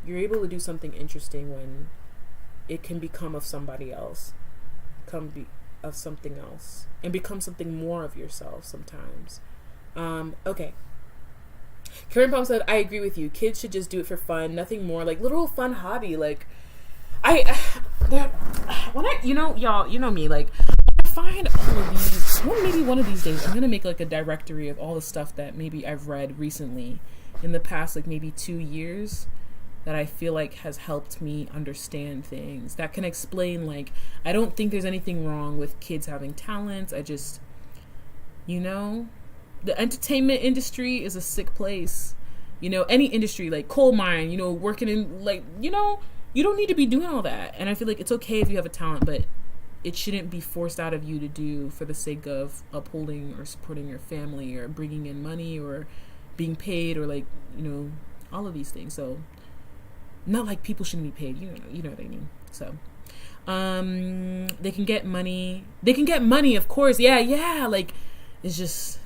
you're able to do something interesting when it can become of somebody else, of something else, and become something more of yourself sometimes. Okay. Karen Palm said, I agree with you. Kids should just do it for fun, nothing more, like, little fun hobby. Like, y'all, you know me, like, I find all of these, maybe one of these days, I'm gonna make, like, a directory of all the stuff that maybe I've read recently in the past, like, maybe 2 years, that I feel like has helped me understand things, that can explain, like, I don't think there's anything wrong with kids having talents. I just, you know, the entertainment industry is a sick place. You know, any industry, like coal mine, you know, working in, like, you know, you don't need to be doing all that. And I feel like it's okay if you have a talent, but it shouldn't be forced out of you to do for the sake of upholding or supporting your family or bringing in money or being paid or, like, you know, all of these things. So not like people shouldn't be paid, you know what I mean. So they can get money, of course. Yeah, like, it's just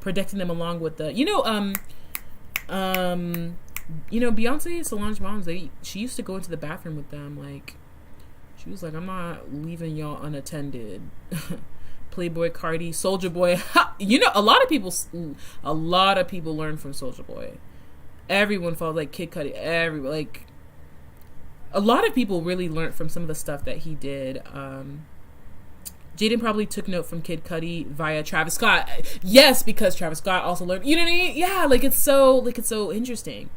protecting them along with the, you know, Beyonce, Solange moms, she used to go into the bathroom with them. Like, she was like, I'm not leaving y'all unattended. Playboy Cardi, Soulja Boy. You know, a lot of people learn from Soulja Boy. Everyone follows, like, Kid Cudi. Like, a lot of people really learned from some of the stuff that he did. Jaden probably took note from Kid Cudi via Travis Scott. Yes, because Travis Scott also learned. You know what I mean? Yeah, like, it's so interesting.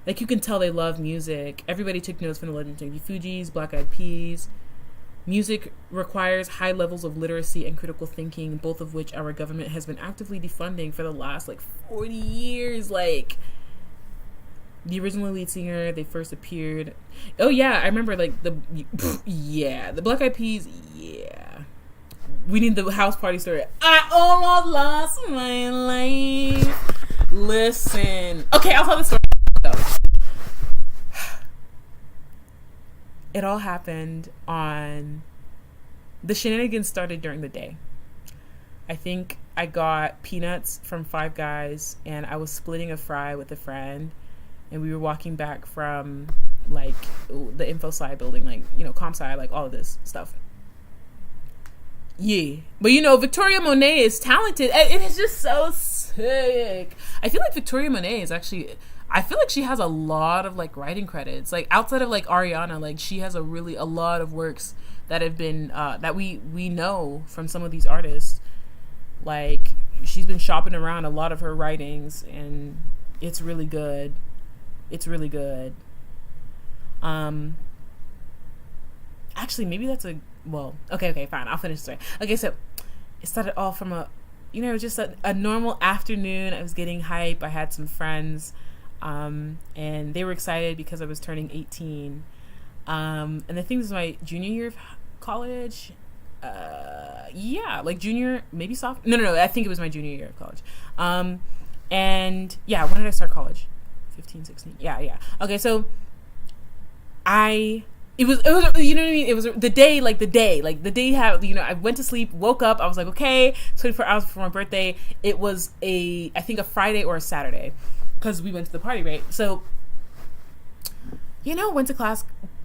Like, you can tell they love music. Everybody took notes from the legendary Fugees, Black Eyed Peas. Music requires high levels of literacy and critical thinking, both of which our government has been actively defunding for the last, like, 40 years. Like, the original lead singer, they first appeared. Oh, yeah, I remember, like, the Black Eyed Peas, yeah. We need the house party story. I almost lost my life. Listen. Okay, I'll tell the story. It all happened on... The shenanigans started during the day. I think I got peanuts from Five Guys, and I was splitting a fry with a friend, and we were walking back from, like, the info sci building, like, you know, comp sci, like, all of this stuff. Yeah. But, you know, Victoria Monet is talented. It is just so sick. I feel like Victoria Monet is actually... I feel like she has a lot of, like, writing credits. Like, outside of, like, Ariana, like, she has a lot of works that have been, that we know from some of these artists. Like, she's been shopping around a lot of her writings, and it's really good. It's really good. Actually, maybe that's okay, fine. I'll finish the story. Okay, so it started all from just a normal afternoon. I was getting hype. I had some friends, and they were excited because I was turning 18. And I think this was my junior year of college. Like junior, maybe sophomore. No, I think it was my junior year of college. And yeah, when did I start college? 15, 16. Yeah. Okay, so it was, you know what I mean? It was the day had, I went to sleep, woke up, I was like, okay, 24 hours before my birthday. It was I think a Friday or a Saturday, because we went to the party, right? So, went to class,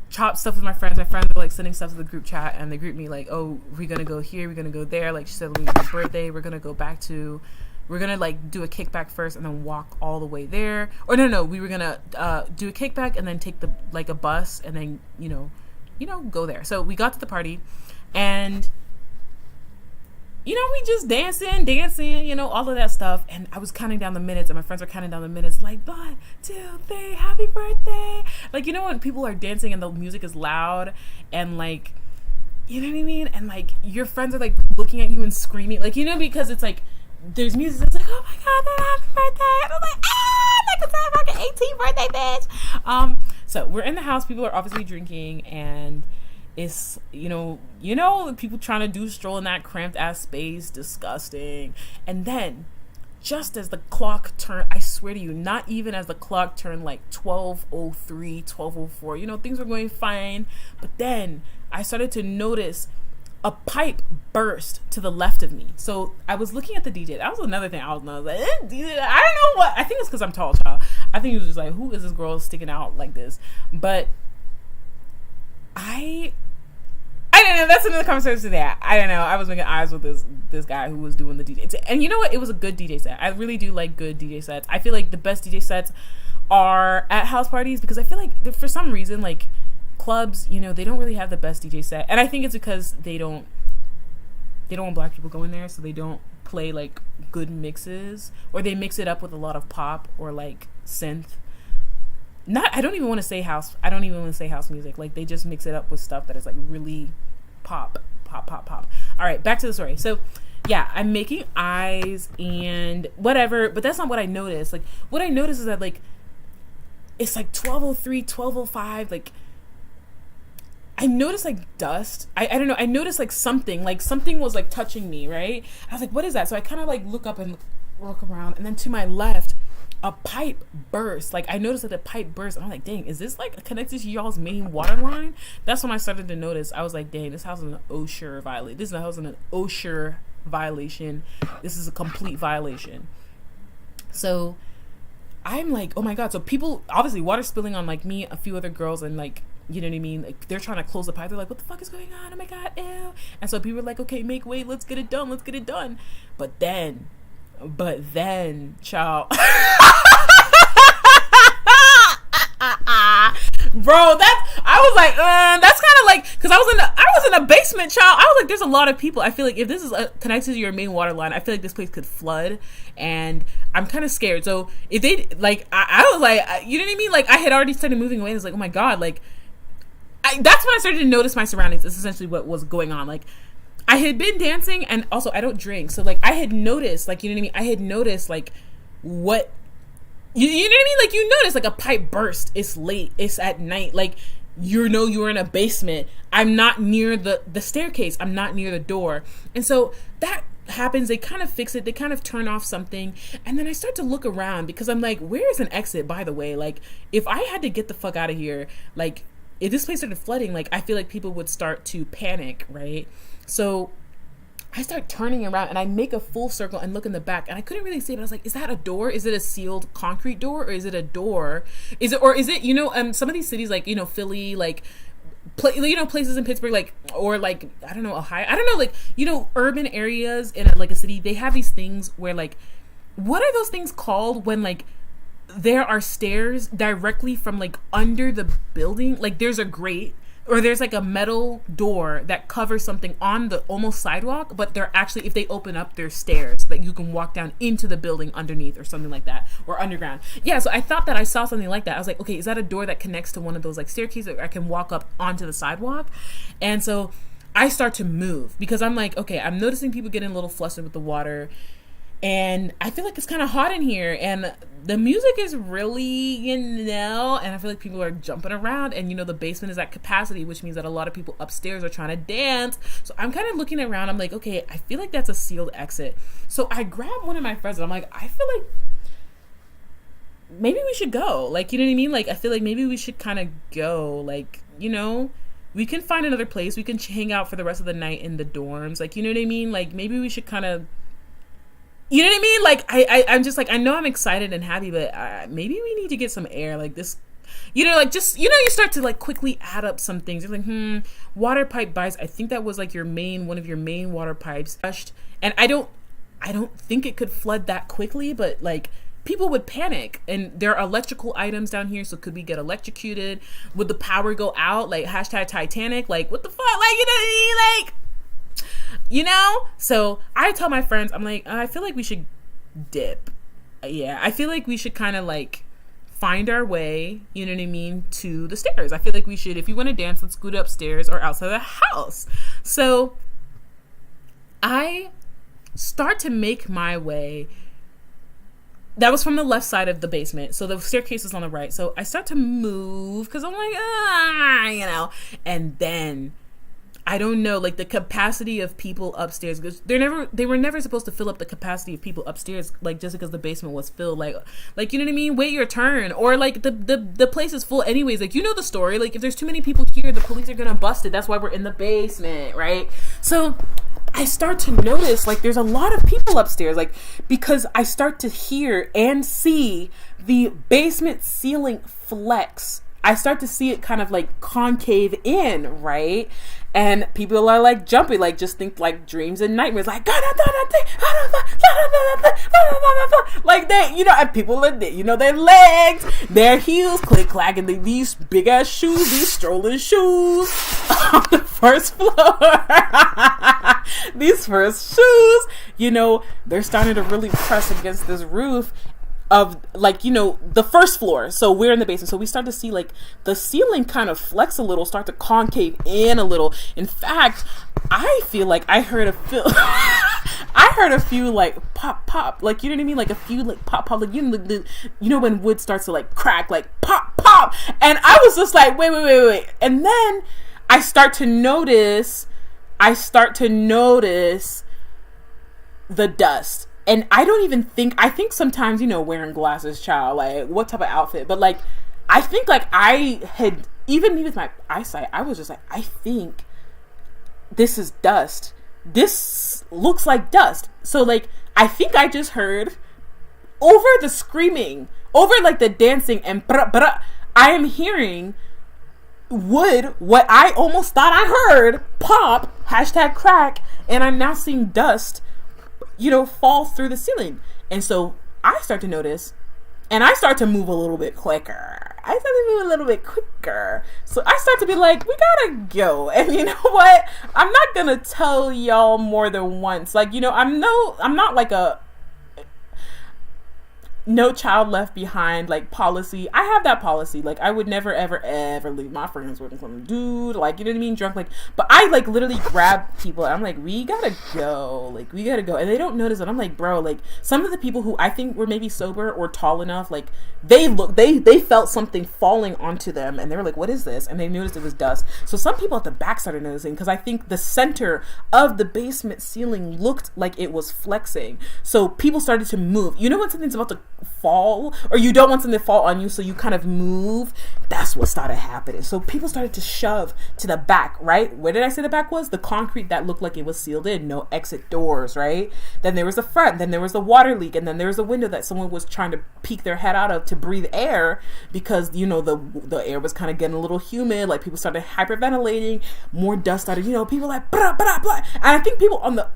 chopped stuff with my friends. My friends were, like, sending stuff to the group chat, and they grouped me, like, oh, we're gonna go here, we're gonna go there. Like, she said, it was my birthday, we're gonna, like, do a kickback first and then walk all the way there. Or no, we were gonna do a kickback and then take a bus and then, go there. So we got to the party, and, we just dancing, all of that stuff. And I was counting down the minutes, and my friends were counting down the minutes, like, 1, 2, 3, happy birthday. Like, when people are dancing and the music is loud and, like, you know what I mean? And, like, your friends are, like, looking at you and screaming, like, because it's, like, there's music. It's like, oh my god, happy birthday! And I'm like, like it's my fucking 18th birthday, bitch. So we're in the house. People are obviously drinking, and it's people trying to do stroll in that cramped ass space, disgusting. And then, just as the clock turned, I swear to you, not even as the clock turned, like 12:03, 12:04. Things were going fine, but then I started to notice a pipe burst to the left of me. So I was looking at the DJ. That was another thing I was like, DJ, I don't know what. I think it's because I'm tall, child. I think it was just like, who is this girl sticking out like this? But I don't know. That's another conversation today. I don't know. I was making eyes with this guy who was doing the DJ. And you know what? It was a good DJ set. I really do like good DJ sets. I feel like the best DJ sets are at house parties, because I feel like for some reason, like, clubs, they don't really have the best DJ set. And I think it's because they don't want black people going there, so they don't play, like, good mixes, or they mix it up with a lot of pop or, like, synth. not, I don't even want to say house. I don't even want to say house music. Like, they just mix it up with stuff that is like really pop. All right, back to the story. So yeah, I'm making eyes and whatever, but that's not what I noticed. Like, what I noticed is that, like, it's like 12:03, 12:05, like, I noticed like dust. I don't know. I noticed like something was like touching me, right? I was like, what is that? So I kind of like look up and look around, and then to my left, a pipe burst. Like, I noticed that the pipe burst, and I'm like, dang, is this like connected to y'all's main water line? That's when I started to notice. I was like, dang, this house is an OSHA violation. This is a house in an OSHA violation. This is a complete violation. So I'm like, oh my God. So people, obviously water spilling on like me, a few other girls, and like, you know what I mean? Like, they're trying to close the pipe. They're like, what the fuck is going on? Oh my God, ew. And so people were like, okay, make way. Let's get it done. But then, child. Bro, I was like, that's kind of like, because I was in a basement, child. I was like, there's a lot of people. I feel like if this is connected to your main water line, I feel like this place could flood, and I'm kind of scared. So if they, like, I was like, you know what I mean? Like, I had already started moving away, and I was like, oh my God, like, that's when I started to notice my surroundings. That's essentially what was going on. Like, I had been dancing, and also I don't drink, so like I had noticed, like, you know what I mean? I had noticed like what, you know what I mean? Like, you notice like a pipe burst. It's late. It's at night. Like, you know, you're in a basement. I'm not near the staircase. I'm not near the door, and so that happens. They kind of fix it. They kind of turn off something, and then I start to look around because I'm like, where is an exit? By the way, like, if I had to get the fuck out of here, like, if this place started flooding, like, I feel like people would start to panic, right? So I start turning around, and I make a full circle and look in the back, and I couldn't really see, but I was like, is that a door? Is it a sealed concrete door, or is it a door? Is it, you know, some of these cities, like, you know, Philly, like, you know, places in Pittsburgh, like, or like, I don't know, Ohio, I don't know, like, you know, urban areas in like a city, they have these things where, like, what are those things called when, like, there are stairs directly from like under the building? Like, there's a grate, or there's like a metal door that covers something on the almost sidewalk, but they're actually, if they open up, there's stairs that you can walk down into the building underneath, or something like that, or underground. Yeah, so I thought that I saw something like that. I was like, okay, is that a door that connects to one of those like staircases that I can walk up onto the sidewalk? And so I start to move because I'm like, okay, I'm noticing people getting a little flustered with the water, and I feel like it's kind of hot in here, and the music is really, you know, and I feel like people are jumping around, and, you know, the basement is at capacity, which means that a lot of people upstairs are trying to dance. So I'm kind of looking around. I'm like, okay, I feel like that's a sealed exit. So I grab one of my friends, and I'm like, I feel like maybe we should go. Like, you know what I mean? Like, I feel like maybe we should kind of go. Like, you know, we can find another place. We can hang out for the rest of the night in the dorms. Like, you know what I mean? Like, maybe we should kind of, you know what I mean? Like, I'm just like, I know I'm excited and happy, but maybe we need to get some air. Like, this, you know, like, just, you know, you start to like quickly add up some things. You're like, water pipe buys. I think that was like one of your main water pipes. And I don't think it could flood that quickly, but like, people would panic, and there are electrical items down here. So could we get electrocuted? Would the power go out? Like, hashtag Titanic? Like, what the fuck? Like, you know what I mean? Like, you know? So I tell my friends, I'm like, I feel like we should dip. Yeah, I feel like we should kind of like find our way, you know what I mean, to the stairs. I feel like we should, if you want to dance, let's scoot upstairs or outside the house. So I start to make my way. That was from the left side of the basement. So the staircase is on the right. So I start to move because I'm like, you know, and then I don't know, like, the capacity of people upstairs, because they were never supposed to fill up the capacity of people upstairs, like, just because the basement was filled, like, you know what I mean? Wait your turn, or like the place is full anyways. Like, you know the story. Like, if there's too many people here, the police are gonna bust it. That's why we're in the basement, right? So I start to notice, like, there's a lot of people upstairs, like, because I start to hear and see the basement ceiling flex. I start to see it kind of like concave in, right? And people are like jumping, like, just think like dreams and nightmares, like, like they, you know, and people are, you know, their legs, their heels click clacking, these big ass shoes, these strolling shoes on the first floor. These first shoes, you know, they're starting to really press against this roof. of like, you know, the first floor. So we're in the basement. So we start to see like the ceiling kind of flex a little, start to concave in a little. In fact, I feel like I heard a few like pop, like, you know what I mean? Like a few like pop, like, you know when wood starts to like crack, like pop. And I was just like, wait. And then I start to notice the dust. And I think sometimes, you know, wearing glasses, child, like what type of outfit, but like, I think like I had, even with my eyesight, I was just like, I think this is dust. This looks like dust. So like, I think I just heard over the screaming, over like the dancing and I am hearing wood, what I almost thought I heard, pop, #crack, and I'm now seeing dust, you know, fall through the ceiling. And so I start to notice, and I start to move a little bit quicker. So I start to be like, we gotta go. And you know what? I'm not gonna tell y'all more than once. Like, you know, I'm not like a no child left behind like policy. I have that policy. Like, I would never ever leave my friends with some dude, like, you know what I mean, drunk, like, but I like literally grab people and I'm like, we gotta go, and they don't notice it. I'm like, bro, like, some of the people who I think were maybe sober or tall enough, like, they felt something falling onto them and they were like, what is this? And they noticed it was dust. So some people at the back started noticing, because I think the center of the basement ceiling looked like it was flexing. So people started to move. You know when something's about to fall, or you don't want something to fall on you, so you kind of move? That's what started happening. So people started to shove to the back, right? Where did I say the back was? The concrete that looked like it was sealed in, no exit doors, right? Then there was the front, then there was the water leak, and then there was a window that someone was trying to peek their head out of to breathe air, because, you know, the air was kind of getting a little humid, like people started hyperventilating, more dust started, you know, people like blah, blah, blah. And I think people on the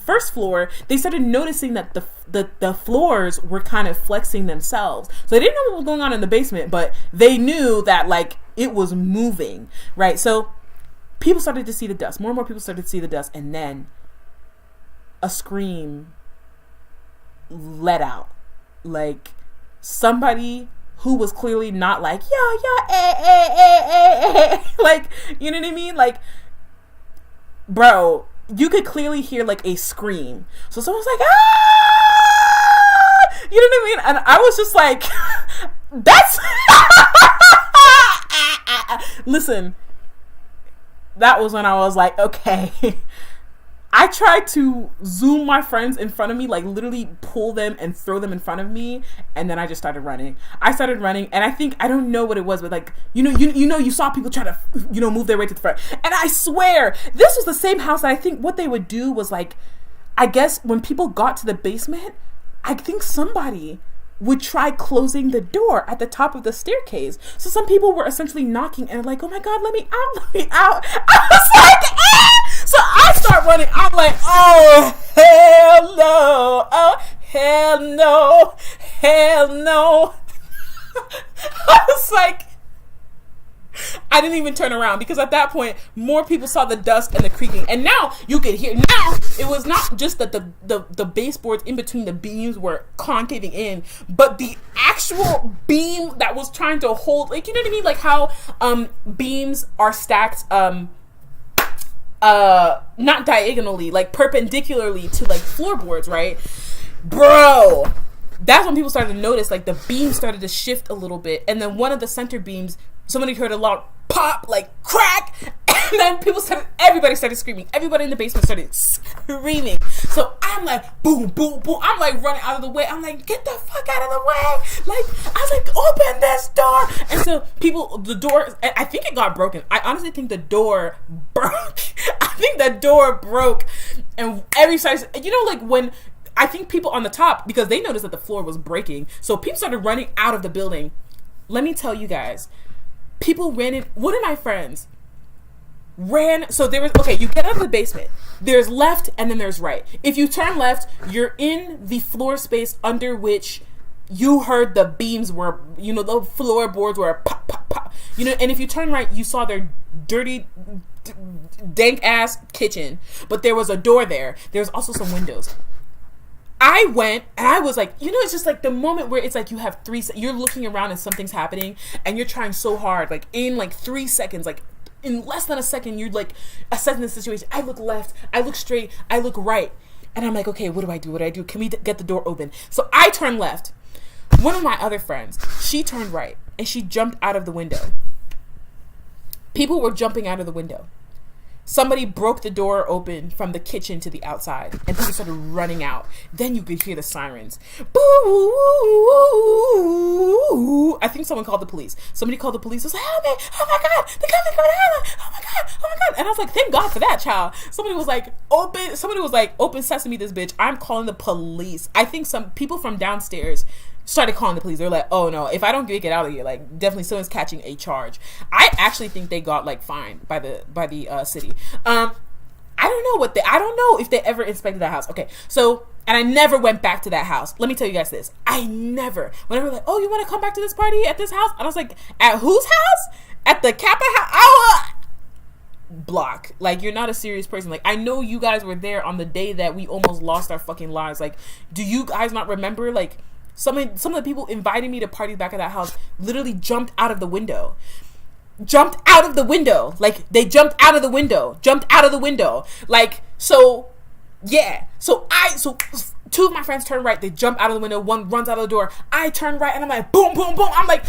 first floor, they started noticing that the floors were kind of flexing themselves. So they didn't know what was going on in the basement, but they knew that like it was moving, right? So people started to see the dust. More and more people started to see the dust, and then a scream let out. Like somebody who was clearly not like, like, you know what I mean? Like, bro, you could clearly hear like a scream. So someone's like, ah! You know what I mean? And I was just like, that's listen, that was when I was like, okay. I tried to zoom my friends in front of me, like literally pull them and throw them in front of me, and then I just started running. And I think, I don't know what it was, but like, you saw people try to, you know, move their way to the front. And I swear, this was the same house that I think what they would do was like, I guess when people got to the basement, I think somebody would try closing the door at the top of the staircase. So some people were essentially knocking and like, oh my God, let me out. I was like, ah! So I start running. I'm like, oh, hell no. Oh, hell no. Hell no. I was like, I didn't even turn around, because at that point, more people saw the dust and the creaking. And now you could hear, now it was not just that the baseboards in between the beams were concaving in, but the actual beam that was trying to hold, like, you know what I mean? Like how beams are stacked not diagonally, like perpendicularly to like floorboards, right? Bro, that's when people started to notice, like, the beam started to shift a little bit, and then one of the center beams, somebody heard a loud pop, like crack, and then everybody started screaming. Everybody in the basement started screaming. So I'm like, boom, boom, boom. I'm like running out of the way. I'm like, get the fuck out of the way. Like, I was like, open this door. And so the door, I think it got broken. I honestly think the door broke. And every side, you know, like when, I think people on the top, because they noticed that the floor was breaking, so people started running out of the building. Let me tell you guys, people ran in. One of my friends ran. So there was, okay, you get out of the basement. There's left and then there's right. If you turn left, you're in the floor space under which you heard the beams were, you know, the floorboards were pop, pop, pop. You know, and if you turn right, you saw their dirty, dank ass kitchen. But there was a door there. There's also some windows. I went and I was like, it's just like the moment where it's like you have you're looking around and something's happening and you're trying so hard, like in like 3 seconds, like in less than a second, you're like assessing the situation. I look left, I look straight, I look right. And I'm like, okay, what do I do? Can we get the door open? So I turn left. One of my other friends, she turned right and she jumped out of the window. People were jumping out of the window. Somebody broke the door open from the kitchen to the outside and people started running out. Then you could hear the sirens. Boo! I think someone called the police. Somebody called the police. I was like, help me! Oh my God! The coming down! Oh my God! Oh my God! And I was like, thank God for that, child. Somebody was like, open sesame this bitch. I'm calling the police. I think some people from downstairs started calling the police. They're like, oh no, if I don't get out of here, like definitely someone's catching a charge. I actually think they got like fined by the city. I don't know if they ever inspected that house. Okay, so, and I never went back to that house. Let me tell you guys this. Whenever like, oh, you want to come back to this party at this house? And I was like, at whose house? At the Kappa house? Block. Like, you're not a serious person. Like, I know you guys were there on the day that we almost lost our fucking lives. Like, do you guys not remember, like, some of the people inviting me to parties back at that house literally jumped out of the window. Like, they jumped out of the window. Like, so, yeah. So two of my friends turn right. They jump out of the window. One runs out of the door. I turn right and I'm like, boom, boom, boom. I'm like,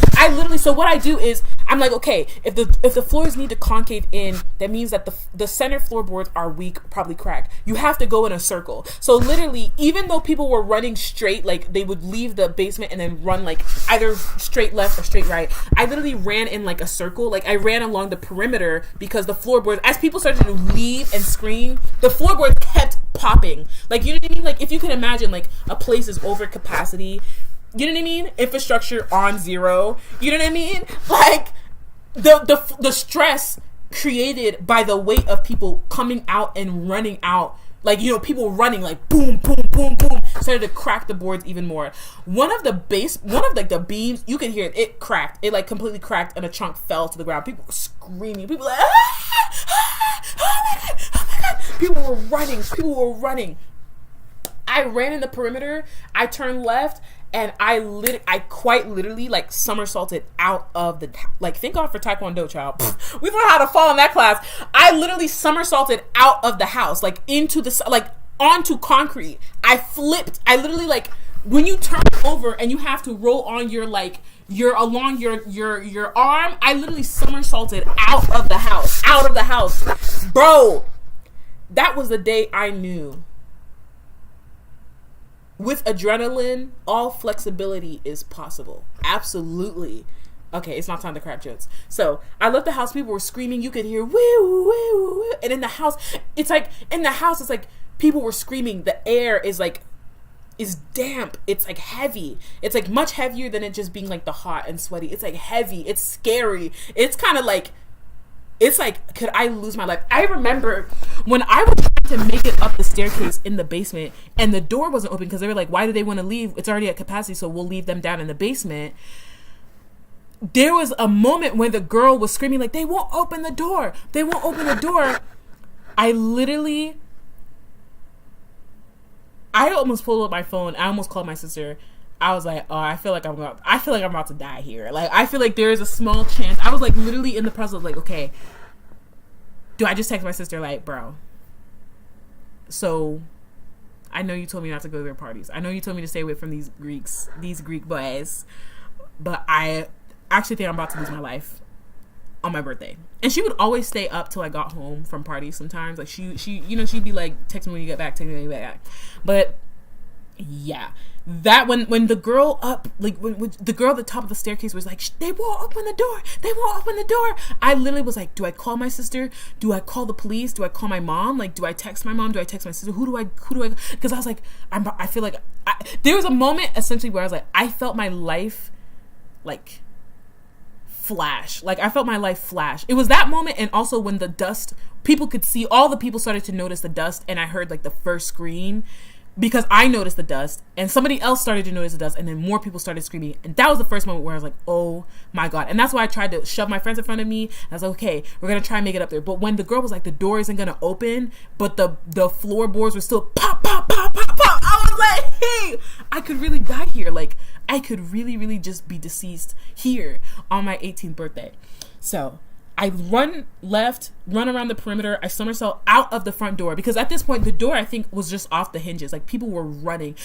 so what I do is, I'm like, okay, if the floors need to concave in, that means that the center floorboards are weak, probably cracked. You have to go in a circle. So literally, even though people were running straight, like they would leave the basement and then run like either straight left or straight right, I literally ran in like a circle. Like I ran along the perimeter because the floorboards, as people started to leave and scream, the floorboards kept popping. Like, you know what I mean? Like, if you can imagine, like, a place is over capacity, you know what I mean? Infrastructure on zero, you know what I mean? Like, the stress created by the weight of people coming out and running out, like, people running, like, boom, boom, boom, boom, started to crack the boards even more. One of the the beams, you can hear it cracked. It, like, completely cracked and a chunk fell to the ground. People were screaming. People were like, oh my God, oh my God. People were running. I ran in the perimeter. I turned left. And I quite literally like somersaulted out of the, like, thank God for Taekwondo, child. We learned how to fall in that class. I literally somersaulted out of the house, like into the, like onto concrete. I flipped. I literally, like, when you turn over and you have to roll on your, like, along your arm, I literally somersaulted out of the house. Bro, that was the day I knew. With adrenaline, all flexibility is possible. Absolutely. Okay, it's not time to crack jokes. So, I left the house. People were screaming. You could hear, woo, woo, woo. And in the house, it's like, people were screaming. The air is damp. It's like heavy. It's like much heavier than it just being like the hot and sweaty. It's like heavy. It's scary. It's kind of like, it's like, could I lose my life? I remember when I was trying to make it up the staircase in the basement and the door wasn't open because they were like, why do they want to leave? It's already at capacity, so we'll leave them down in the basement. There was a moment when the girl was screaming like, they won't open the door. They won't open the door. I almost pulled up my phone. I almost called my sister. I was like, oh, I feel like I'm about to die here. Like, I feel like there is a small chance. I was like literally in the process of like, okay, do I just text my sister like, bro, so I know you told me not to go to their parties. I know you told me to stay away from these Greek boys, but I actually think I'm about to lose my life on my birthday. And she would always stay up till I got home from parties sometimes. Like she she'd be like, text me when you get back, text me when you get back. But yeah, that when the girl up, like when the girl at the top of the staircase was like, they won't open the door, I literally was like, do I call my sister? Do I call the police? Do I call my mom? Like, do I text my mom? Do I text my sister? Who do I because I was like, I feel like there was a moment essentially where I was like, I felt my life like flash. Like, I felt my life flash. It was that moment, and also when the dust, people could see, all the people started to notice the dust, and I heard like the first scream because I noticed the dust, and somebody else started to notice the dust, and then more people started screaming, and that was the first moment where I was like, oh my God. And that's why I tried to shove my friends in front of me. I was like, okay, we're gonna try and make it up there. But when the girl was like, the door isn't gonna open, but the floorboards were still pop, pop, pop, pop, pop, I was like, I could really die here. Like, I could really, really just be deceased here on my 18th birthday. So I run around the perimeter. I somersault out of the front door, because at this point, the door, I think, was just off the hinges. Like, people were running.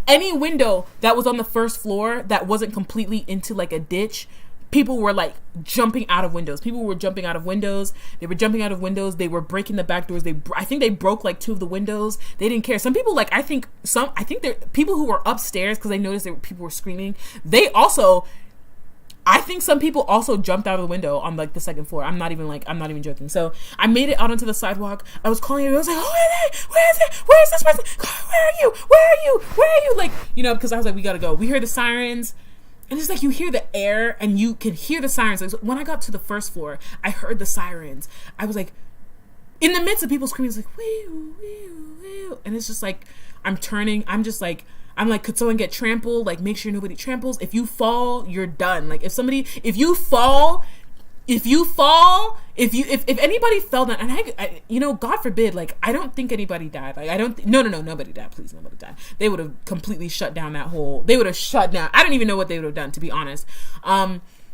Any window that was on the first floor that wasn't completely into like a ditch, people were like jumping out of windows. They were jumping out of windows. They were breaking the back doors. I think they broke like 2 of the windows. They didn't care. Some people, like, I think they're people who were upstairs, because they noticed people were screaming. I think some people also jumped out of the window on like the second floor. I'm not even joking. So I made it out onto the sidewalk. I was calling it. I was like, oh, where is it? Where is this person? Where are you? Where are you? Where are you? Like, you know, because I was like, we gotta go. We heard the sirens. And it's like, you hear the air and you can hear the sirens. Like, when I got to the first floor, I heard the sirens. I was like, in the midst of people screaming, it's like, wee, wee, wee. And it's just like, I'm turning. I'm like, could someone get trampled? Like, make sure nobody tramples. If you fall, you're done. Like, if anybody fell down, and I you know, God forbid, like, I don't think anybody died. Like, nobody died. Please, nobody died. They would have completely shut down that whole, they would have shut down. I don't even know what they would have done, to be honest.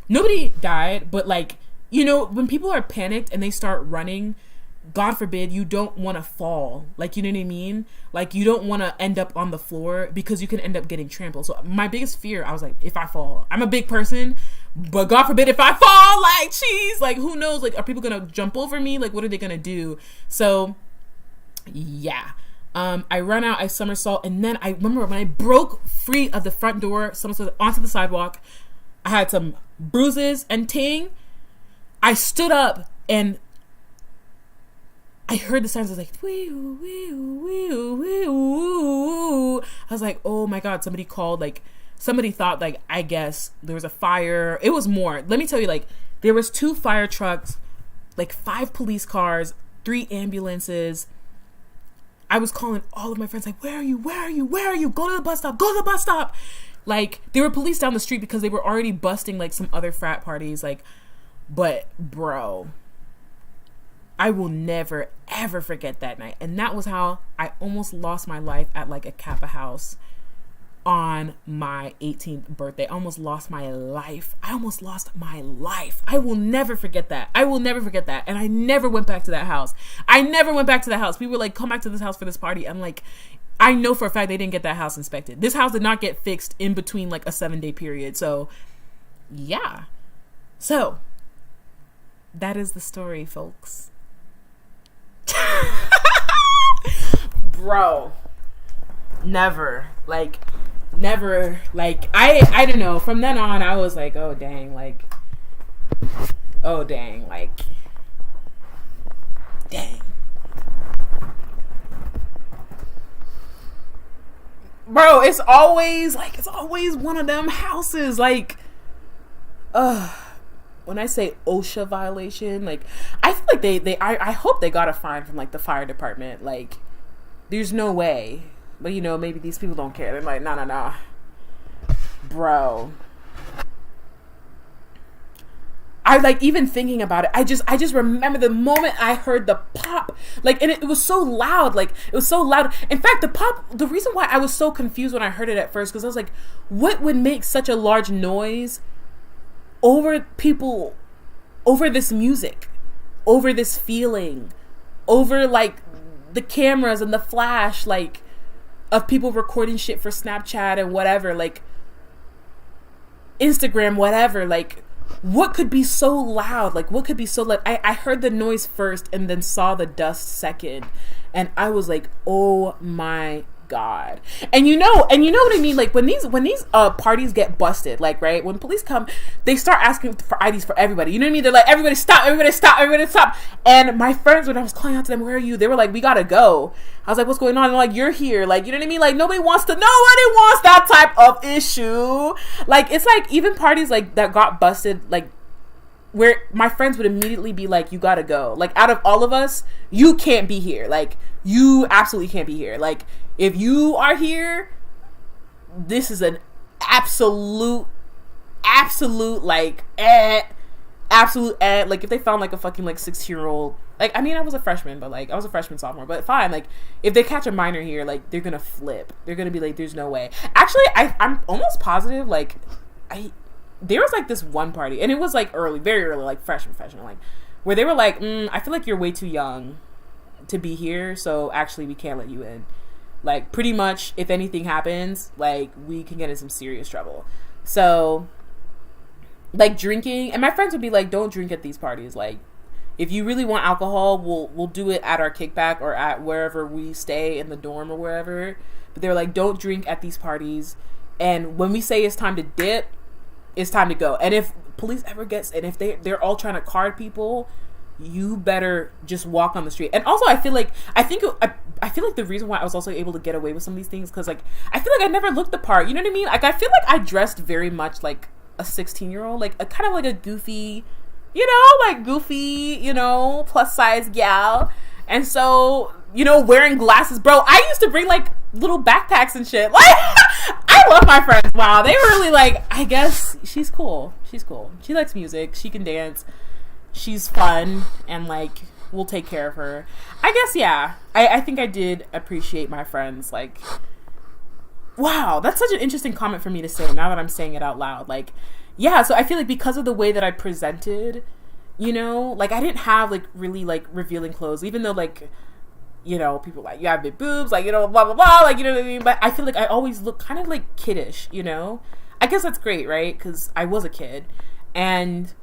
Nobody died, but like, you know, when people are panicked and they start running, God forbid, you don't want to fall. Like, you know what I mean? Like, you don't want to end up on the floor, because you can end up getting trampled. So my biggest fear, I was like, if I fall, I'm a big person, but God forbid if I fall, like, jeez, like, who knows? Like, are people going to jump over me? Like, what are they going to do? So, yeah. I run out, I somersault, and then I remember when I broke free of the front door, somersault onto the sidewalk, I had some bruises and ting. I stood up and I heard the sounds. I was like, wee, wee, wee, wee, wee. I was like, oh my God, somebody called. Like, somebody thought, like, I guess there was a fire. It was more. Let me tell you, like, there was 2 fire trucks, like 5 police cars, 3 ambulances. I was calling all of my friends, like, where are you? Where are you? Where are you? Go to the bus stop. Go to the bus stop. Like, there were police down the street because they were already busting, like, some other frat parties. Like, but, bro, I will never, ever forget that night. And that was how I almost lost my life at like a Kappa house on my 18th birthday. I almost lost my life. I will never forget that. And I never went back to that house. People were like, come back to this house for this party. I'm like, I know for a fact they didn't get that house inspected. This house did not get fixed in between like a 7-day period. So yeah. So that is the story, folks. Bro, never, like, I don't know, from then on I was like, oh dang, bro, it's always one of them houses, like, when I say OSHA violation, like, I feel like I hope they got a fine from, like, the fire department. Like, there's no way. But, you know, maybe these people don't care. They're like, nah. Bro. I, like, even thinking about it, I just remember the moment I heard the pop. Like, and it was so loud. Like, it was so loud. In fact, the reason why I was so confused when I heard it at first, because I was like, what would make such a large noise over people, over this music, over this feeling, over like the cameras and the flash, like, of people recording shit for Snapchat and whatever, like Instagram, whatever, like, what could be so loud? Like, what could be so loud? I heard the noise first and then saw the dust second, and I was like, oh my God. And you know what I mean? Like, when these parties get busted, like, right, when police come, they start asking for IDs for everybody. You know what I mean? They're like, everybody stop. And my friends, when I was calling out to them, where are you? They were like, we gotta go. I was like, what's going on? And they're like, you're here. Like, you know what I mean? Like, nobody wants that type of issue. Like, it's like, even parties like that got busted, like, where my friends would immediately be like, you gotta go. Like, out of all of us, you can't be here. Like, you absolutely can't be here. Like, if you are here, this is an absolute, like, absolute like if they found like a fucking like 16-year-old, like I mean I was a freshman, but like I was a freshman sophomore, but fine, like if they catch a minor here, like they're gonna flip. They're gonna be like, there's no way. Actually, I'm almost positive like there was like this one party, and it was like early, very early, like freshman, like where they were like, I feel like you're way too young to be here, so actually we can't let you in. Like pretty much if anything happens, like we can get in some serious trouble. So like drinking, and my friends would be like, don't drink at these parties. Like if you really want alcohol, we'll do it at our kickback or at wherever we stay in the dorm or wherever. But they're like, don't drink at these parties, and when we say it's time to dip, it's time to go. And if police ever gets, and if they're all trying to card people, you better just walk on the street. And also I feel like the reason why I was also able to get away with some of these things, because like I feel like I never looked the part, you know what I mean? Like I feel like I dressed very much like a 16-year-old, like a kind of like a goofy, plus size gal. And so, wearing glasses, bro, I used to bring like little backpacks and shit. Like I love my friends. Wow, they were really like, I guess she's cool. She likes music, she can dance, she's fun, and like we'll take care of her. I guess, yeah. I think I did appreciate my friends. Like, wow, that's such an interesting comment for me to say now that I'm saying it out loud. Like, yeah, so I feel like because of the way that I presented, like I didn't have like really like revealing clothes, even though like, people like, you have big boobs, like, blah, blah, blah, like, you know what I mean? But I feel like I always look kind of like kiddish, I guess that's great, right? Because I was a kid. And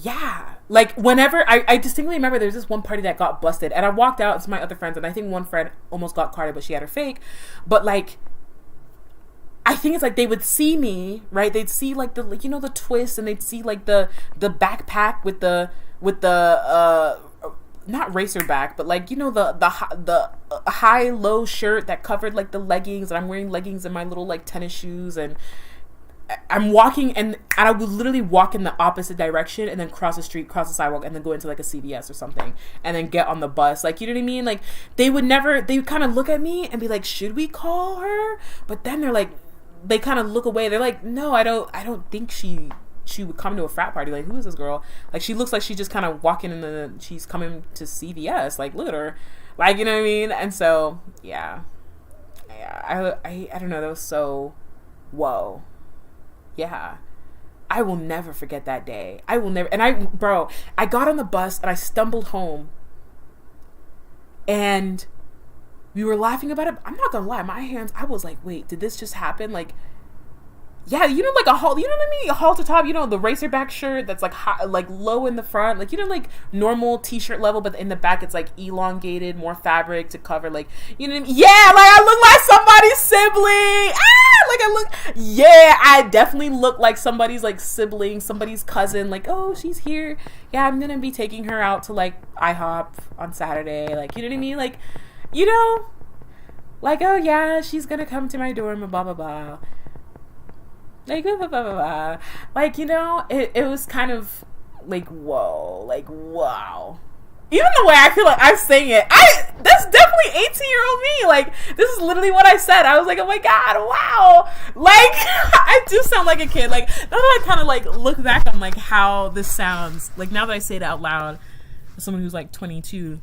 yeah, like whenever I distinctly remember there's this one party that got busted, and I walked out to my other friends, and I think one friend almost got carded, but she had her fake. But like I think it's like they would see me, right? They'd see like the, like, the twist, and they'd see like the backpack with the not racer back, but like, the high low shirt that covered like the leggings, and I'm wearing leggings and my little like tennis shoes, and I'm walking, and I would literally walk in the opposite direction and then cross the street, cross the sidewalk, and then go into like a CVS or something, and then get on the bus. Like, you know what I mean? Like they would kind of look at me and be like, should we call her? But then they're like, they kind of look away. They're like, no, I don't think she would come to a frat party. Like, who is this girl? Like, she looks like she's just kind of walking she's coming to CVS. Like, look at her. Like, you know what I mean? And so, yeah, I don't know. That was so, whoa. Yeah. I will never forget that day. I will never. And I got on the bus and I stumbled home, and we were laughing about it. I'm not gonna lie, my hands, I was like, wait, did this just happen? Like, yeah, like a halt, you know what I mean? A halter top, the racer back shirt that's like high, like low in the front, like, like normal t-shirt level, but in the back it's like elongated, more fabric to cover, like, you know what I mean? Yeah, like I look like somebody's sibling. I definitely look like somebody's like sibling, somebody's cousin. Like, oh, she's here. Yeah, I'm gonna be taking her out to like IHOP on Saturday. Like, you know what I mean? Like, like, oh yeah, she's gonna come to my dorm and blah blah blah. Like, blah, blah, blah, blah, blah. Like, it was kind of like, whoa, like, wow. Even the way I feel like I'm saying it, that's definitely 18-year-old me. Like, this is literally what I said. I was like, oh my God, wow. Like, I do sound like a kid. Like, now that I kind of like look back on like how this sounds, like now that I say it out loud, as someone who's like 22,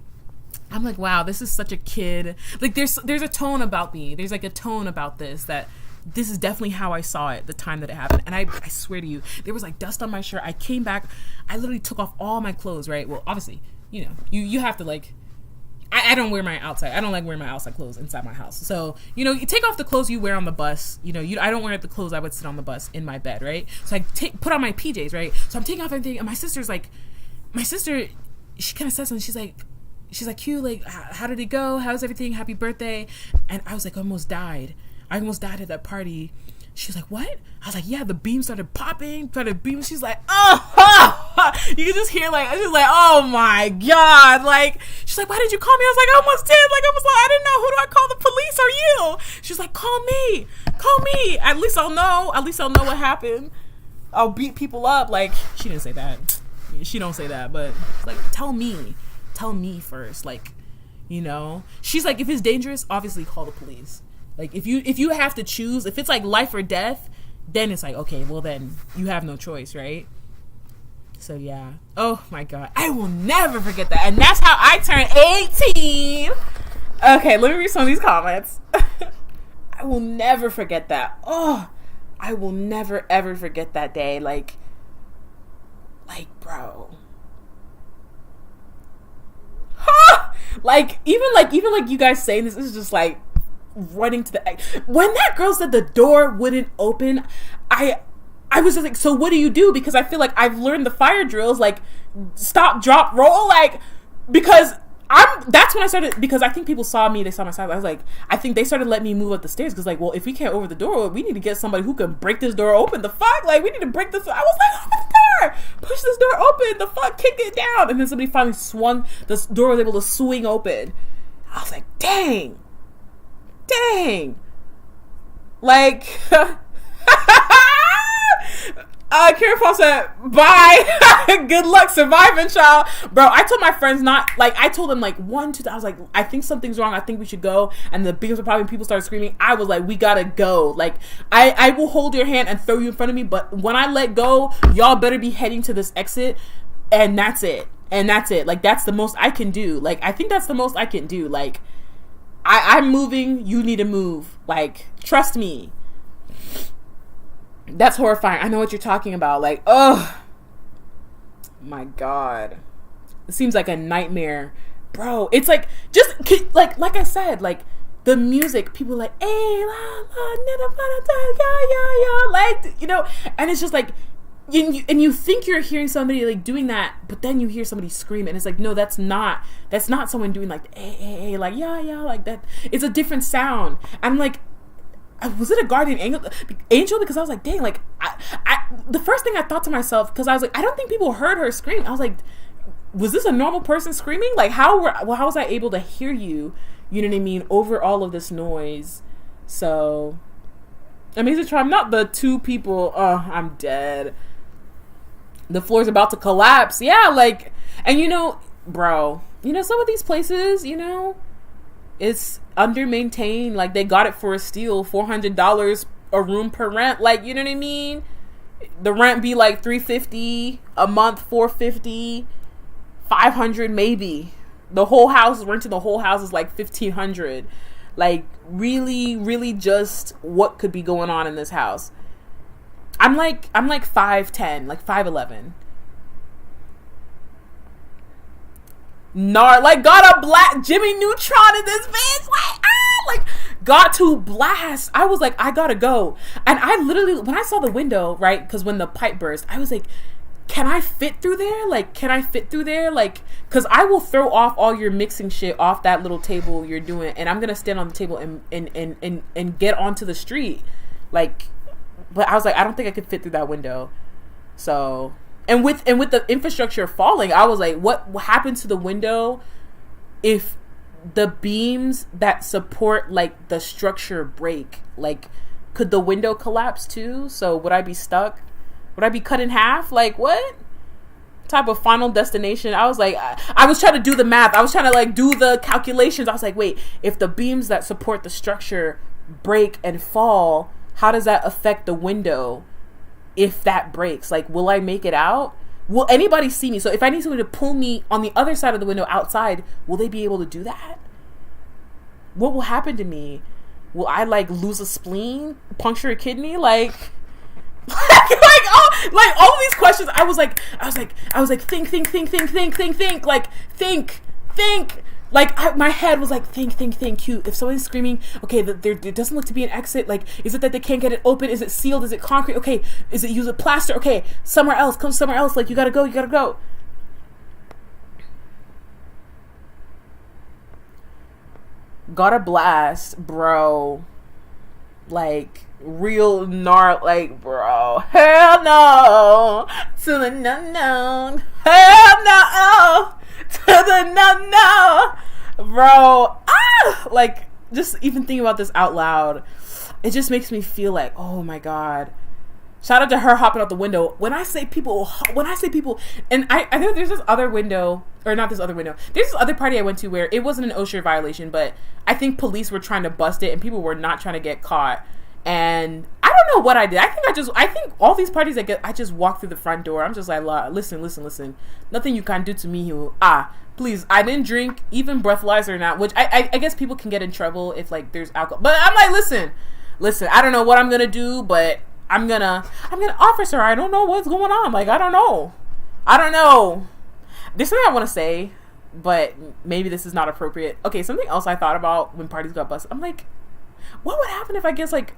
I'm like, wow, this is such a kid. Like, there's a tone about me. There's like a tone about that this is definitely how I saw it the time that it happened. And I swear to you, there was like dust on my shirt. I came back, I literally took off all my clothes, right? Well, obviously, you have to like, I don't wear my outside. I don't like wearing my outside clothes inside my house. So, you take off the clothes you wear on the bus. I don't wear the clothes I would sit on the bus in my bed, right? So I put on my PJs, right? So I'm taking off everything, and my sister, she kind of says something. She's like, Q, like, how did it go? How's everything? Happy birthday. And I was like, I almost died at that party. She's like, what? I was like, yeah, the beam started popping, She's like, oh, you can just hear like, she's like, oh my God. Like, she's like, why did you call me? I was like, I almost did. Like, I was like, I didn't know. Who do I call? The police or you? She's like, call me. At least I'll know what happened. I'll beat people up. Like, she didn't say that. She don't say that, but like, tell me first. Like, she's like, if it's dangerous, obviously call the police. Like, if you have to choose, if it's like life or death, then it's like, okay, well then you have no choice, right? So yeah. Oh my God. I will never forget that. And that's how I turned 18. Okay, let me read some of these comments. I will never forget that. Oh, I will never ever forget that day. Like bro. Like even you guys saying this is just like running to the when that girl said the door wouldn't open, I was just like, so what do you do? Because I feel like I've learned the fire drills, like stop, drop, roll, like, because that's when I started, because I think people saw me, they saw my side. I was like, I think they started letting me move up the stairs, because like, well, if we can't over the door, we need to get somebody who can break this door open. The fuck? Like, we need to break this. I was like, open the door, push this door open, the fuck, kick it down. And then somebody finally swung, the door was able to swing open. I was like, dang. Like, Karen Paul said, bye. Good luck surviving, child. Bro, I told my friends I told them like 1, 2, I was like, I think something's wrong. I think we should go. And the beams were popping. People started screaming. I was like, we gotta go. Like, I will hold your hand and throw you in front of me. But when I let go, y'all better be heading to this exit. And that's it. Like, that's the most I can do. Like, I think that's the most I can do. Like, I'm moving. You need to move. Like, trust me. That's horrifying. I know what you're talking about. Like, oh my God, it seems like a nightmare, bro. It's like, just like I said, like the music, people are like, hey, la, la, like, you know, and it's just like, you think you're hearing somebody like doing that, but then you hear somebody scream, and it's like, no, that's not someone doing like, hey, like, yeah, like that. It's a different sound. I'm like, was it a guardian angel? Because I was like, dang, like, I the first thing I thought to myself, because I was like, I don't think people heard her scream. I was like, was this a normal person screaming? Like, how was I able to hear you? You know what I mean? Over all of this noise. So, amazing try. I'm not the 2 people. Oh, I'm dead. The floor's about to collapse. Yeah, like, and you know, bro, you know, some of these places, you know, it's under maintained. Like, they got it for a steal, $400 a room per rent. Like, you know what I mean? The rent be like $350 a month, $450, $500 maybe. The whole house, renting the whole house is like $1,500. Like, really just what could be going on in this house? I'm like 5'10", like 5'11". Like, got a black Jimmy Neutron in this bitch, like got to blast. I was like, I gotta go. And I literally, when I saw the window, right, because when the pipe burst, I was like, can I fit through there? Like, because I will throw off all your mixing shit off that little table you're doing, and I'm gonna stand on the table and get onto the street. Like, but I was like, I don't think I could fit through that window. So, and with the infrastructure falling, I was like, what happened to the window if the beams that support like the structure break? Like, could the window collapse too? So would I be stuck? Would I be cut in half? Like, what type of final destination? I was like, I was trying to do the math. I was trying to like do the calculations. I was like, wait, if the beams that support the structure break and fall, how does that affect the window if that breaks? Like, will I make it out? Will anybody see me? So if I need somebody to pull me on the other side of the window outside, will they be able to do that? What will happen to me? Will I like lose a spleen, puncture a kidney? Like all these questions. I was like, think. Like, my head was like, think, cute. If someone's screaming, okay, there doesn't look to be an exit. Like, is it that they can't get it open? Is it sealed? Is it concrete? Okay, is it use a plaster? Okay, somewhere else. Come somewhere else. Like, you gotta go. Gotta blast, bro. Like, real gnarly, like, bro. Hell no to the unknown. Hell no to the no, bro. Like, just even thinking about this out loud, it just makes me feel like, oh my God. Shout out to her hopping out the window. When I say people, and I know there's this other window, or not this other window, there's this other party I went to where it wasn't an OSHA violation, but I think police were trying to bust it and people were not trying to get caught. And I don't know what I did. I think all these parties I just walked through the front door. I'm just like, listen. Nothing you can do to me, you. Please, I didn't drink even breathalyzer or not, which I guess people can get in trouble if like there's alcohol. But I'm like, listen, I don't know what I'm gonna do, but I'm gonna officer, I don't know what's going on. Like, I don't know. There's something I want to say, but maybe this is not appropriate. Okay, something else I thought about when parties got busted. I'm like, what would happen if I guess like,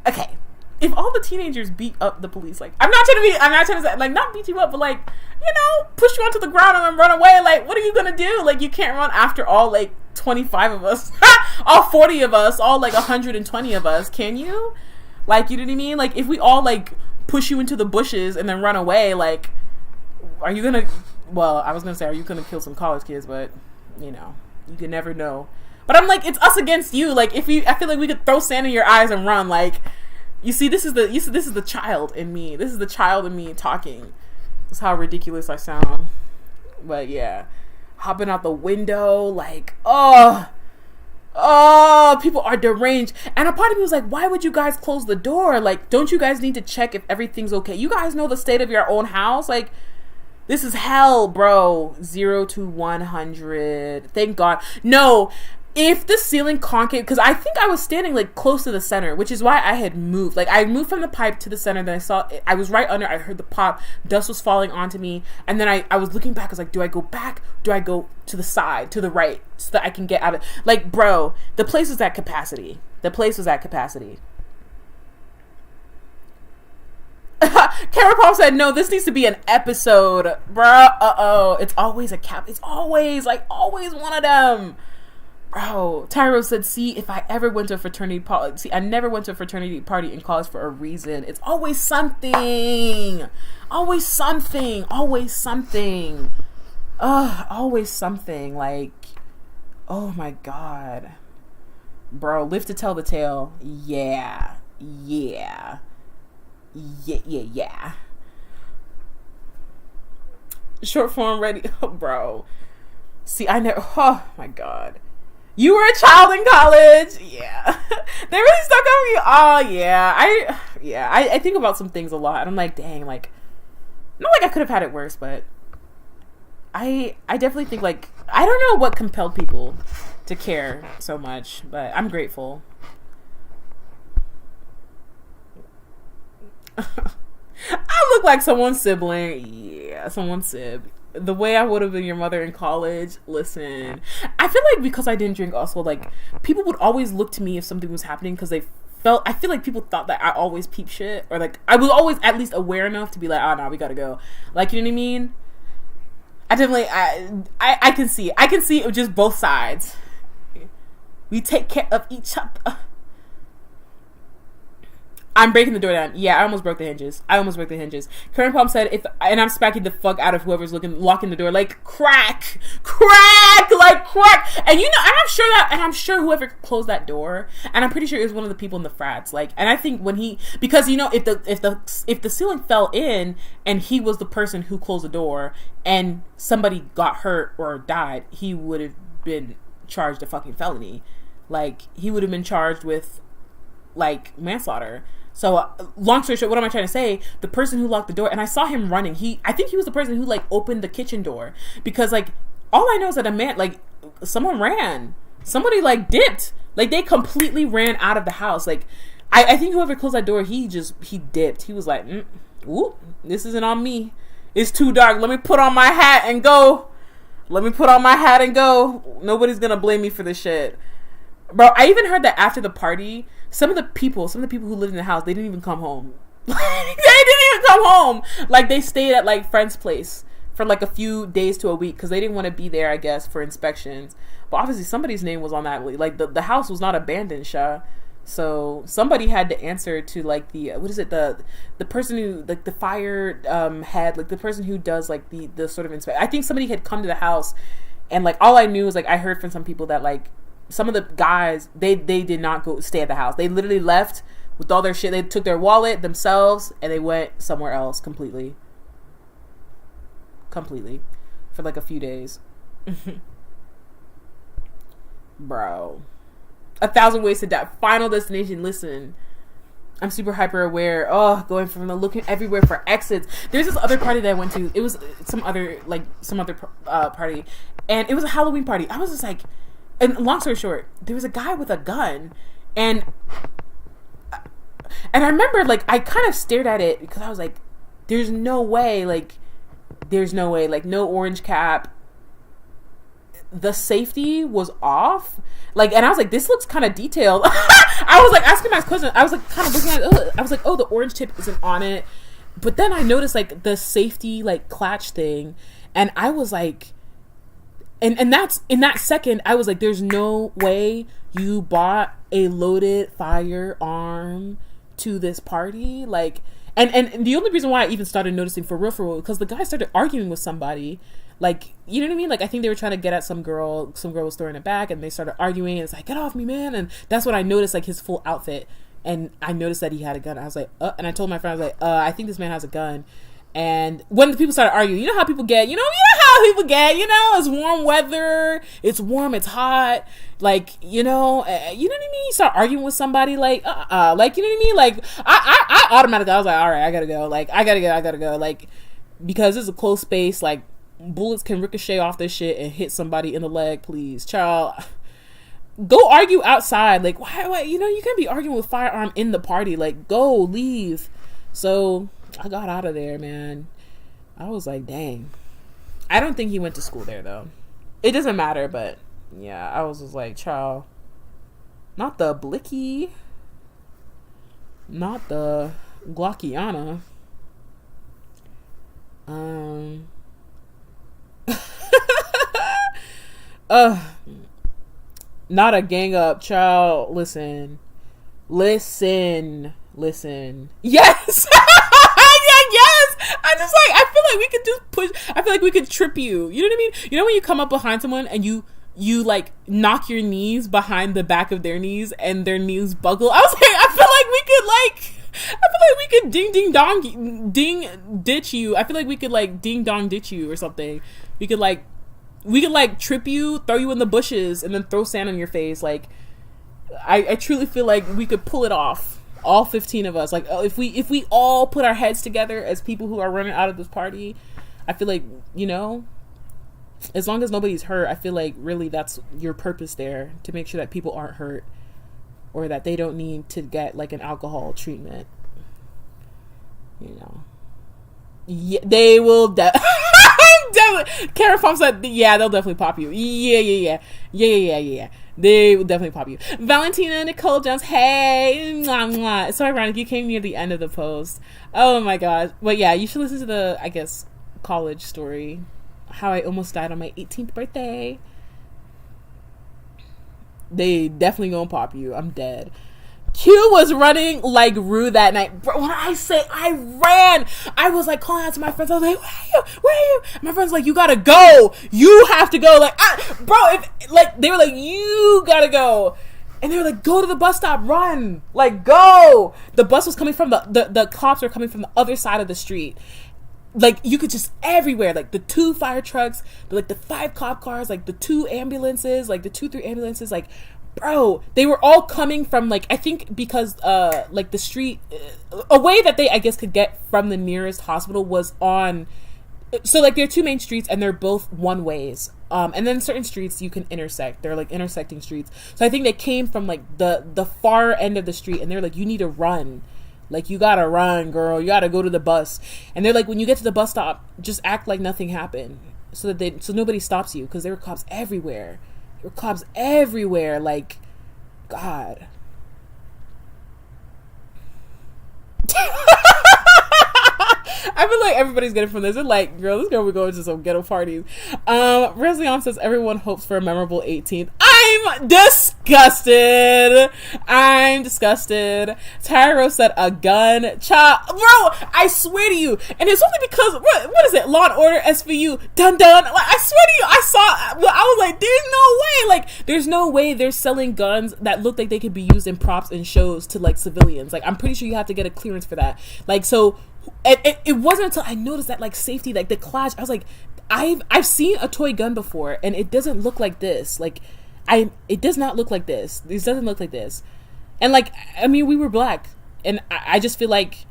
okay, if all the teenagers beat up the police, like, I'm not trying to say, like, not beat you up, but like, you know, push you onto the ground and then run away. Like, what are you gonna do? Like, you can't run after all like 25 of us, all 40 of us, all like 120 of us. Can you? Like, you know what I mean? Like, if we all like push you into the bushes and then run away, like, are you gonna? Well, I was gonna say, are you gonna kill some college kids? But you know, you can never know. But I'm like, it's us against you. Like, I feel like we could throw sand in your eyes and run. Like, this is the child in me. This is the child in me talking. That's how ridiculous I sound. But yeah, hopping out the window, like, oh, people are deranged. And a part of me was like, why would you guys close the door? Like, don't you guys need to check if everything's okay? You guys know the state of your own house. Like, this is hell, bro. 0 to 100. Thank God. No. If the ceiling concave, because I think I was standing like close to the center, which is why I had moved. Like, I moved from the pipe to the center, then I was right under, I heard the pop, dust was falling onto me, and then I was looking back, I was like, do I go back? Do I go to the side, to the right, so that I can get out of, like, bro, the place was at capacity. Kara Paul said, no, this needs to be an episode, bro. It's always it's always one of them. Bro, Tyro said, see, if I ever went to a fraternity party, I never went to a fraternity party in college for a reason. It's always something. Always something. Like, oh my God. Bro, live to tell the tale. Yeah. Short form ready. Oh, bro. See, I never, oh my God. You were a child in college. Yeah. They really stuck on me. Oh, yeah. I think about some things a lot. And I'm like, dang, like, not like I could have had it worse, but I definitely think, like, I don't know what compelled people to care so much, but I'm grateful. I look like someone's sibling. Yeah, someone's sib. The way I would have been your mother in college. Listen, I feel like because I didn't drink also, like, people would always look to me if something was happening because I feel like people thought that I always peep shit, or like I was always at least aware enough to be like, oh no, we gotta go. Like, you know what I mean? I definitely, I can see it just both sides. We take care of each other. I'm breaking the door down. Yeah, I almost broke the hinges. Karen Palm said, and I'm smacking the fuck out of whoever's locking the door. Like, crack. And you know, and I'm sure whoever closed that door, and I'm pretty sure it was one of the people in the frats. Like, and I think because you know, if the ceiling fell in and he was the person who closed the door and somebody got hurt or died, he would have been charged a fucking felony. Like, he would have been charged with, like, manslaughter. So, long story short, what am I trying to say? The person who locked the door, and I saw him running. I think he was the person who, like, opened the kitchen door. Because, like, all I know is that a man, like, someone ran. Somebody, like, dipped. Like, they completely ran out of the house. Like, I think whoever closed that door, he dipped. He was like, whoop, this isn't on me. It's too dark. Let me put on my hat and go. Nobody's gonna blame me for this shit. Bro, I even heard that after the party, some of the people who lived in the house, they didn't even come home. Like, they stayed at, like, friend's place for, like, a few days to a week because they didn't want to be there, I guess, for inspections. But obviously somebody's name was on that. Like, the house was not abandoned, Sha. So somebody had to answer to, like, the person who, like, the fire head, like, the person who does, like, the sort of inspection. I think somebody had come to the house, and, like, all I knew was, like, I heard from some people that, like, some of the guys, they did not go stay at the house. They literally left with all their shit. They took their wallet themselves and they went somewhere else completely for like a few days. Bro, 1,000 Ways to Die, Final Destination. Listen, I'm super hyper aware. Oh, going from the looking everywhere for exits. There's this other party that I went to. It was some other party, and it was a Halloween party. I was just like, and long story short, there was a guy with a gun, and I remember like I kind of stared at it because I was like, there's no way, like no orange cap. The safety was off, like, and I was like, this looks kind of detailed. I was like asking my cousin, I was like kind of looking at it, I was like, oh, the orange tip isn't on it, but then I noticed like the safety like clutch thing, and I was like, and that's in that second I was like, there's no way you bought a loaded firearm to this party, like, and the only reason why I even started noticing for real because the guy started arguing with somebody. Like, you know what I mean? Like, I think they were trying to get at some girl was throwing it back, and they started arguing, and it's like, get off me, man. And that's when I noticed, like, his full outfit, and I noticed that he had a gun. I was like, and I told my friend, I was like, I think this man has a gun. And when the people started arguing, you know how people get, it's warm weather, it's warm, it's hot, like, you know what I mean? You start arguing with somebody, like, like, you know what I mean? Like, I automatically, I was like, all right, I gotta go, like, because it's a close space, like, bullets can ricochet off this shit and hit somebody in the leg, please, child. Go argue outside. Like, why, you can't be arguing with firearm in the party. Like, go, leave. So, I got out of there, man. I was like, dang. I don't think he went to school there, though. It doesn't matter, but, yeah, I was just like, child. Not the Blicky. Not the Glockiana. Not a gang up, child. Listen. Yes. Yes. I feel like we could just push. I feel like we could trip you. You know what I mean? You know when you come up behind someone and you like knock your knees behind the back of their knees and their knees buckle. I was like, I feel like we could ding dong ditch you. I feel like we could like ding dong ditch you or something. We could trip you, throw you in the bushes, and then throw sand on your face. Like, I truly feel like we could pull it off. All 15 of us. Like, if we all put our heads together as people who are running out of this party, I feel like, as long as nobody's hurt, I feel like really that's your purpose there, to make sure that people aren't hurt or that they don't need to get like an alcohol treatment. Yeah, they will definitely. Karen Fong said, yeah, they'll definitely pop you. Yeah. They will definitely pop you. Valentina Nicole Jones, hey, mwah, mwah. It's so ironic you came near the end of the post. Oh my gosh. But yeah, you should listen to the, I guess, college story. How I almost died on my 18th birthday. They definitely gonna pop you. I'm dead. Q was running like Rue that night. Bro, when I say I ran, I was like calling out to my friends. I was like, where are you? My friends were like, you gotta go. You have to go. Like, they were like, you gotta go. And they were like, go to the bus stop, run. Like, go. The bus was coming from the cops were coming from the other side of the street. Like, you could just everywhere, like the 2 fire trucks, the 5 cop cars, like the 2 ambulances, like the 2-3 ambulances, like, bro, they were all coming from, like, I think because, like, the street, a way that they, I guess, could get from the nearest hospital was on, so, like, there are 2 main streets, and they're both one-ways, and then certain streets you can intersect, they're, like, intersecting streets, so I think they came from, like, the far end of the street, and they're like, you need to run, like, you gotta run, girl, you gotta go to the bus, and they're like, when you get to the bus stop, just act like nothing happened, so nobody stops you, because there were cops everywhere. There were cops everywhere, like, God. I feel like everybody's getting from this. They're like, girl, this girl we're going to some ghetto parties. Reslion says everyone hopes for a memorable 18th. I'm disgusted. Tyro said a gun. Bro, I swear to you. And it's only because, what is it? Law and Order, SVU, dun. Like, I swear to you, I was like, there's no way. Like, there's no way they're selling guns that look like they could be used in props and shows to, like, civilians. Like, I'm pretty sure you have to get a clearance for that. Like, so it wasn't until I noticed that, like, safety, like the clash, I was like, I've seen a toy gun before, and it doesn't look like this. Like, it does not look like this. This doesn't look like this. And, like, I mean, we were black, and I just feel like,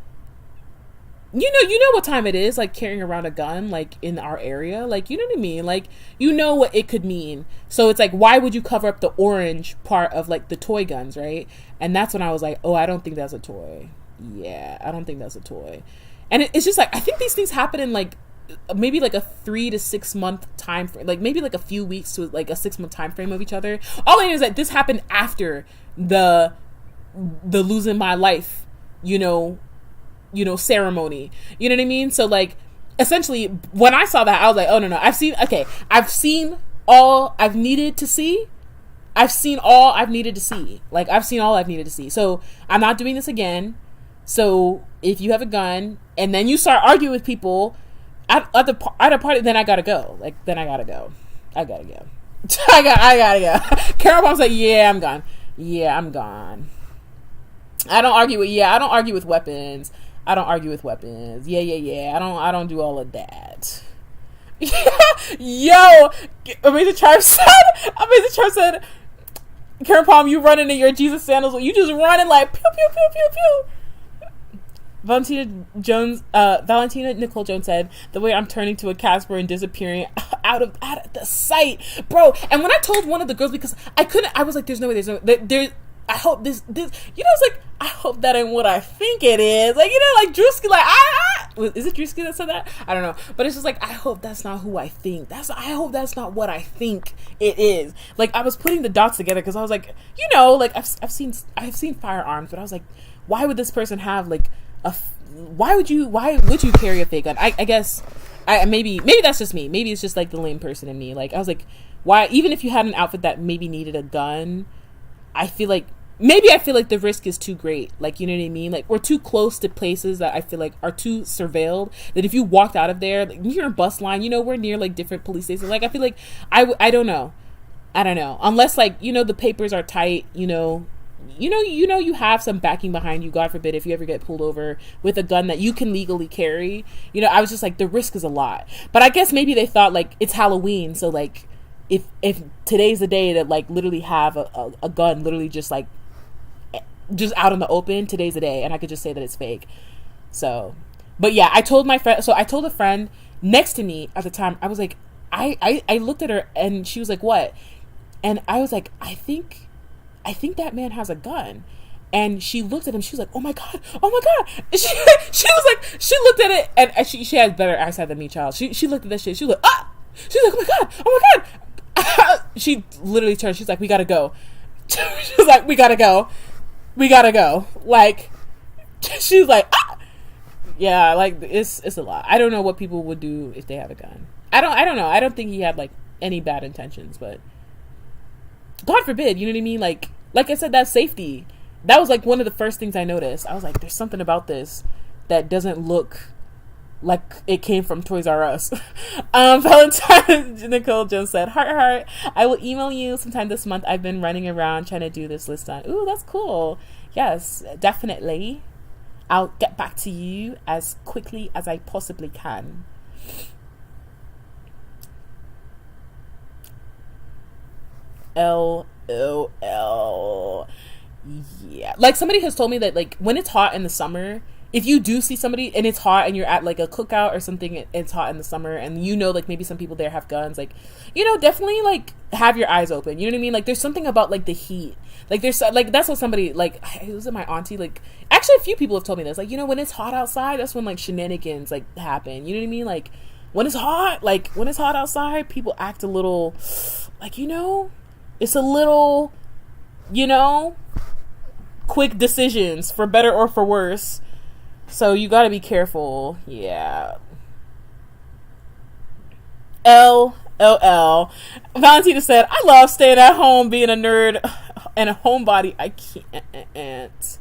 you know what time it is, like carrying around a gun, like in our area, like, you know what I mean? Like, you know what it could mean. So it's like, why would you cover up the orange part of like the toy guns, right? And that's when I was like, oh, I don't think that's a toy. Yeah, I don't think that's a toy. And it's just like, I think these things happen in like maybe like a 3 to 6 month time frame, like maybe like a few weeks to like a 6 month time frame of each other. All I know is that this happened after the losing my life, ceremony. You know what I mean? So like, essentially, when I saw that, I was like, oh no, I've seen all I've needed to see. I've seen all I've needed to see. Like, I've seen all I've needed to see. So I'm not doing this again. So if you have a gun and then you start arguing with people at a party, then I gotta go. Like, then I gotta go. I gotta go. I gotta go. Carol Mom's like, yeah, I'm gone. Yeah, I'm gone. I don't argue with weapons. I don't argue with weapons. Yeah. I don't do all of that. Yo, Amazing Charm said, Karen Palm, you running in your Jesus sandals. You just running like pew pew pew pew pew. Valentina Nicole Jones said, the way I'm turning to a Casper and disappearing out of the sight, bro. And when I told one of the girls, because I was like, there's no way, I hope this, it's like, I hope that ain't what I think it is. Like, like Drewski, like, is it Drewski that said that? I don't know. But it's just like, I hope that's not who I think. I hope that's not what I think it is. Like, I was putting the dots together because I was like, like, I've seen firearms, but I was like, why would this person have like why would you carry a fake gun? I guess maybe that's just me. Maybe it's just like the lame person in me. Like, I was like, why, even if you had an outfit that maybe needed a gun, I feel like the risk is too great. Like, you know what I mean? Like, we're too close to places that I feel like are too surveilled, that if you walked out of there, like, you're in a bus line, we're near like different police stations. Like, I feel like I don't know. Unless like, the papers are tight, you have some backing behind you, God forbid, if you ever get pulled over with a gun that you can legally carry. I was just like, the risk is a lot. But I guess maybe they thought like it's Halloween, so like if today's the day to like literally have a gun literally just like just out in the open, today's the day, and I could just say that it's fake. So, but yeah, I told a friend next to me at the time, I was like, I looked at her and she was like, what? And I was like, I think that man has a gun. And she looked at him, she was like, oh my god. And she was like, she looked at it, and she has better eyesight than me, child. She looked at that shit, she was like, ah! She's like, oh my god. She literally turned, she's like, we gotta go. She was like, we gotta go. Like, she was like, ah! Yeah, like, it's a lot. I don't know what people would do if they have a gun. I don't know. I don't think he had like any bad intentions, but God forbid, you know what I mean? Like I said, that's safety. That was like one of the first things I noticed. I was like, there's something about this that doesn't look like it came from Toys R Us. Valentine Nicole Jones said, heart, I will email you sometime this month. I've been running around trying to do this list on. Ooh, that's cool. Yes, definitely. I'll get back to you as quickly as I possibly can. LOL. Yeah. Like, somebody has told me that, like, when it's hot in the summer, if you do see somebody and it's hot and you're at like a cookout or something, it's hot in the summer, and like maybe some people there have guns, like, definitely like have your eyes open. You know what I mean? Like, there's something about like the heat. Like, there's like, that's what somebody, like, it was my auntie, like, actually a few people have told me this, like, when it's hot outside, that's when like shenanigans like happen. You know what I mean? Like, when it's hot outside, people act a little like, it's a little, quick decisions for better or for worse. So you gotta be careful. Yeah. LOL. Valentina said, I love staying at home, being a nerd and a homebody. I can't.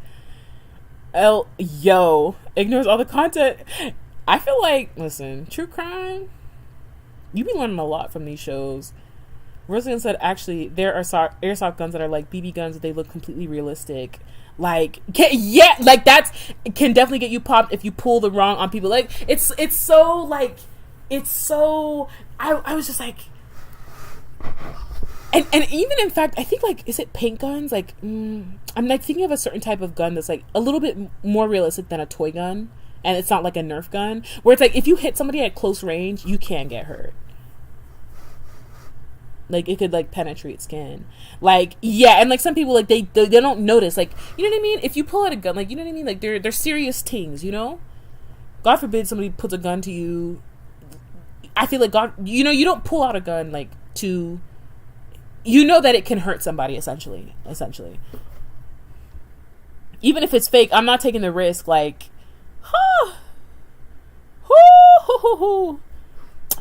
Yo. Ignores all the content. I feel like, listen, true crime, you be learning a lot from these shows. Roseanne said, actually, there are airsoft guns that are like BB guns, that they look completely realistic. Like, yeah, like, that's, it can definitely get you popped if you pull the wrong on people. Like, it's so, like, it's so, I was just like, And even in fact, I think like, is it paint guns? Like, I'm like thinking of a certain type of gun that's like a little bit more realistic than a toy gun, and it's not like a Nerf gun, where it's like if you hit somebody at close range, you can get hurt. Like it could like penetrate skin. Like, yeah, and like some people like they don't notice. Like, you know what I mean? If you pull out a gun, like, you know what I mean? Like they're serious things, you know? God forbid somebody puts a gun to you. I feel like God, you know, you don't pull out a gun like to, you know that it can hurt somebody essentially. Even if it's fake, I'm not taking the risk. Like,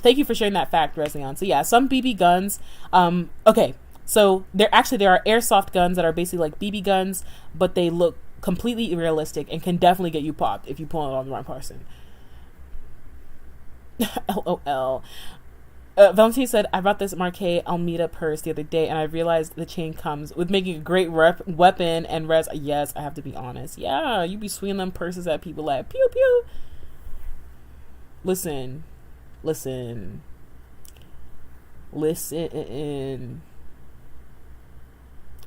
thank you for sharing that fact, Reslion. So yeah, some BB guns, okay, so there are airsoft guns that are basically like BB guns, but they look completely realistic and can definitely get you popped if you pull it on the wrong person. LOL. Valentina said, I bought this Marquet Almeida purse the other day and I realized the chain comes with making a great weapon. And Res, yes, I have to be honest. Yeah, you be swinging them purses at people like pew pew. Listen.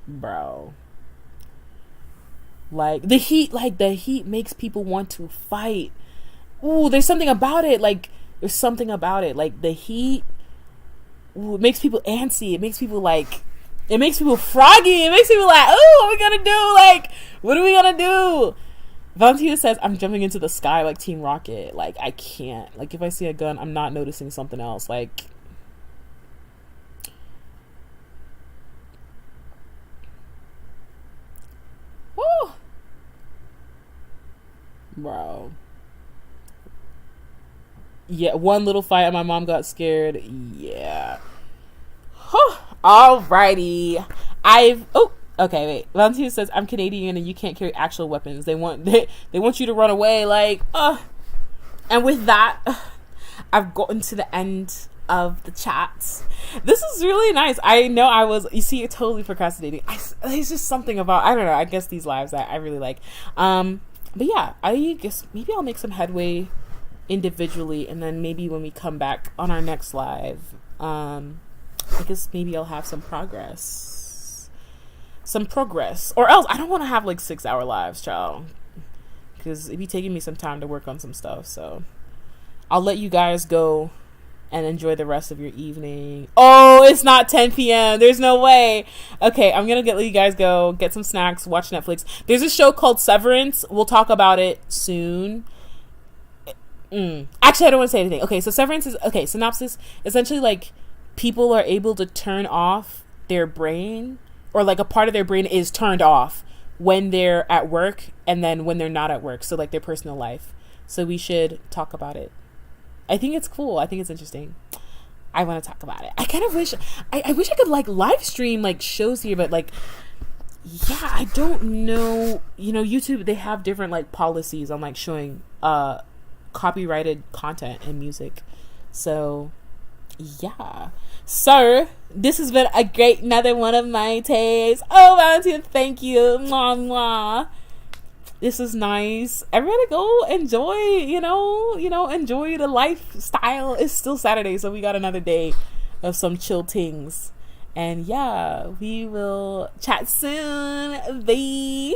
Bro. Like the heat makes people want to fight. Ooh, there's something about it. Like the heat, ooh, it makes people antsy. It makes people froggy. It makes people like, oh, what are we gonna do? Like, what are we gonna do? Valentina says, I'm jumping into the sky like Team Rocket. Like, I can't. Like, if I see a gun, I'm not noticing something else. Like, woo, bro. Yeah, one little fight and my mom got scared. Yeah. Alrighty. Okay, wait. Valentina says, I'm Canadian and you can't carry actual weapons. They want you to run away. Like, and with that, I've gotten to the end of the chats. This is really nice. I know you see, you're totally procrastinating. There's just something about, I don't know, I guess these lives that I really like. But yeah, I guess maybe I'll make some headway individually, and then maybe when we come back on our next live, I guess maybe I'll have some progress, or else I don't want to have like 6-hour lives, child, because it'd be taking me some time to work on some stuff. So I'll let you guys go and enjoy the rest of your evening. Oh, it's not 10 p.m. There's no way. Okay, I'm gonna let you guys go, get some snacks, watch Netflix. There's a show called Severance. We'll talk about it soon. Actually, I don't want to say anything. Okay, so Severance is, okay, synopsis, essentially like people are able to turn off their brain, or like a part of their brain is turned off when they're at work and then when they're not at work, so like their personal life. So we should talk about it. I think it's cool. I think it's interesting. I want to talk about it. I kind of wish I wish I could like live stream like shows here, but like, yeah, I don't know, you know, YouTube, they have different like policies on like showing copyrighted content and music. So yeah, so this has been another one of my takes. Oh, Valentina, thank you. Mwah, mwah. This is nice. Everybody go enjoy, enjoy the lifestyle. It's still Saturday, so we got another day of some chill things. And yeah, we will chat soon. Bye.